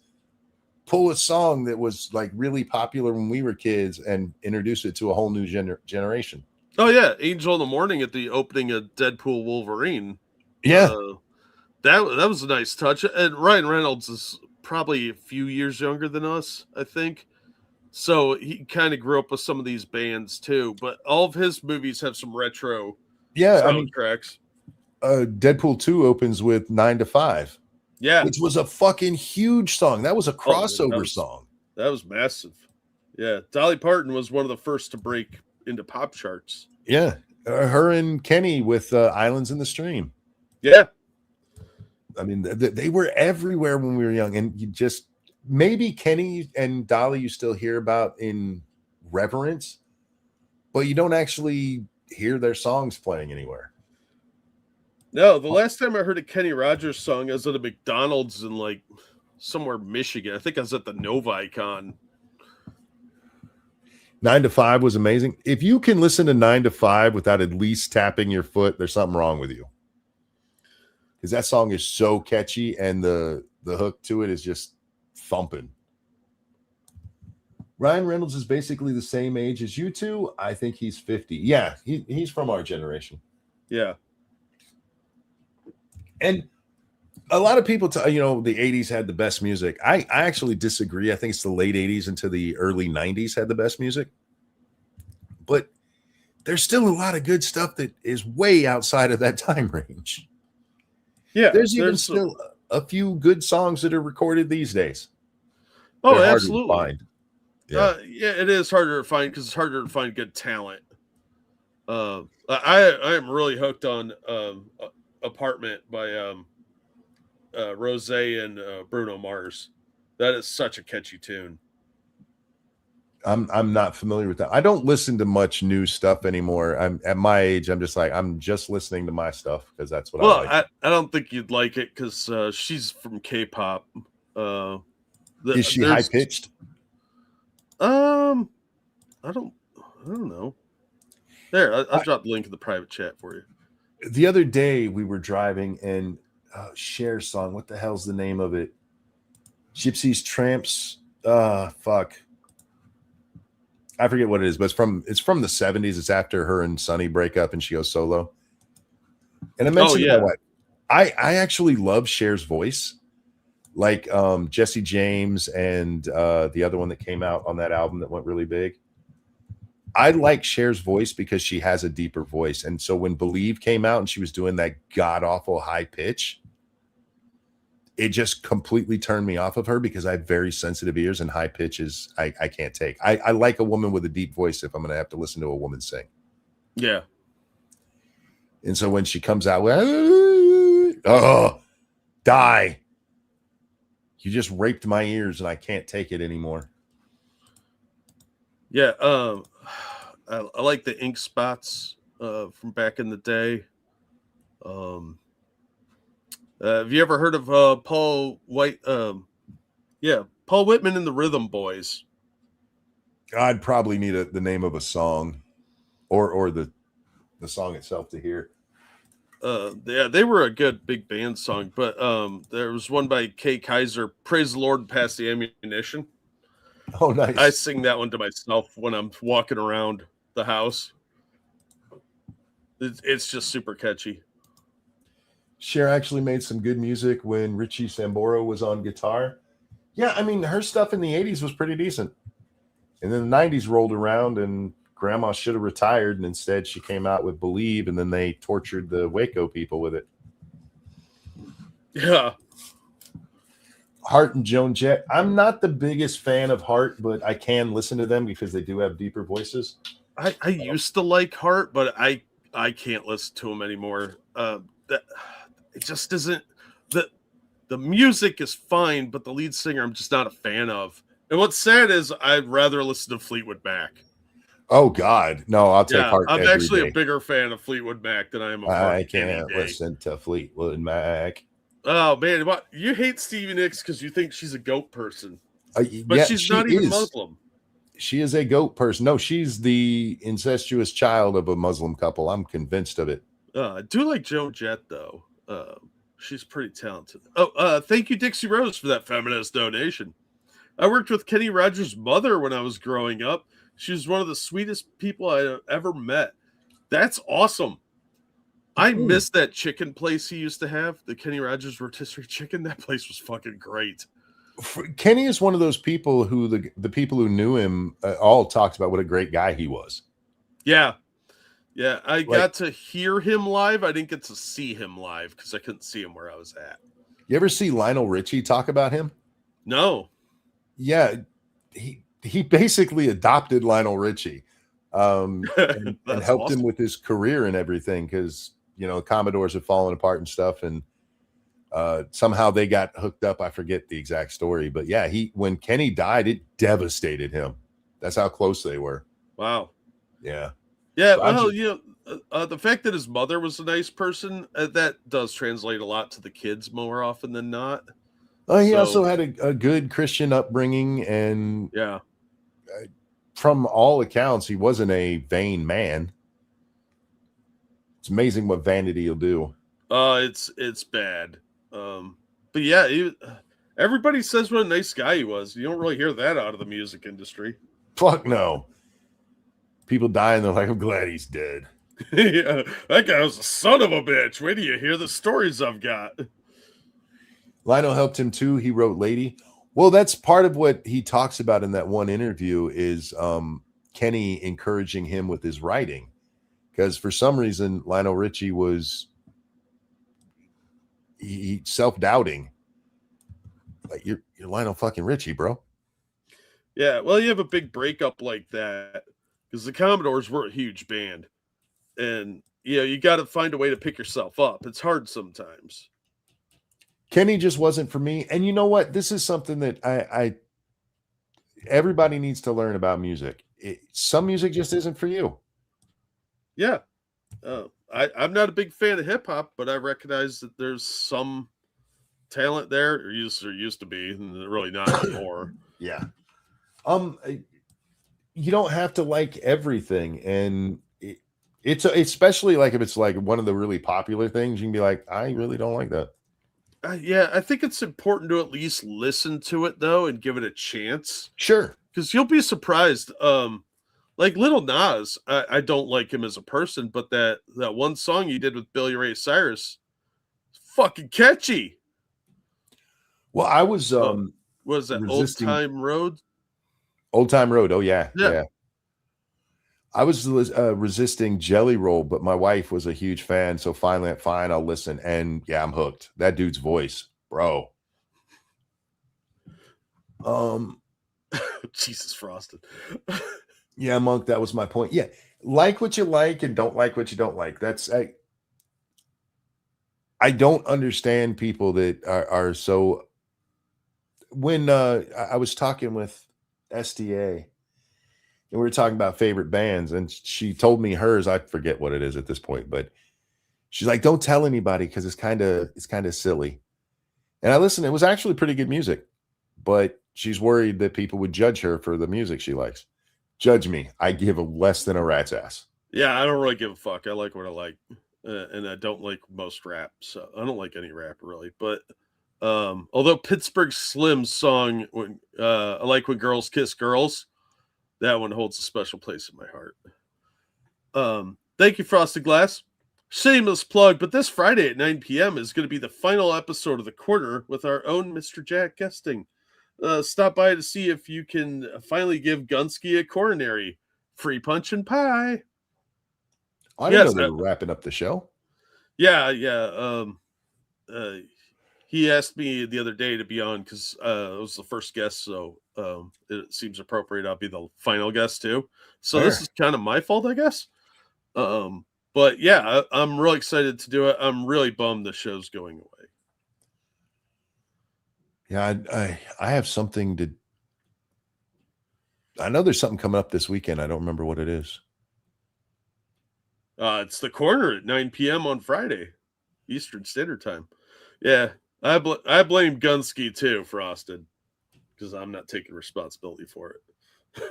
pull a song that was like really popular when we were kids and introduce it to a whole new generation. Oh yeah, Angel in the Morning at the opening of Deadpool Wolverine. Yeah. That was a nice touch. And Ryan Reynolds is probably a few years younger than us, I think. So he kind of grew up with some of these bands too, but all of his movies have some retro soundtracks. Deadpool 2 opens with 9 to 5. Yeah, which was a fucking huge song. That was a that crossover was- song. that was massive. Yeah, Dolly Parton was one of the first to break into pop charts. Yeah. Her and Kenny with Islands in the Stream. Yeah, I mean, they were everywhere when we were young. And you just, maybe Kenny and Dolly you still hear about in reverence, but you don't actually hear their songs playing anywhere. no. The last time I heard a Kenny Rogers song, I was at a McDonald's in like somewhere Michigan. I think I was at the Novicon. 9 to 5 was amazing. If you can listen to 9 to 5 without at least tapping your foot, there's something wrong with you. Because that song is so catchy and the hook to it is just thumping. Ryan Reynolds is basically the same age as you two. I think he's 50. Yeah, he's from our generation. Yeah, And a lot of people, the 80s had the best music. I actually disagree. I think it's the late 80s into the early 90s had the best music. But there's still a lot of good stuff that is way outside of that time range. yeah. There's even some- still a few good songs that are recorded these days. oh, They're harder to absolutely. find. Yeah. Yeah, it is harder to find because it's harder to find good talent. I am really hooked on Apartment by Rose and Bruno Mars. That is such a catchy tune. I'm not familiar with that. I don't listen to much new stuff anymore. I'm at my age. I'm just listening to my stuff because that's what I Well, like. I don't think you'd like it because she's from K-pop. Is she high pitched? I don't know. There, I'll drop the link in the private chat for you. The other day we were driving and Cher's song. What the hell's the name of it? Gypsies, Tramps. Fuck. I forget what it is, but it's from the 70s. It's after her and Sonny break up and she goes solo. And I mentioned yeah. my wife. I actually love Cher's voice. Like Jesse James and the other one that came out on that album that went really big. I like Cher's voice because she has a deeper voice. And so when Believe came out and she was doing that god-awful high pitch, it just completely turned me off of her because I have very sensitive ears and high pitches I can't take. I like a woman with a deep voice if I'm going to have to listen to a woman sing. Yeah. And so when she comes out with, oh, die. You just raped my ears and I can't take it anymore. Yeah. I like the Ink Spots from back in the day. Have you ever heard of Paul White? Paul Whitman and the Rhythm Boys. I'd probably need the name of a song or the song itself to hear. They were a good big band song, but there was one by Kay Kaiser, Praise the Lord, Pass the Ammunition. Oh, nice. I sing that one to myself when I'm walking around the house. It's just super catchy. Cher actually made some good music when Richie Sambora was on guitar. Yeah, I mean, her stuff in the 80s was pretty decent. And then the 90s rolled around and Grandma should have retired, and instead she came out with Believe, and then they tortured the Waco people with it. Yeah. Hart and Joan Jett. I'm not the biggest fan of Hart, but I can listen to them because they do have deeper voices. I used to like Hart, but I can't listen to him anymore. That it just isn't the music is fine, but the lead singer I'm just not a fan of. And what's sad is I'd rather listen to Fleetwood Mac. Oh God, no! I'll take Hart. I'm every actually day. a bigger fan of Fleetwood Mac than I am of Hart. I can't listen to Fleetwood Mac. Oh man, what you hate Stevie Nicks because you think she's a goat person, but Yeah, she's she not even is. Muslim. She is a goat person. No, she's the incestuous child of a Muslim couple. I'm convinced of it. I do like Joan Jett though. She's pretty talented. Oh, thank you, Dixie Rose, for that feminist donation. I worked with Kenny Rogers' mother when I was growing up. She was one of the sweetest people I ever met. That's awesome. I miss that chicken place he used to have, the Kenny Rogers rotisserie chicken. That place was fucking great. Kenny is one of those people who the people who knew him all talked about what a great guy he was. Yeah. Yeah, I got to hear him live. I didn't get to see him live because I couldn't see him where I was at. You ever see Lionel Richie talk about him? No. Yeah, he basically adopted Lionel Richie, and That's helped him awesome. with his career and everything because Commodores have fallen apart and stuff, and somehow they got hooked up. I forget the exact story, but yeah, when Kenny died, it devastated him. That's how close they were. Wow. Yeah. Yeah, So I'm well, just- the fact that his mother was a nice person, that does translate a lot to the kids more often than not. He So- also had a good Christian upbringing, and Yeah. from all accounts, he wasn't a vain man. It's amazing what vanity will do. It's bad. But yeah, everybody says what a nice guy he was. You don't really hear that out of the music industry. Fuck no. People die and they're like, I'm glad he's dead. Yeah, that guy was a son of a bitch. Wait till you hear the stories I've got. Lionel helped him too. He wrote Lady. Well, that's part of what he talks about in that one interview is Kenny encouraging him with his writing. Because for some reason, Lionel Richie was he self-doubting. Like, you're Lionel fucking Richie, bro. Yeah, well, you have a big breakup like that because the Commodores were a huge band, and you got to find a way to pick yourself up. It's hard sometimes. Kenny just wasn't for me. And you know what? This is something that I everybody needs to learn about music. Some music just isn't for you. Yeah, I'm not a big fan of hip hop, but I recognize that there's some talent there, or used to be, and really not anymore. Yeah. You don't have to like everything, and it's especially like if it's like one of the really popular things, you can be like, I really don't like that. Yeah, I think it's important to at least listen to it though and give it a chance Sure. because you'll be surprised. Like Little Nas, I don't like him as a person, but that one song he did with Billy Ray Cyrus, fucking catchy. Well, I was What is that? resisting- Old Time Road. Old Time Road. Oh yeah. Yeah. I was resisting Jelly Roll, but my wife was a huge fan. So finally, fine, I'll listen. And yeah, I'm hooked. That dude's voice, bro. Jesus Frosted. Yeah, Monk, that was my point. Yeah. Like what you like and don't like what you don't like. That's I don't understand people that are so when I was talking with SDA and we were talking about favorite bands, and she told me hers. I forget what it is at this point, but she's like, don't tell anybody because it's kind of silly. And I listened, it was actually pretty good music, but she's worried that people would judge her for the music she likes. Judge me. I give a less than a rat's ass. Yeah, I don't really give a fuck. I like what I like, and I don't like most rap. So I don't like any rap really. But although Pittsburgh Slim's song "When I Like When Girls Kiss Girls," that one holds a special place in my heart. Thank you, Frosted Glass. Shameless plug, but this Friday at 9 p.m. is going to be the final episode of the quarter with our own Mr. Jack guesting. Stop by to see if you can finally give Gunsky a coronary. Free punch and pie. I didn't Yes, know they were wrapping up the show. Yeah. He asked me the other day to be on because it was the first guest, so it seems appropriate I'll be the final guest too. So this Fair. is kind of my fault, I guess. But yeah, I'm really excited to do it. I'm really bummed the show's going away. Yeah, I have something to. I know there's something coming up this weekend. I don't remember what it is. It's the corner at 9 p.m. on Friday, Eastern Standard Time. Yeah, I blame Gunsky too, Frosted, because I'm not taking responsibility for it.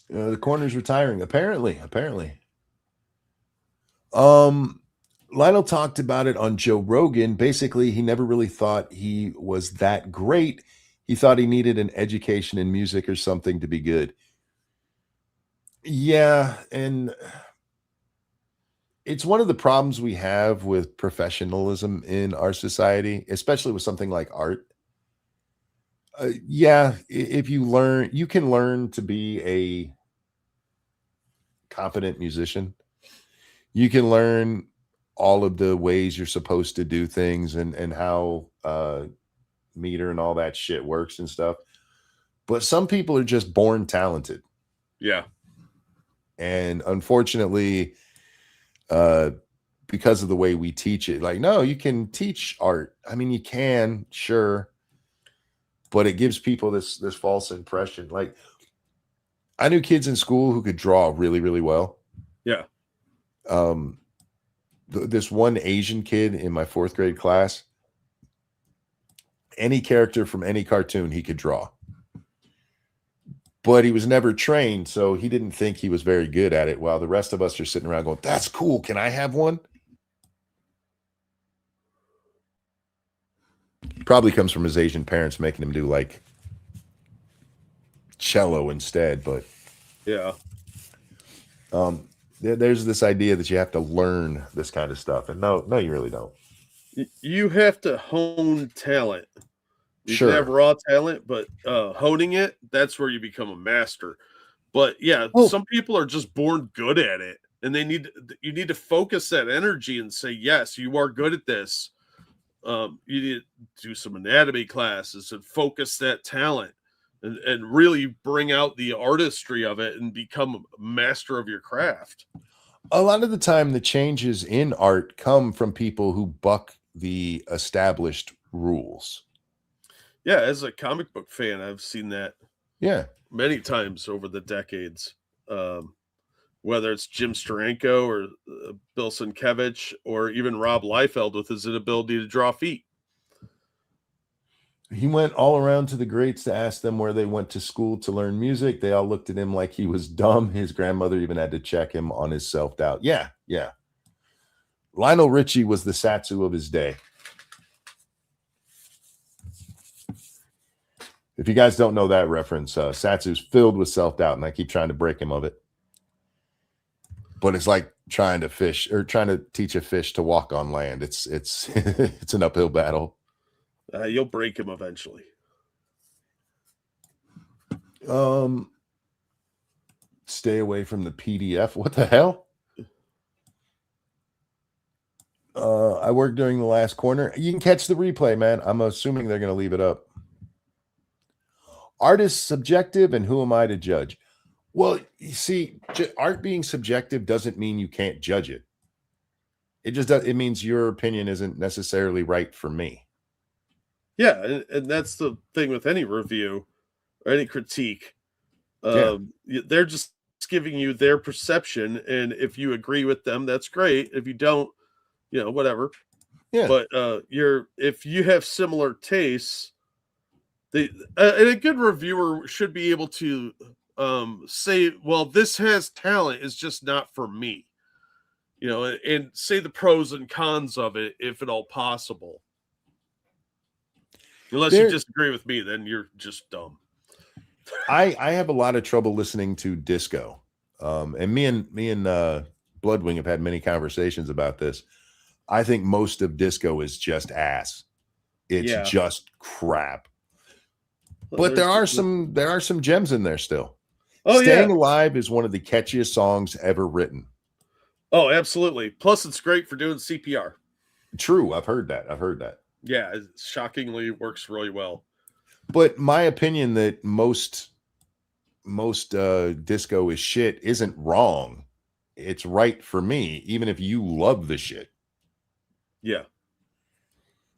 The corner's retiring. Apparently. Lionel talked about it on Joe Rogan. Basically, he never really thought he was that great. He thought he needed an education in music or something to be good. Yeah, and it's one of the problems we have with professionalism in our society, especially with something like art. Yeah, if you learn, you can learn to be a competent musician. You can learn all of the ways you're supposed to do things and how meter and all that shit works and stuff. But some people are just born talented. Yeah. And unfortunately, because of the way we teach it, like, no, you can teach art. I mean, you can, sure. But it gives people this false impression. Like, I knew kids in school who could draw really, really well. Yeah. This one Asian kid in my 4th grade class, any character from any cartoon he could draw. But he was never trained, so he didn't think he was very good at it, while the rest of us are sitting around going, that's cool. Can I have one? Probably comes from his Asian parents making him do like cello instead. But Yeah. there's this idea that you have to learn this kind of stuff. And no, you really don't. You have to hone talent. You Sure. can have raw talent, but honing it, that's where you become a master. But yeah, Oh. some people are just born good at it, and you need to focus that energy and say, yes, you are good at this. You need to do some anatomy classes and focus that talent and really bring out the artistry of it and become a master of your craft. A lot of the time, the changes in art come from people who buck the established rules. Yeah, as a comic book fan, I've seen that Yeah. many times over the decades. Whether it's Jim Steranko or Bill Sienkiewicz or even Rob Liefeld with his inability to draw feet. He went all around to the greats to ask them where they went to school to learn music. They all looked at him like he was dumb. His grandmother even had to check him on his self-doubt. Yeah. Lionel Richie was the Satsu of his day. If you guys don't know that reference, Satsu's filled with self-doubt, and I keep trying to break him of it. But it's like trying to teach a fish to walk on land. It's it's an uphill battle. You'll break him eventually. Stay away from the PDF. What the hell? I worked during the last corner. You can catch the replay, man. I'm assuming they're going to leave it up. Art is subjective, and who am I to judge? Well, you see, art being subjective doesn't mean you can't judge it. It just does. It means your opinion isn't necessarily right for me. Yeah, and that's the thing with any review or any critique. They're just giving you their perception, and if you agree with them, that's great. If you don't, whatever. Yeah. But if you have similar tastes, and a good reviewer should be able to say, well, this has talent, it's just not for me. And say the pros and cons of it if at all possible. Unless you disagree with me, then you're just dumb. I have a lot of trouble listening to disco. And me and Bloodwing have had many conversations about this. I think most of disco is just ass. It's just crap. But there are some gems in there still. Staying Alive is one of the catchiest songs ever written. Oh, absolutely. Plus, it's great for doing CPR. True. I've heard that. Yeah, it shockingly works really well. But my opinion that most disco is shit isn't wrong. It's right for me, even if you love the shit. Yeah.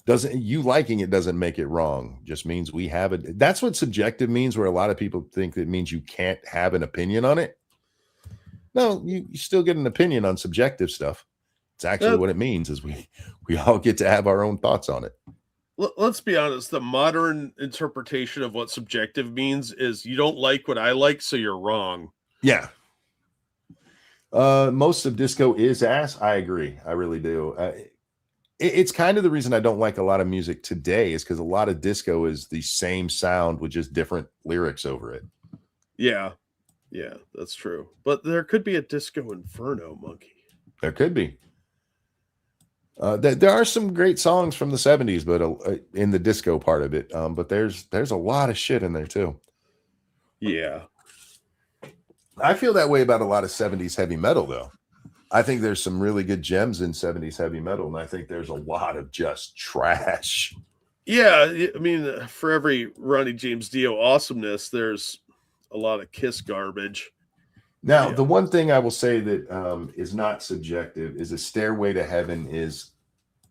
You liking it doesn't make it wrong. Just means we have it. That's what subjective means, where a lot of people think that means you can't have an opinion on it. No, you still get an opinion on subjective stuff. It's actually what it means is we all get to have our own thoughts on it. Let's be honest. The modern interpretation of what subjective means is you don't like what I like, so you're wrong. Yeah. Most of disco is ass. I agree. I really do. It's kind of the reason I don't like a lot of music today is because a lot of disco is the same sound with just different lyrics over it. Yeah, that's true. But there could be a disco inferno, Monkey. There could be. There are some great songs from the 70s, but in the disco part of it. But there's a lot of shit in there too. Yeah. I feel that way about a lot of 70s heavy metal, though. I think there's some really good gems in 70s heavy metal, and I think there's a lot of just trash. Yeah, I mean, for every Ronnie James Dio awesomeness, there's a lot of Kiss garbage. Now, Yeah. the one thing I will say that is not subjective is "A Stairway to Heaven" is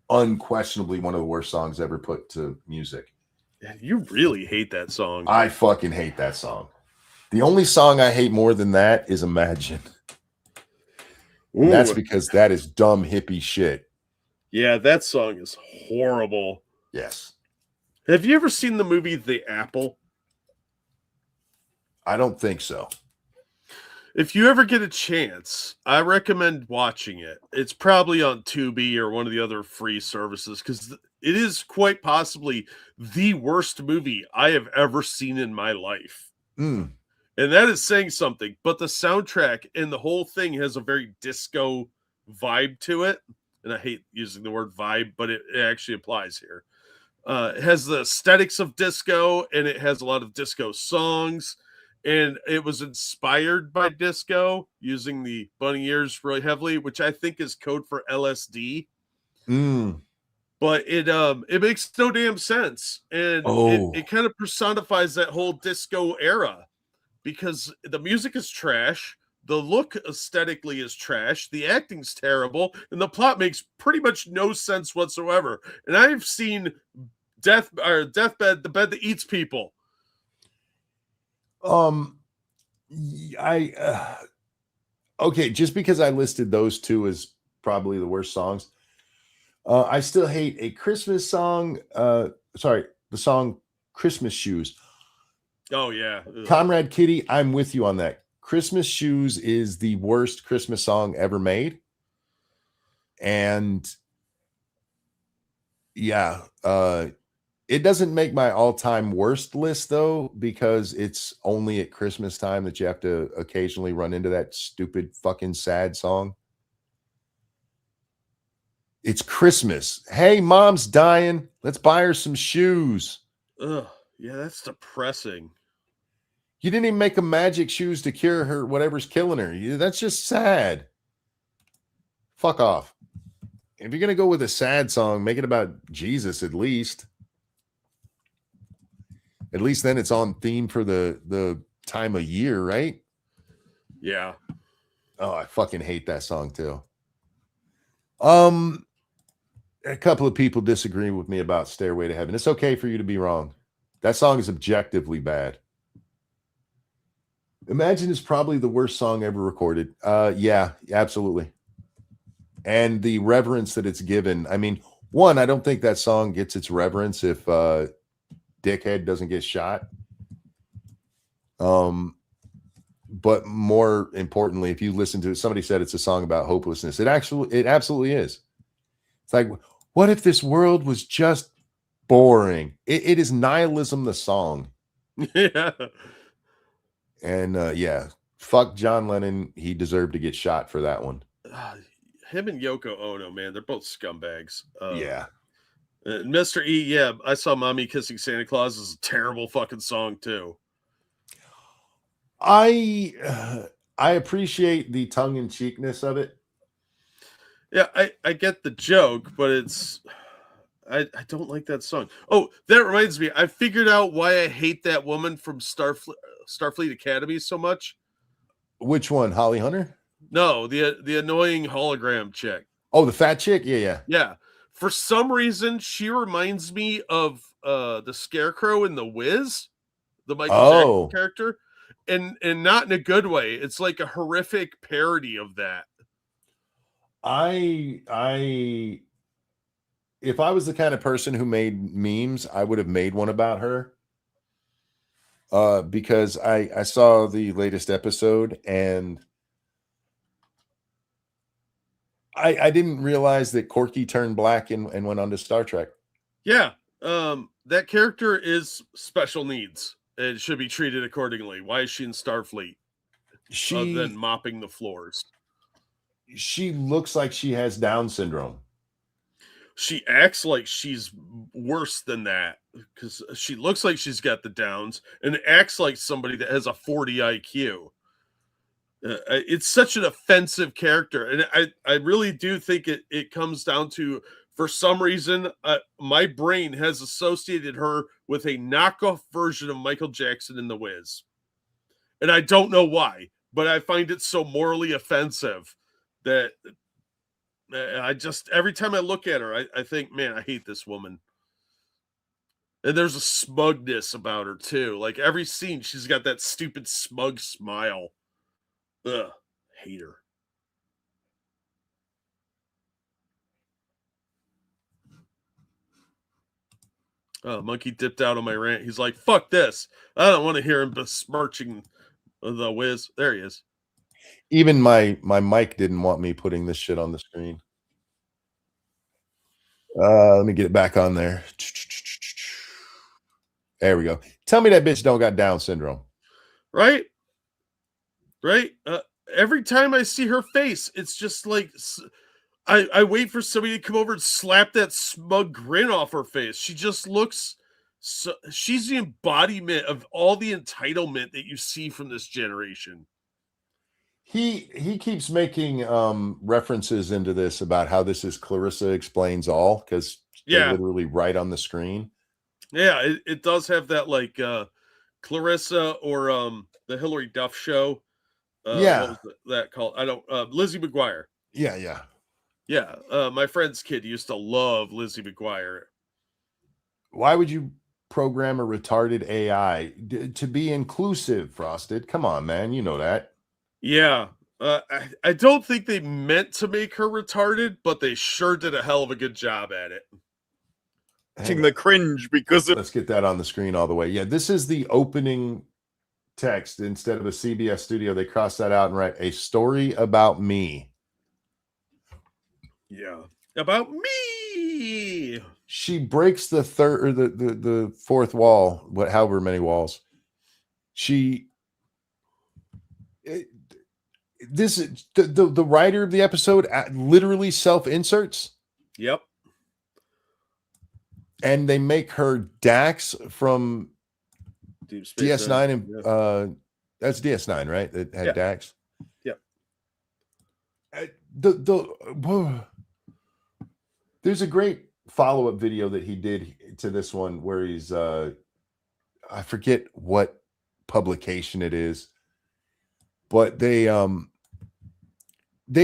unquestionably one of the worst songs ever put to music. You really hate that song. I fucking hate that song. The only song I hate more than that is "Imagine." And that's Ooh. because that is dumb hippie shit. Yeah, that song is horrible. Yes. Have you ever seen the movie The Apple? I don't think so. If you ever get a chance, I recommend watching it. It's probably on Tubi or one of the other free services because it is quite possibly the worst movie I have ever seen in my life. Mm. And that is saying something. But the soundtrack and the whole thing has a very disco vibe to it. And I hate using the word vibe, but it actually applies here. It has the aesthetics of disco, and it has a lot of disco songs. And it was inspired by disco, using the bunny ears really heavily, which I think is code for LSD. Mm. But it makes no damn sense, and it kind of personifies that whole disco era because the music is trash, the look aesthetically is trash, the acting's terrible, and the plot makes pretty much no sense whatsoever. And I've seen Deathbed, the bed that eats people. Okay, just because I listed those two as probably the worst songs, I still hate a Christmas song. The song "Christmas Shoes." Oh yeah, Comrade Kitty, I'm with you on that. "Christmas Shoes" is the worst Christmas song ever made, and yeah, it doesn't make my all-time worst list though, because it's only at Christmas time that you have to occasionally run into that stupid fucking sad song. It's Christmas. Hey, mom's dying. Let's buy her some shoes. Ugh, yeah, that's depressing. You didn't even make a magic shoes to cure her whatever's killing her. That's just sad. Fuck off. If you're gonna go with a sad song, make it about Jesus at least. At least then it's on theme for the time of year, right? Yeah. Oh, I fucking hate that song too. A couple of people disagree with me about "Stairway to Heaven." It's okay for you to be wrong. That song is objectively bad. "Imagine" is probably the worst song ever recorded. Yeah, absolutely. And the reverence that it's given. I mean, one, I don't think that song gets its reverence if Dickhead doesn't get shot. But more importantly, if you listen to it, somebody said it's a song about hopelessness. It absolutely is. It's like, what if this world was just boring? It is nihilism, the song. Yeah. And yeah, fuck John Lennon. He deserved to get shot for that one. Him and Yoko Ono, man, they're both scumbags. Yeah. Mr. E, yeah, I saw "Mommy Kissing Santa Claus" is a terrible fucking song too. I appreciate the tongue-in-cheekness of it. Yeah, I get the joke, but I don't like that song. Oh, that reminds me, I figured out why I hate that woman from Starfleet Academy so much. Which one? Holly Hunter? No, the annoying hologram chick. Oh, the fat chick? Yeah. Yeah. For some reason, she reminds me of the Scarecrow in The Wiz, the Michael Jackson character, and not in a good way. It's like a horrific parody of that. If I was the kind of person who made memes, I would have made one about her. Because I saw the latest episode and I didn't realize that Corky turned black and went on to Star Trek. Yeah. That character is special needs and should be treated accordingly. Why is she in Starfleet? Other than mopping the floors. She looks like she has Down syndrome. She acts like she's worse than that because she looks like she's got the Downs and acts like somebody that has a 40 IQ. It's such an offensive character, and I really do think it comes down to For some reason, my brain has associated her with a knockoff version of Michael Jackson in The Wiz. And I don't know why, but I find it so morally offensive that I just, every time I look at her, I think, man, I hate this woman. And there's a smugness about her, too. Like, every scene, she's got that stupid smug smile. Ugh, hate her. Monkey dipped out on my rant. He's like, fuck this. I don't want to hear him besmirching The Wiz. There he is. Even my mic didn't want me putting this shit on the screen. Let me get it back on there. There we go. Tell me that bitch don't got Down syndrome. Right? Every time I see her face, it's just like I wait for somebody to come over and slap that smug grin off her face. She just looks so, she's the embodiment of all the entitlement that you see from this generation. He keeps making references into this about how this is Clarissa Explains All, because they're literally right on the screen. Yeah, it does have that, like Clarissa or the Hillary Duff show. What was that called? I don't. Lizzie McGuire. Yeah. My friend's kid used to love Lizzie McGuire. Why would you program a retarded AI to be inclusive, Frosted? Come on, man. You know that. Yeah. I don't think they meant to make her retarded, but they sure did a hell of a good job at it. The cringe because of... Let's get that on the screen all the way. Yeah, this is the opening text. Instead of a CBS studio, they cross that out and write a story about me. Yeah, about me. She breaks the third or the fourth wall, however many walls. This is the writer of the episode literally self-inserts. Yep. And they make her Dax from Deep Space DS9 and that's DS9, right? That had Dax. Yep. There's a great follow-up video that he did to this one where he's I forget what publication it is, but they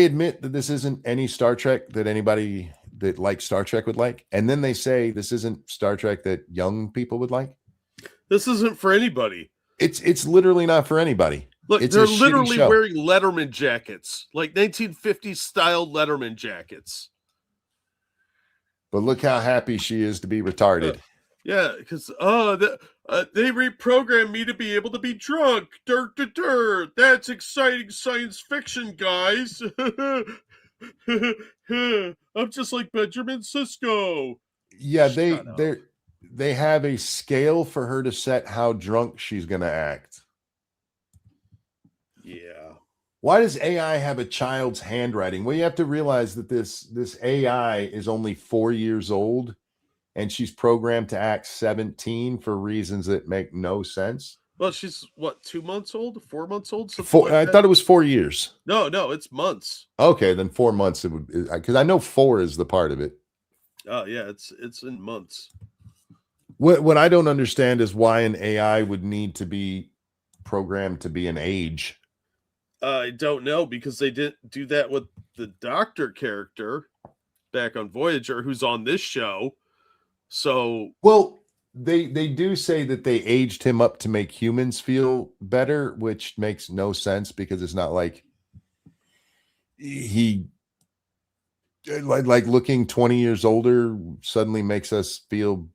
admit that this isn't any Star Trek that anybody that likes Star Trek would like, and then they say this isn't Star Trek that young people would like. This isn't for anybody. It's literally not for anybody. Look, it's they're literally wearing Letterman jackets, like 1950s style Letterman jackets. But look how happy she is to be retarded. Yeah, because they reprogrammed me to be able to be drunk. That's exciting science fiction, guys. I'm just like Benjamin Sisko. Yeah, they have a scale for her to set how drunk she's gonna act. Yeah. Why does AI have a child's handwriting? Well, you have to realize that this AI is only 4 years old, and she's programmed to act 17 for reasons that make no sense. Well, she's what, 2 months old, 4 months old? I thought it was 4 years. No, it's months. Okay, then 4 months it would, because I know 4 is the part of it. Oh yeah, it's in months. What I don't understand is why an AI would need to be programmed to be an age. I don't know, because they didn't do that with the Doctor character back on Voyager, who's on this show. So, well, they do say that they aged him up to make humans feel better, which makes no sense because it's not like he like looking 20 years older suddenly makes us feel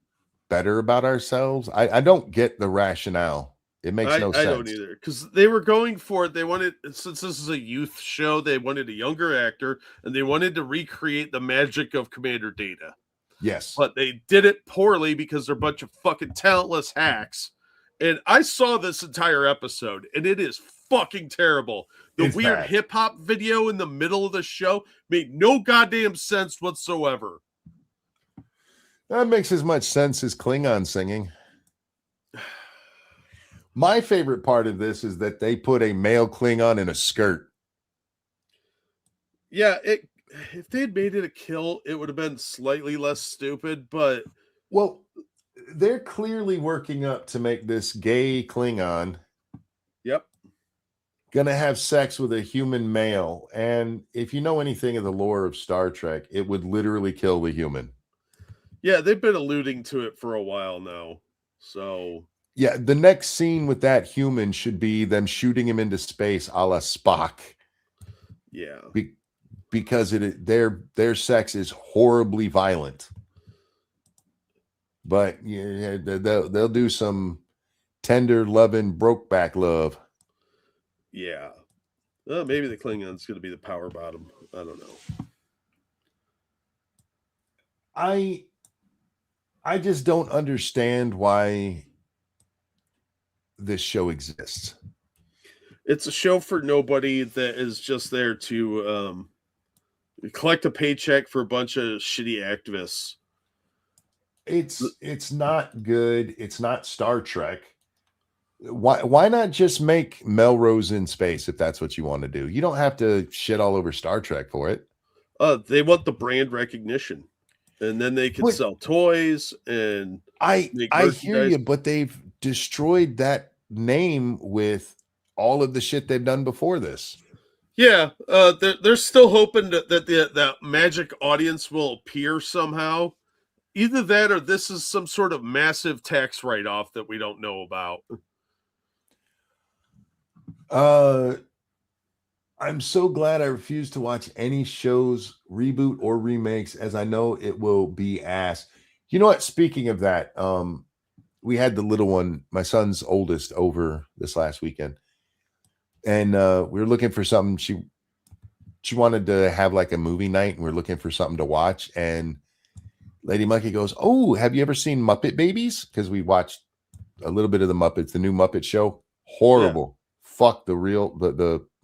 better about ourselves. I don't get the rationale. It makes no sense. I don't either, because they were going for it. They wanted, since this is a youth show, they wanted a younger actor, and they wanted to recreate the magic of Commander Data. Yes. But they did it poorly because they're a bunch of fucking talentless hacks. And I saw this entire episode, and it is fucking terrible. It's weird hip-hop video in the middle of the show made no goddamn sense whatsoever. That makes as much sense as Klingon singing. My favorite part of this is that they put a male Klingon in a skirt. Yeah, if they had made it a kill, it would have been slightly less stupid. But Well, they're clearly working up to make this gay Klingon yep, gonna have sex with a human male. And if you know anything of the lore of Star Trek, it would literally kill the human. yeah, they've been alluding to it for a while now. So Yeah, the next scene with that human should be them shooting him into space a la Spock. yeah, Because their sex is horribly violent. But yeah, they'll do some tender loving broke back love. yeah. Maybe the Klingon's going to be the power bottom. I don't know. I just don't understand why this show exists. It's a show for nobody that is just there to collect a paycheck for a bunch of shitty activists. It's not good. It's not Star Trek. Why not just make Melrose in space if that's what you want to do? You don't have to shit all over Star Trek for it. They want the brand recognition, and then they can Wait. sell toys and I make hear you, merchandise. but they've destroyed that name with all of the shit they've done before this. Yeah, they're still hoping that that magic audience will appear somehow. Either that or this is some sort of massive tax write-off that we don't know about. I'm so glad I refuse to watch any shows, reboot or remakes, as I know it will be ass. You know what? Speaking of that, we had the little one, my son's oldest, over this last weekend, and we were looking for something. She wanted to have like a movie night, and we are looking for something to watch. And Lady Monkey goes, "Oh, have you ever seen Muppet Babies?" Because we watched a little bit of the Muppets, the new Muppet Show. Horrible. Fuck the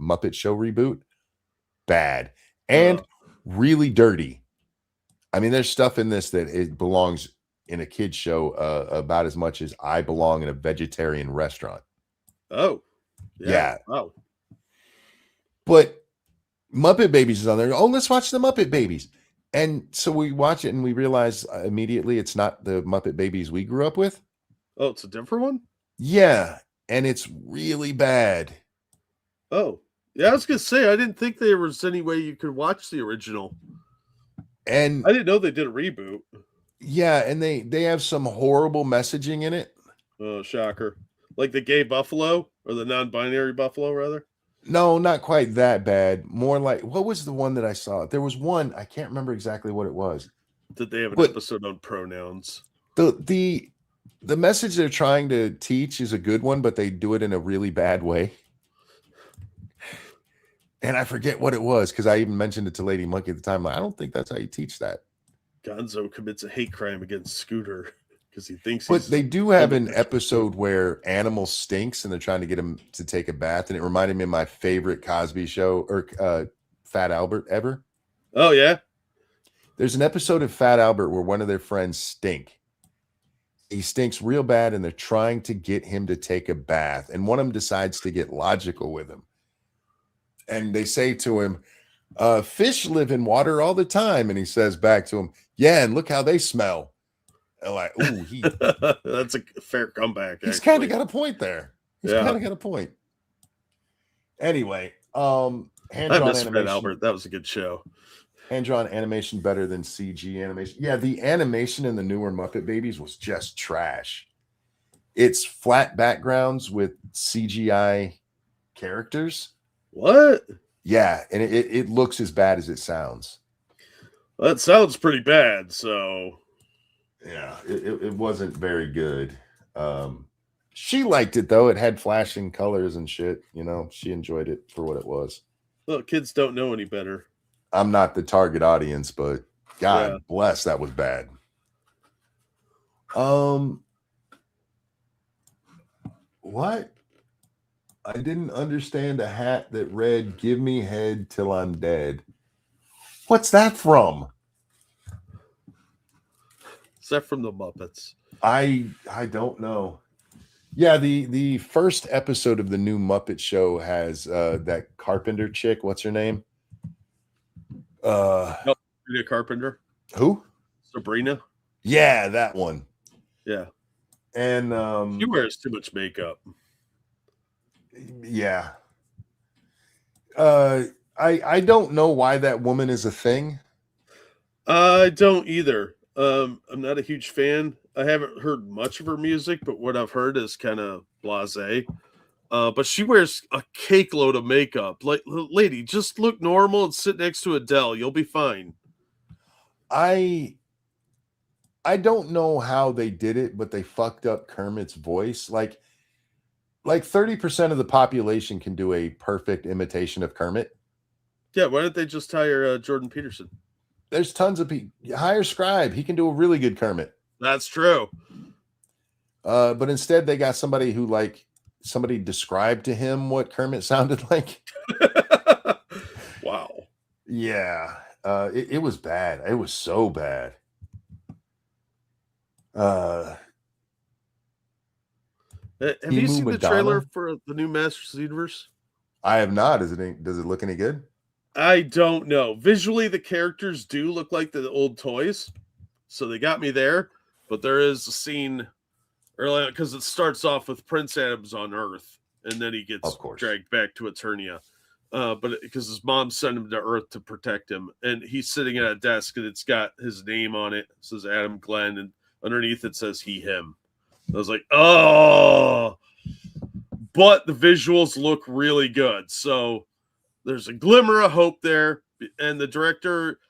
Muppet Show reboot. Bad. And really dirty. I mean, there's stuff in this that it belongs in a kid's show about as much as I belong in a vegetarian restaurant. Oh, Yeah. Oh, But Muppet Babies is on there. Oh, let's watch the Muppet Babies. And so we watch it and we realize immediately it's not the Muppet Babies we grew up with. oh, it's a different one. Yeah. And it's really bad. Oh, yeah. I was gonna say I didn't think there was any way you could watch the original. And I didn't know they did a reboot. yeah, and they have some horrible messaging in it. Oh, shocker! Like the gay buffalo or the non-binary buffalo, rather. No, not quite that bad. More like, what was the one that I saw? There was one, I can't remember exactly what it was. Did they have an But- episode on pronouns? The message they're trying to teach is a good one, but they do it in a really bad way. And I forget what it was because I even mentioned it to Lady Monkey at the time. Like, I don't think that's how you teach that. Gonzo commits a hate crime against Scooter because he thinks But he's. they do have an episode where Animal stinks and they're trying to get him to take a bath. And it reminded me of my favorite Cosby show or Fat Albert ever. Oh yeah. There's an episode of Fat Albert where one of their friends stink. He stinks real bad and they're trying to get him to take a bath. And one of them decides to get logical with him. And they say to him, fish live in water all the time. And he says back to him, yeah, and look how they smell. And like, ooh, That's a fair comeback. he's actually. kind of got a point there. He's Yeah. kind of got a point. Anyway, I hand-drawn miss Fred animation. Albert. That was a good show. Hand-drawn animation better than CG animation. Yeah, the animation in the newer Muppet Babies was just trash. It's flat backgrounds with CGI characters. What? Yeah, and it looks as bad as it sounds. That sounds pretty bad. So Yeah, it wasn't very good. She liked it though. It had flashing colors and shit. You know, she enjoyed it for what it was. well, kids don't know any better. I'm not the target audience, but God Yeah. bless, that was bad. What? I didn't understand a hat that read "Give me head till I'm dead." What's that from? Is that from the Muppets? I don't know. Yeah, the first episode of the new Muppet Show has that Carpenter chick. What's her name? Sabrina Carpenter. Who? Sabrina. Yeah, that one. Yeah. And She wears too much makeup. yeah. I don't know why that woman is a thing. I don't either. I'm not a huge fan. I haven't heard much of her music, but what I've heard is kind of blasé. But she wears a cake load of makeup. Like, lady, just look normal and sit next to Adele. You'll be fine. I don't know how they did it, but they fucked up Kermit's voice. Like 30% of the population can do a perfect imitation of Kermit. Yeah, why don't they just hire Jordan Peterson? There's tons of people. Hire Scribe. He can do a really good Kermit. That's true. But instead they got somebody who somebody described to him what Kermit sounded like. Wow. Yeah. It was bad. It was so bad. Have you seen the trailer for the new Masters of the Universe? I have not. Does it look any good? I don't know. Visually, the characters do look like the old toys, so they got me there. But there is a scene early on because it starts off with Prince Adam's on Earth, and then he gets dragged back to Eternia. But because his mom sent him to Earth to protect him, and he's sitting at a desk, and it's got his name on it. It says Adam Glenn, and underneath it says he, him. I was like, oh, but the visuals look really good. So there's a glimmer of hope there. And the director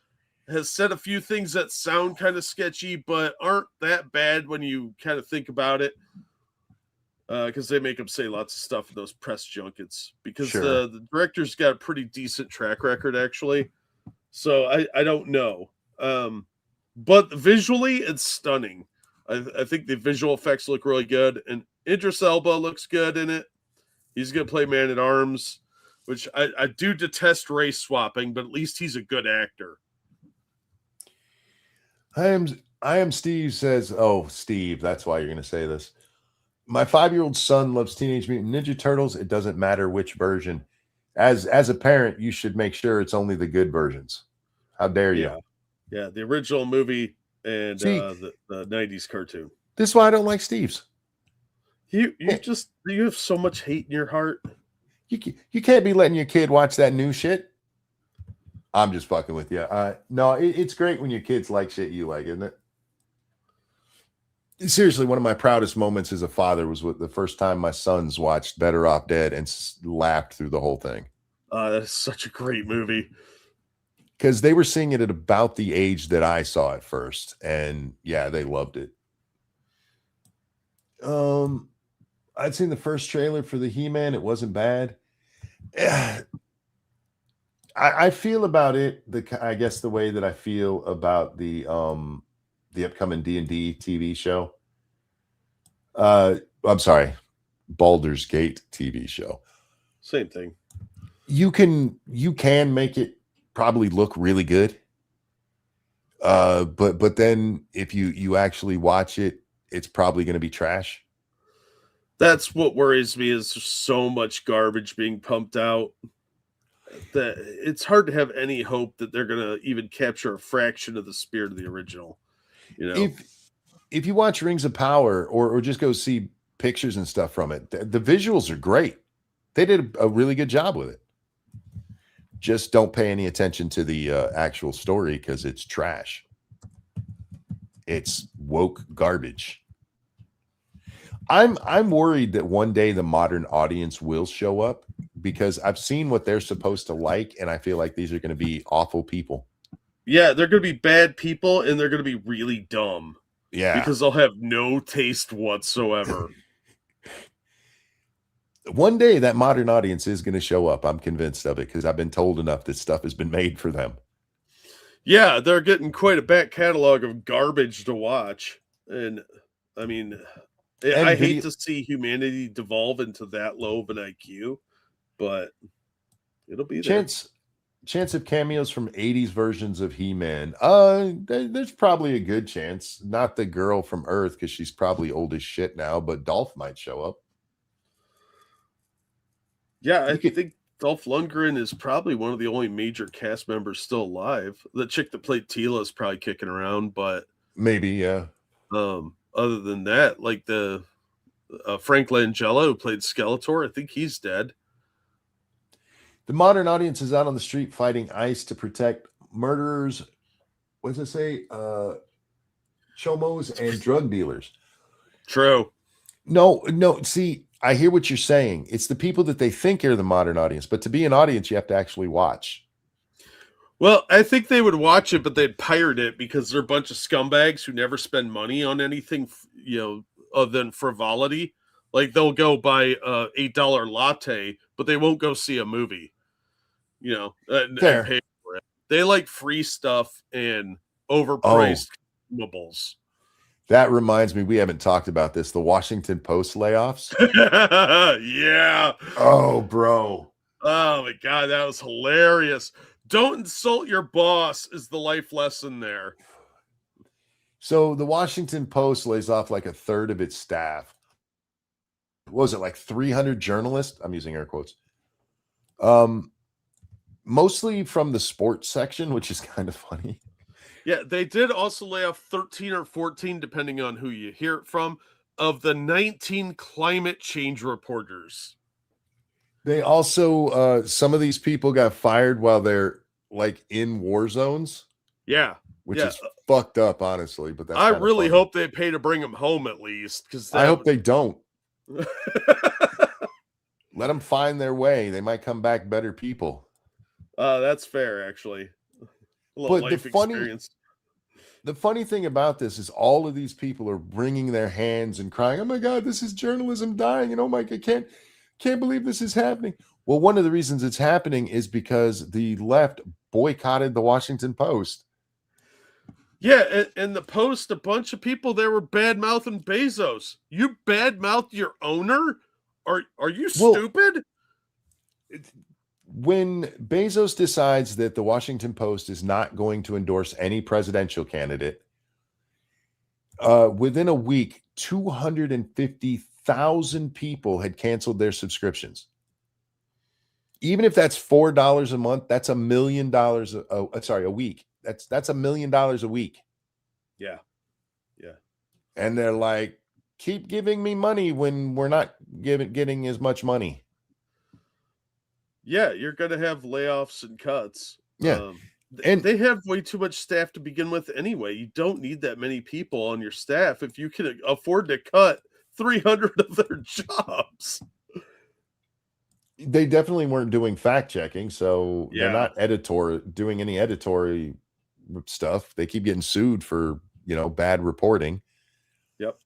has said a few things that sound kind of sketchy, but aren't that bad when you kind of think about it. Because they make him say lots of stuff in those press junkets. Because the director's got a pretty decent track record, actually. So I don't know. But visually, it's stunning. I think the visual effects look really good, and Idris Elba looks good in it. He's going to play Man-at-Arms, which I do detest race swapping, but at least he's a good actor. I am Steve says, oh, Steve, that's why you're going to say this. My 5-year-old son loves Teenage Mutant Ninja Turtles. It doesn't matter which version. As a parent, you should make sure it's only the good versions. How dare you? Yeah, the original movie and the 90s cartoon. This is why I don't like Steve's. You have so much hate in your heart. You can't be letting your kid watch that new shit. I'm just fucking with you. No, it's great when your kids like shit you like, isn't it? Seriously, one of my proudest moments as a father was the first time my sons watched Better Off Dead and laughed through the whole thing. That's such a great movie. Because they were seeing it at about the age that I saw it first. And yeah, they loved it. I'd seen the first trailer for the He-Man. It wasn't bad. I feel about it, I guess the way that I feel about the upcoming D&D TV show. I'm sorry, Baldur's Gate TV show. Same thing. You can make it probably look really good. But then if you actually watch it, it's probably going to be trash. That's what worries me, is so much garbage being pumped out that it's hard to have any hope that they're going to even capture a fraction of the spirit of the original. You know, if you watch Rings of Power or just go see pictures and stuff from it, the visuals are great. They did a really good job with it. Just don't pay any attention to the actual story because it's trash. It's woke garbage. I'm worried that one day the modern audience will show up because I've seen what they're supposed to like, and I feel like these are going to be awful people. Yeah, they're going to be bad people, and they're going to be really dumb. Yeah. Because they'll have no taste whatsoever. One day that modern audience is going to show up. I'm convinced of it because I've been told enough that stuff has been made for them. Yeah, they're getting quite a back catalog of garbage to watch. And I mean, I hate to see humanity devolve into that low of an IQ, but it'll be there. Chance of cameos from 80s versions of He-Man. There's probably a good chance. Not the girl from Earth because she's probably old as shit now, but Dolph might show up. Yeah, I think Dolph Lundgren is probably one of the only major cast members still alive. The chick that played Tila is probably kicking around, but Maybe, yeah. other than that, like the Frank Langella who played Skeletor, I think he's dead. The modern audience is out on the street fighting ICE to protect murderers. What does it say? Chomos and drug dealers. True. No. See, I hear what you're saying. It's the people that they think are the modern audience, but to be an audience, you have to actually watch. Well, I think they would watch it, but they'd pirate it because they're a bunch of scumbags who never spend money on anything, other than frivolity. Like they'll go buy a $8 latte, but they won't go see a movie. And pay for it. They like free stuff and overpriced consumables. That reminds me, we haven't talked about this. The Washington Post layoffs. Yeah. Oh, bro. Oh my God, that was hilarious. Don't insult your boss is the life lesson there. So the Washington Post lays off like a third of its staff. What was it, like 300 journalists? I'm using air quotes. Mostly from the sports section, which is kind of funny. Yeah, they did also lay off 13 or 14, depending on who you hear it from, of the 19 climate change reporters. They also, some of these people got fired while they're like in war zones. Yeah. Which is fucked up, honestly. But that's I really hope they pay to bring them home at least. Because I hope they don't. Let them find their way. They might come back better people. That's fair, actually. But the funny thing about this is all of these people are wringing their hands and crying, "Oh my God, this is journalism dying!" And oh my God, can't believe this is happening. Well, one of the reasons it's happening is because the left boycotted the Washington Post. Yeah, and the Post, a bunch of people there were bad-mouthing Bezos. You bad-mouthed your owner? Are you stupid? When Bezos decides that the Washington Post is not going to endorse any presidential candidate, within a week, 250,000 people had canceled their subscriptions. Even if that's $4 a month, that's $1 million a week. That's $1 million a week. Yeah. And they're like, keep giving me money when we're not getting as much money. Yeah, you're going to have layoffs and cuts. Yeah. And they have way too much staff to begin with anyway. You don't need that many people on your staff if you can afford to cut 300 of their jobs. They definitely weren't doing fact checking, so they're not doing any editorial stuff. They keep getting sued for, bad reporting. Yep.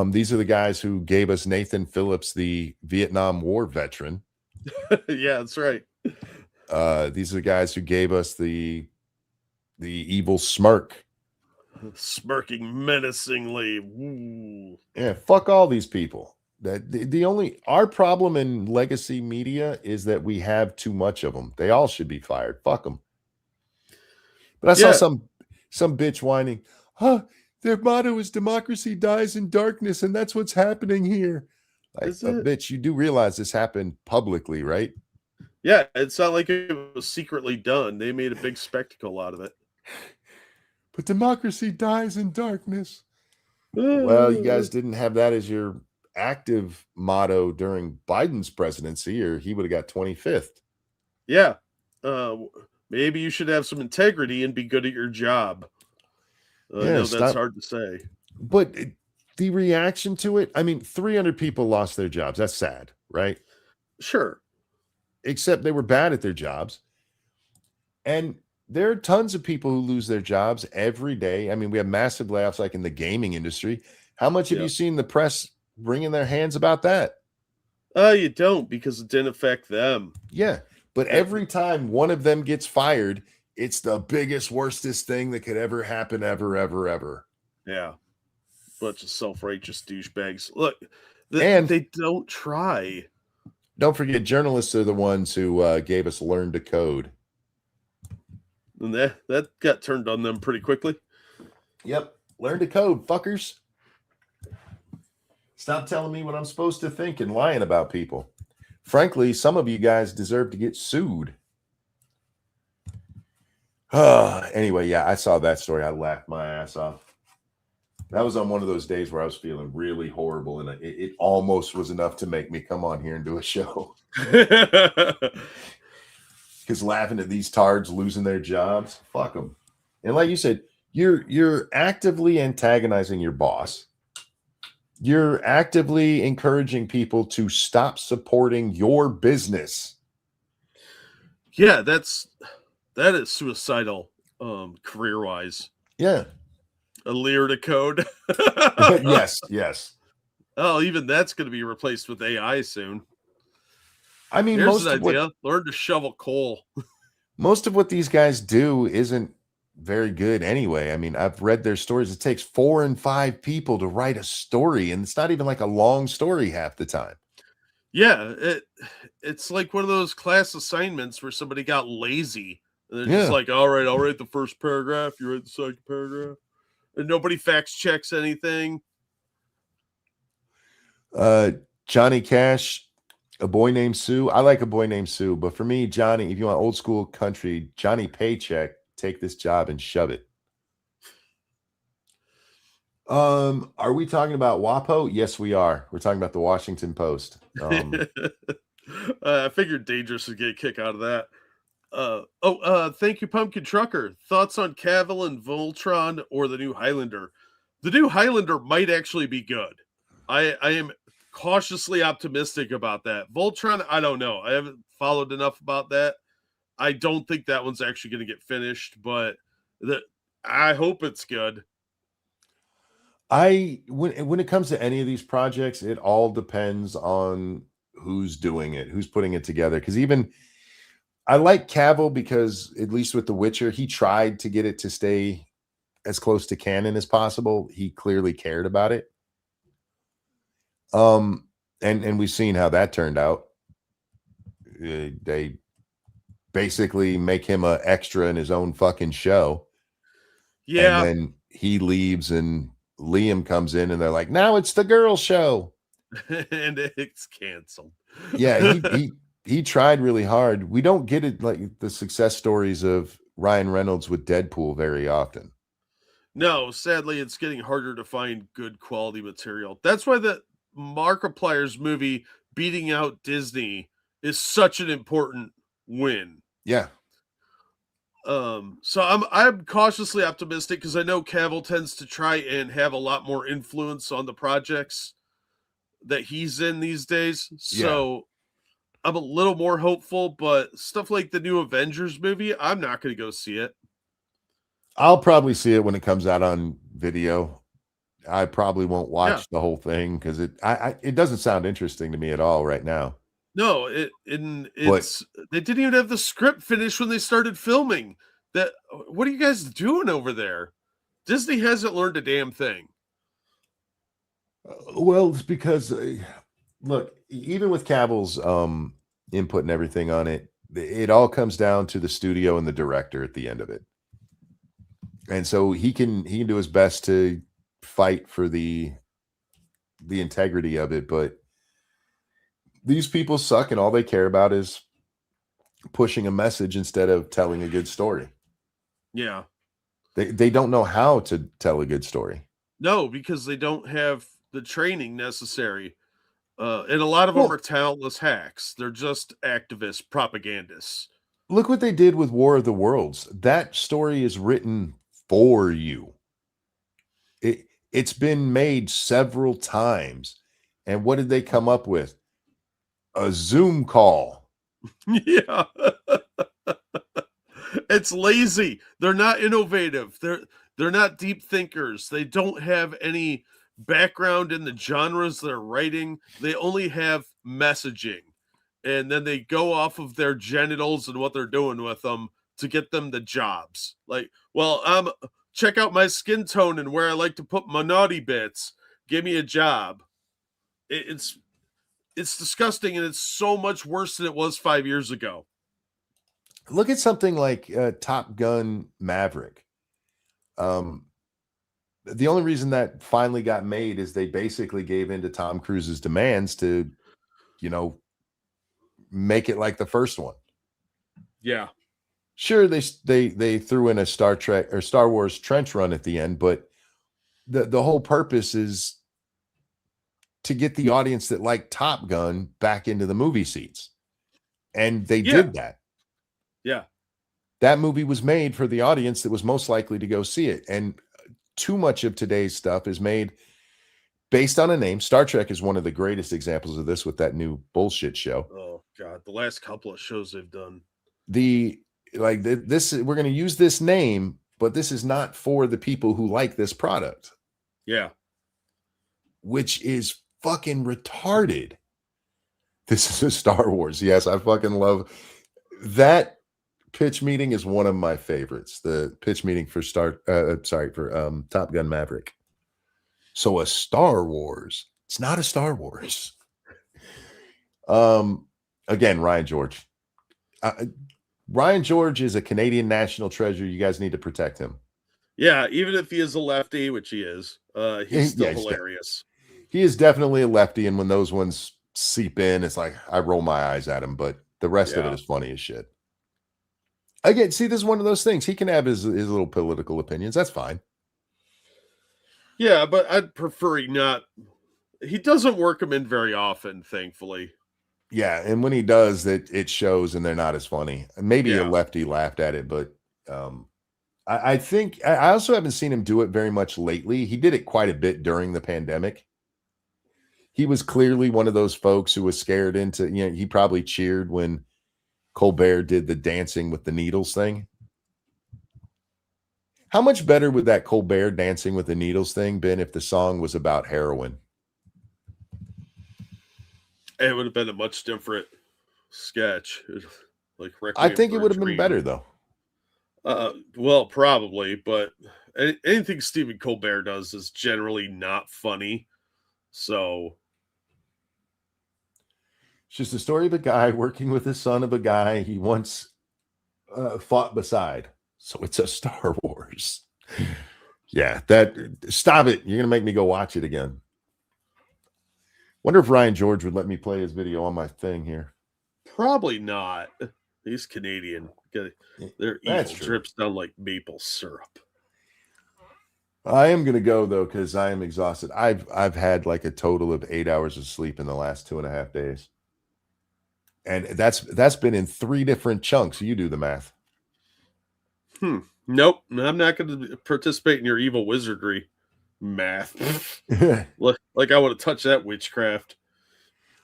These are the guys who gave us Nathan Phillips, the Vietnam War veteran. Yeah, that's right. These are the guys who gave us the evil smirk. Smirking menacingly. Ooh. Yeah, fuck all these people. That our problem in legacy media is that we have too much of them. They all should be fired. Fuck them. But I saw some bitch whining, their motto is democracy dies in darkness, and that's what's happening here. Like, bitch, you do realize this happened publicly, right? Yeah, it's not like it was secretly done. They made a big spectacle out of it. But democracy dies in darkness. Well, you guys didn't have that as your active motto during Biden's presidency, or he would have got 25th. Yeah. Maybe you should have some integrity and be good at your job. I know that's hard to say. But the reaction to it, 300 people lost their jobs. That's sad, right? Sure. Except they were bad at their jobs. And there are tons of people who lose their jobs every day. We have massive layoffs like in the gaming industry. How much have you seen the press wringing their hands about that? You don't, because it didn't affect them. Yeah. But every time one of them gets fired, it's the biggest, worstest thing that could ever happen, ever. Yeah. Bunch of self-righteous douchebags. Look, they don't try. Don't forget, journalists are the ones who gave us Learn to Code. And that got turned on them pretty quickly. Yep. Learn to code, fuckers. Stop telling me what I'm supposed to think and lying about people. frankly, some of you guys deserve to get sued. Anyway, yeah, I saw that story. I laughed my ass off. That was on one of those days where I was feeling really horrible, and it almost was enough to make me come on here and do a show. Because laughing at these tards losing their jobs, fuck them. And like you said, you're actively antagonizing your boss. You're actively encouraging people to stop supporting your business. Yeah, that is suicidal, career-wise. Yeah. A Lear to code. Yes. Oh, even that's going to be replaced with AI soon. I mean, here's an idea: learn to shovel coal. Most of what these guys do isn't very good anyway. I mean, I've read their stories. It takes 4 and 5 people to write a story, and it's not even like a long story half the time. Yeah, it's like one of those class assignments where somebody got lazy. And they're just like, all right, I'll write the first paragraph, you write the second paragraph. And nobody fact checks anything. Johnny Cash, A Boy Named Sue. I like A Boy Named Sue, but for me, Johnny, if you want old school country, Johnny Paycheck, take this job and shove it. Are we talking about WAPO? Yes, we are. We're talking about the Washington Post. I figured Dangerous would get a kick out of that. Thank you, Pumpkin Trucker. Thoughts on Cavill and Voltron or the new Highlander? The new Highlander might actually be good. I am cautiously optimistic about that. Voltron, I don't know. I haven't followed enough about that. I don't think that one's actually going to get finished, but I hope it's good. When it comes to any of these projects, it all depends on who's doing it, who's putting it together. Because even I like Cavill because at least with The Witcher, he tried to get it to stay as close to canon as possible. He clearly cared about it. And we've seen how that turned out. They basically make him an extra in his own fucking show. Yeah. And then he leaves and Liam comes in and they're like, now it's the girl show. And it's canceled. Yeah, he tried really hard. We don't get it like the success stories of Ryan Reynolds with Deadpool very often. No, sadly, it's getting harder to find good quality material. That's why the Markiplier's movie beating out Disney is such an important win. Yeah. So I'm cautiously optimistic because I know Cavill tends to try and have a lot more influence on the projects that he's in these days. So I'm a little more hopeful, but stuff like the new Avengers movie, I'm not going to go see it. I'll probably see it when it comes out on video. I probably won't watch the whole thing because it doesn't sound interesting to me at all right now. No, they didn't even have the script finished when they started filming. What are you guys doing over there? Disney hasn't learned a damn thing. Well, it's because look, even with Cavill's input and everything on it, it all comes down to the studio and the director at the end of it. And so he can do his best to fight for the integrity of it, but these people suck and all they care about is pushing a message instead of telling a good story. Yeah. They don't know how to tell a good story. No, because they don't have the training necessary. And a lot of them are talentless hacks. They're just activist propagandists. Look what they did with War of the Worlds. That story is written for you. It's been made several times. And what did they come up with? A Zoom call. Yeah. It's lazy. They're not innovative. They're not deep thinkers. They don't have any background in the genres they're writing. They only have messaging. And then they go off of their genitals and what they're doing with them to get them the jobs. Like, well, check out my skin tone and where I like to put my naughty bits. Give me a job. It's disgusting, and it's so much worse than it was 5 years ago. Look at something like Top Gun Maverick. The only reason that finally got made is they basically gave in to Tom Cruise's demands to, make it like the first one. Yeah. Sure, they threw in a Star Trek or Star Wars trench run at the end, but the whole purpose is to get the audience that liked Top Gun back into the movie seats. And they did that. Yeah. That movie was made for the audience that was most likely to go see it. And too much of today's stuff is made based on a name. Star Trek is one of the greatest examples of this with that new bullshit show. Oh God, the last couple of shows they've done. This we're going to use this name, but this is not for the people who like this product. Yeah. Which is fucking retarded. This is a Star Wars. Yes, I fucking love that. Pitch meeting is one of my favorites. The pitch meeting for Top Gun Maverick. So a Star Wars. It's not a Star Wars. Again, Ryan George. Ryan George is a Canadian national treasure. You guys need to protect him. Yeah, even if he is a lefty, which he is, he's still hilarious. He is definitely a lefty, and when those ones seep in, it's like I roll my eyes at him, but the rest of it is funny as shit. Again, see, this is one of those things. He can have his little political opinions. That's fine. Yeah, but I'd prefer he not. He doesn't work them in very often, thankfully. Yeah, and when he does, it shows, and they're not as funny. Maybe a lefty laughed at it, but I think I also haven't seen him do it very much lately. He did it quite a bit during the pandemic. He was clearly one of those folks who was scared into, he probably cheered when Colbert did the dancing with the needles thing. How much better would that Colbert dancing with the needles thing been if the song was about heroin? It would have been a much different sketch. Like I think it would have been better though. Well, probably, but anything Stephen Colbert does is generally not funny. So it's just a story of a guy working with the son of a guy he once fought beside. So it's a Star Wars. Yeah, stop it. You're going to make me go watch it again. Wonder if Ryan George would let me play his video on my thing here. Probably not. He's Canadian. Their evil drips down like maple syrup. I am going to go though, because I am exhausted. I've had like a total of 8 hours of sleep in the last 2.5 days. And that's been in 3 different chunks. You do the math. Nope. I'm not going to participate in your evil wizardry math. Like I would have touched that witchcraft.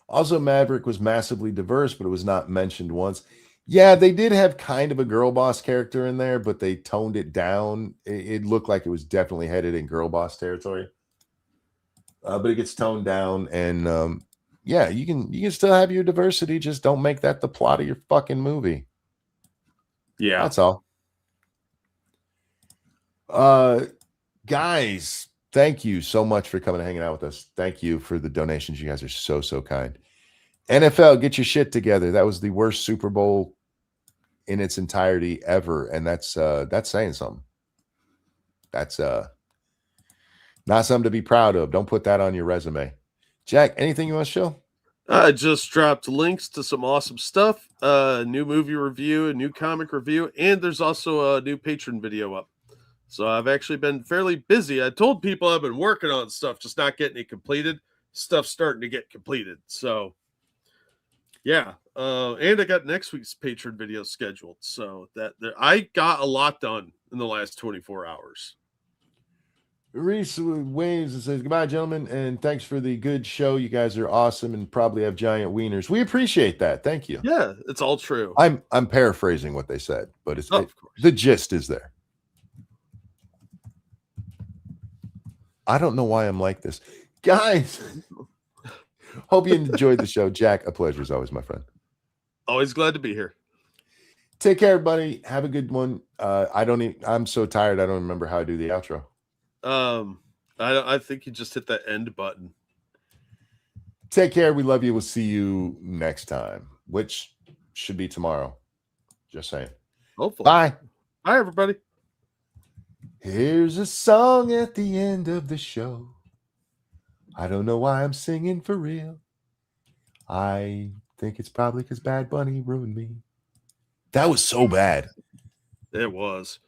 Also, Maverick was massively diverse, but it was not mentioned once. Yeah, they did have kind of a girl boss character in there, but they toned it down. It looked like it was definitely headed in girl boss territory. But it gets toned down, and yeah, you can still have your diversity. Just don't make that the plot of your fucking movie. Yeah, that's all. Guys, thank you so much for coming and hanging out with us. Thank you for the donations. You guys are so kind. NFL, get your shit together. That was the worst Super Bowl in its entirety ever, and that's saying something. That's not something to be proud of. Don't put that on your resume. Jack, anything you want to show? I just dropped links to some awesome stuff, a new movie review, a new comic review, and there's also a new patron video up. So I've actually been fairly busy. I told people I've been working on stuff, just not getting it completed. Stuff's starting to get completed. So yeah. And I got next week's patron video scheduled. So I got a lot done in the last 24 hours. Reese Waves says, goodbye, gentlemen, and thanks for the good show. You guys are awesome and probably have giant wieners. We appreciate that. Thank you. Yeah, it's all true. I'm paraphrasing what they said, but the gist is there. I don't know why I'm like this. Guys, hope you enjoyed the show. Jack, a pleasure as always, my friend. Always glad to be here. Take care, everybody. Have a good one. I'm so tired. I don't remember how I do the outro. I think you just hit that end button. Take care. We love you. We'll see you next time, which should be tomorrow. Just saying. Hopefully. Bye. Bye, everybody. Here's a song at the end of the show. I don't know why I'm singing for real. I Think it's probably because Bad Bunny ruined me. That was so bad. It was.